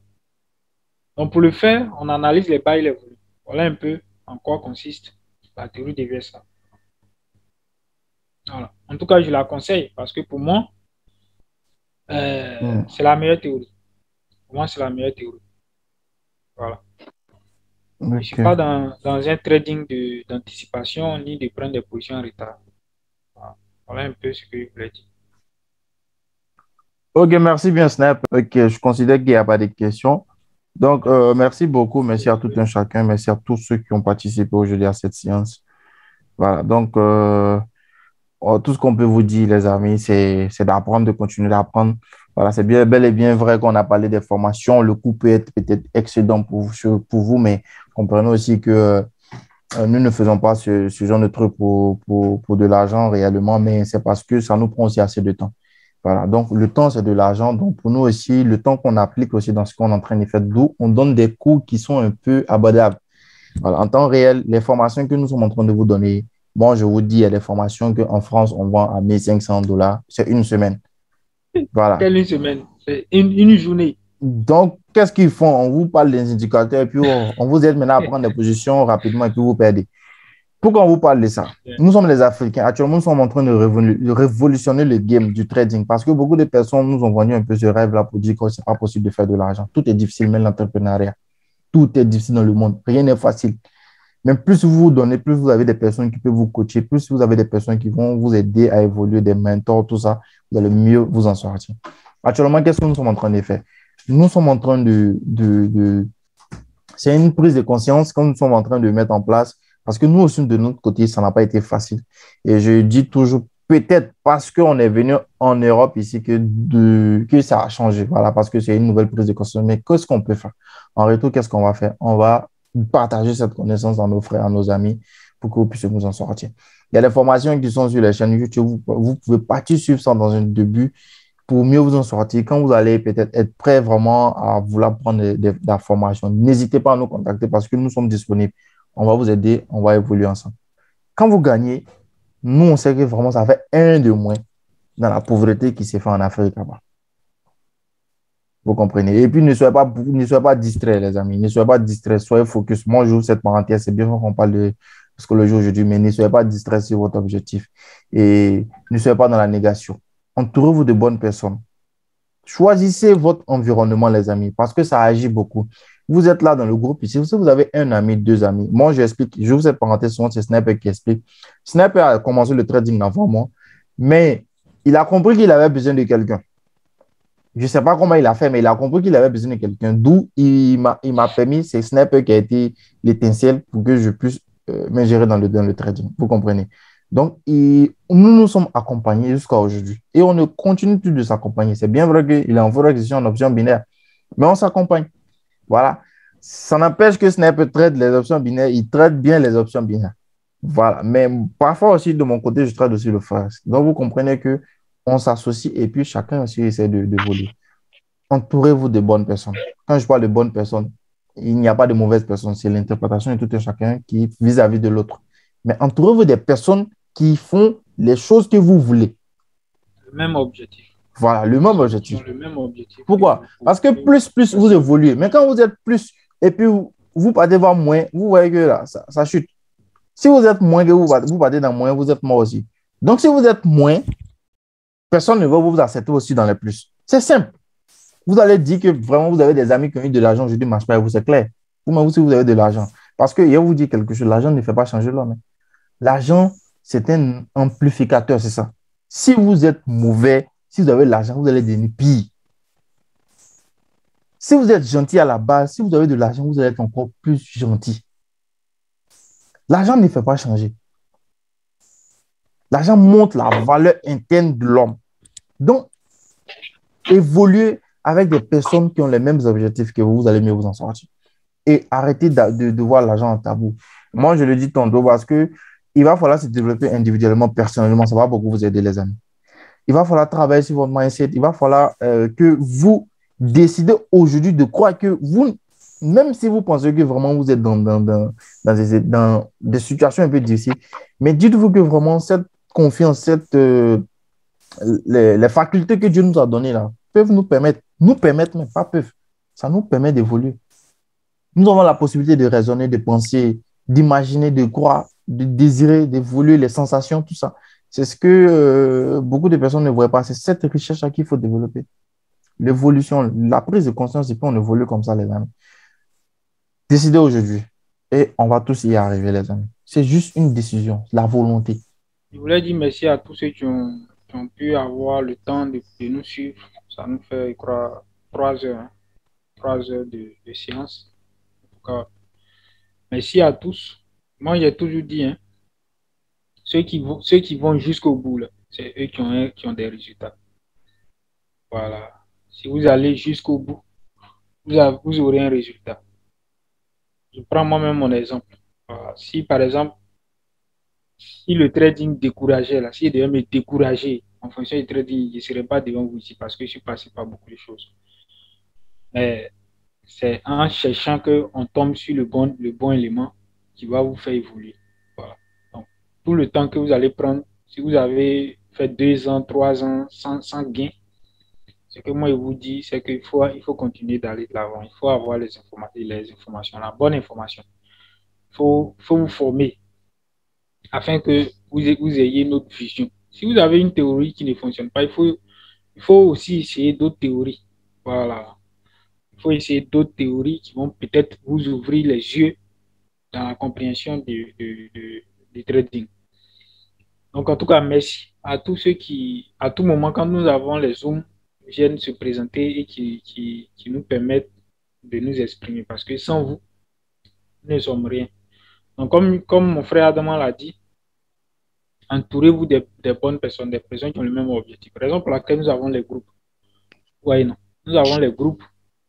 Donc, pour le faire, on analyse les bas et les volumes. Voilà un peu en quoi consiste la théorie des VSA. Voilà. En tout cas, je la conseille parce que pour moi, c'est la meilleure théorie. Pour moi, c'est la meilleure théorie. Voilà. Okay. Je ne suis pas dans un trading d'anticipation ni de prendre des positions en retard. Voilà un peu ce que je voulais dire. Ok, merci bien, Snap. Ok, je considère qu'il n'y a pas de questions. Donc, merci beaucoup. Merci à tout un chacun. Merci à tous ceux qui ont participé aujourd'hui à cette séance. Voilà. Donc, tout ce qu'on peut vous dire, les amis, c'est d'apprendre, de continuer d'apprendre. Voilà, c'est bien, bel et bien vrai qu'on a parlé des formations. Le coût peut être peut-être excédent pour vous, mais comprenez aussi que nous ne faisons pas ce genre de truc pour de l'argent réellement, mais c'est parce que ça nous prend aussi assez de temps. Voilà, donc le temps, c'est de l'argent. Donc pour nous aussi, le temps qu'on applique aussi dans ce qu'on est en train de faire, d'où on donne des coûts qui sont un peu abordables. Voilà, en temps réel, les formations que nous sommes en train de vous donner, bon, je vous dis, il y a des formations qu'en France, on vend à 1 500 $. C'est une semaine. Voilà. Quelle une semaine? C'est une journée. Donc, qu'est-ce qu'ils font? On vous parle des indicateurs et puis on vous aide maintenant à prendre des positions rapidement et puis vous perdez. Pourquoi on vous parle de ça? Nous sommes les Africains. Actuellement, nous sommes en train de révolutionner le game du trading parce que beaucoup de personnes nous ont vendu un peu ce rêve-là pour dire que ce n'est pas possible de faire de l'argent. Tout est difficile, même l'entrepreneuriat. Tout est difficile dans le monde. Rien n'est facile. Mais plus vous vous donnez, plus vous avez des personnes qui peuvent vous coacher, plus vous avez des personnes qui vont vous aider à évoluer, des mentors, tout ça, vous allez mieux vous en sortir. Actuellement, qu'est-ce que nous sommes en train de faire? Nous sommes en train c'est une prise de conscience que nous sommes en train de mettre en place parce que nous aussi, de notre côté, ça n'a pas été facile. Et je dis toujours, peut-être parce qu'on est venu en Europe ici que ça a changé. Voilà, parce que c'est une nouvelle prise de conscience. Mais qu'est-ce qu'on peut faire? En retour, qu'est-ce qu'on va faire? On va partager cette connaissance à nos frères, à nos amis pour que vous puissiez vous en sortir. Il y a des formations qui sont sur les chaînes YouTube. Vous pouvez partir suivre ça dans un début pour mieux vous en sortir. Quand vous allez peut-être être prêt vraiment à vouloir prendre de la formation, n'hésitez pas à nous contacter parce que nous sommes disponibles. On va vous aider, on va évoluer ensemble. Quand vous gagnez, nous, on sait que vraiment, ça fait un de moins dans la pauvreté qui s'est fait en Afrique là-bas. Vous comprenez? Et puis, ne soyez pas distraits, les amis. Ne soyez pas distraits, soyez focus. Moi, j'ouvre cette parenthèse. C'est bien qu'on parle de psychologie aujourd'hui, mais ne soyez pas distraits sur votre objectif. Et ne soyez pas dans la négation. Entourez-vous de bonnes personnes. Choisissez votre environnement, les amis, parce que ça agit beaucoup. Vous êtes là dans le groupe ici. Si vous avez un ami, deux amis, moi, j'ouvre cette parenthèse, souvent, c'est Sniper qui explique. Sniper a commencé le trading avant moi, mais il a compris qu'il avait besoin de quelqu'un. Je ne sais pas comment il a fait, mais il a compris qu'il avait besoin de quelqu'un. D'où il m'a permis, c'est Sniper qui a été l'étincelle pour que je puisse m'ingérer dans le trading. Vous comprenez? Donc, nous nous sommes accompagnés jusqu'à aujourd'hui. Et on ne continue plus de s'accompagner. C'est bien vrai qu'il est en forex en option binaire, mais on s'accompagne. Voilà. Ça n'empêche que Sniper traite les options binaires. Il traite bien les options binaires. Voilà. Mais parfois aussi, de mon côté, je trade aussi le forex. Donc, vous comprenez que on s'associe et puis chacun aussi essaie d'évoluer. Entourez-vous de bonnes personnes. Quand je parle de bonnes personnes, il n'y a pas de mauvaises personnes. C'est l'interprétation de tout un chacun qui vis-à-vis de l'autre. Mais entourez-vous des personnes qui font les choses que vous voulez. Le même objectif. Voilà, le même objectif. Le même objectif. Pourquoi? Parce que plus vous évoluez. Mais quand vous êtes plus et puis vous partez voir moins, vous voyez que là, ça chute. Si vous êtes moins que vous partez dans moins, vous êtes mort aussi. Donc, si vous êtes moins, personne ne va vous accepter aussi dans les plus. C'est simple. Vous allez dire que vraiment, vous avez des amis qui ont eu de l'argent, je ne marche pas avec vous, c'est clair. Vous-même aussi, vous avez de l'argent. Parce que, je vais vous dire quelque chose, l'argent ne fait pas changer l'homme. L'argent, c'est un amplificateur, c'est ça. Si vous êtes mauvais, si vous avez de l'argent, vous allez devenir pire. Si vous êtes gentil à la base, si vous avez de l'argent, vous allez être encore plus gentil. L'argent ne fait pas changer. L'argent montre la valeur interne de l'homme. Donc, évoluez avec des personnes qui ont les mêmes objectifs que vous, vous allez mieux vous en sortir. Et arrêtez de voir l'argent en tabou. Moi, je le dis tantôt parce que il va falloir se développer individuellement, personnellement. Ça va beaucoup vous aider, les amis. Il va falloir travailler sur votre mindset. Il va falloir que vous décidez aujourd'hui de croire que vous, même si vous pensez que vraiment vous êtes dans des situations un peu difficiles, mais dites-vous que vraiment cette confiance, les facultés que Dieu nous a données là, peuvent nous permettre, mais pas peuvent, ça nous permet d'évoluer. Nous avons la possibilité de raisonner, de penser, d'imaginer, de croire, de désirer, d'évoluer, les sensations, tout ça. C'est ce que beaucoup de personnes ne voient pas. C'est cette recherche qu'il faut développer. L'évolution, la prise de conscience, et puis on évolue comme ça, les amis. Décidez aujourd'hui et on va tous y arriver, les amis. C'est juste une décision, la volonté. Je voulais dire merci à tous ceux qui ont pu avoir le temps de nous suivre. Ça nous fait, je crois, 3 heures, 3 heures de séance. En tout cas, merci à tous. Moi, j'ai toujours dit, hein, ceux qui vont jusqu'au bout, c'est eux qui ont des résultats. Voilà. Si vous allez jusqu'au bout, vous aurez un résultat. Je prends moi-même mon exemple. Voilà. Si, par exemple, si le trading décourageait, là, s'il devait me décourager en fonction du trading, je ne serais pas devant vous ici parce que je suis passé par beaucoup de choses. Mais c'est en cherchant qu'on tombe sur le bon élément qui va vous faire évoluer. Voilà. Donc, tout le temps que vous allez prendre, si vous avez fait 2 ans, 3 ans sans gain, ce que moi je vous dis, c'est qu'il faut continuer d'aller de l'avant. Il faut avoir les informations, la bonne information. Il faut vous former afin que vous ayez une autre vision. Si vous avez une théorie qui ne fonctionne pas, il faut aussi essayer d'autres théories. Voilà. Il faut essayer d'autres théories qui vont peut-être vous ouvrir les yeux dans la compréhension du trading. Donc, en tout cas, merci à tous ceux qui, à tout moment, quand nous avons les Zooms, viennent se présenter et qui nous permettent de nous exprimer. Parce que sans vous, nous ne sommes rien. Donc, comme mon frère Adam l'a dit, entourez-vous des bonnes personnes, des personnes qui ont le même objectif. Raison pour laquelle nous avons les groupes. Oui, non. Nous avons les groupes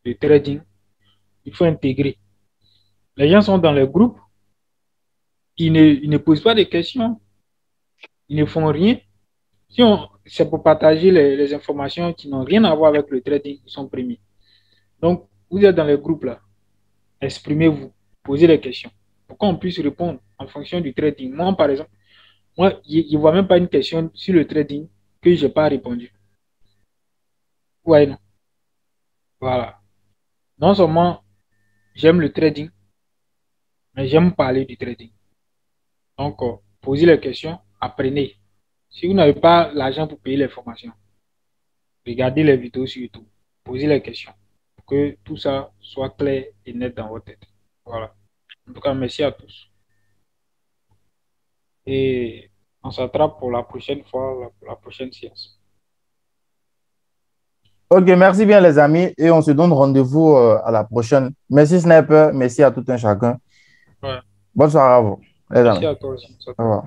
de trading. Il faut intégrer. Les gens sont dans les groupes. Ils ne posent pas de questions. Ils ne font rien. Si c'est pour partager les informations qui n'ont rien à voir avec le trading, ils sont premiers. Donc, vous êtes dans les groupes là. Exprimez-vous. Posez des questions. Pour qu'on puisse répondre en fonction du trading. Moi, par exemple, moi, je ne vois même pas une question sur le trading que je n'ai pas répondu. Ouais, non. Voilà. Non seulement j'aime le trading, mais j'aime parler du trading. Donc, posez les questions, apprenez. Si vous n'avez pas l'argent pour payer les formations, regardez les vidéos sur YouTube, posez les questions pour que tout ça soit clair et net dans votre tête. Voilà. En tout cas, merci à tous. Et on s'attrape pour la prochaine fois, la prochaine séance. Ok, merci bien les amis et on se donne rendez-vous à la prochaine. Merci Sniper, merci à tout un chacun. Ouais. Bonne soirée à vous, les Merci amis. à toi aussi. Au revoir.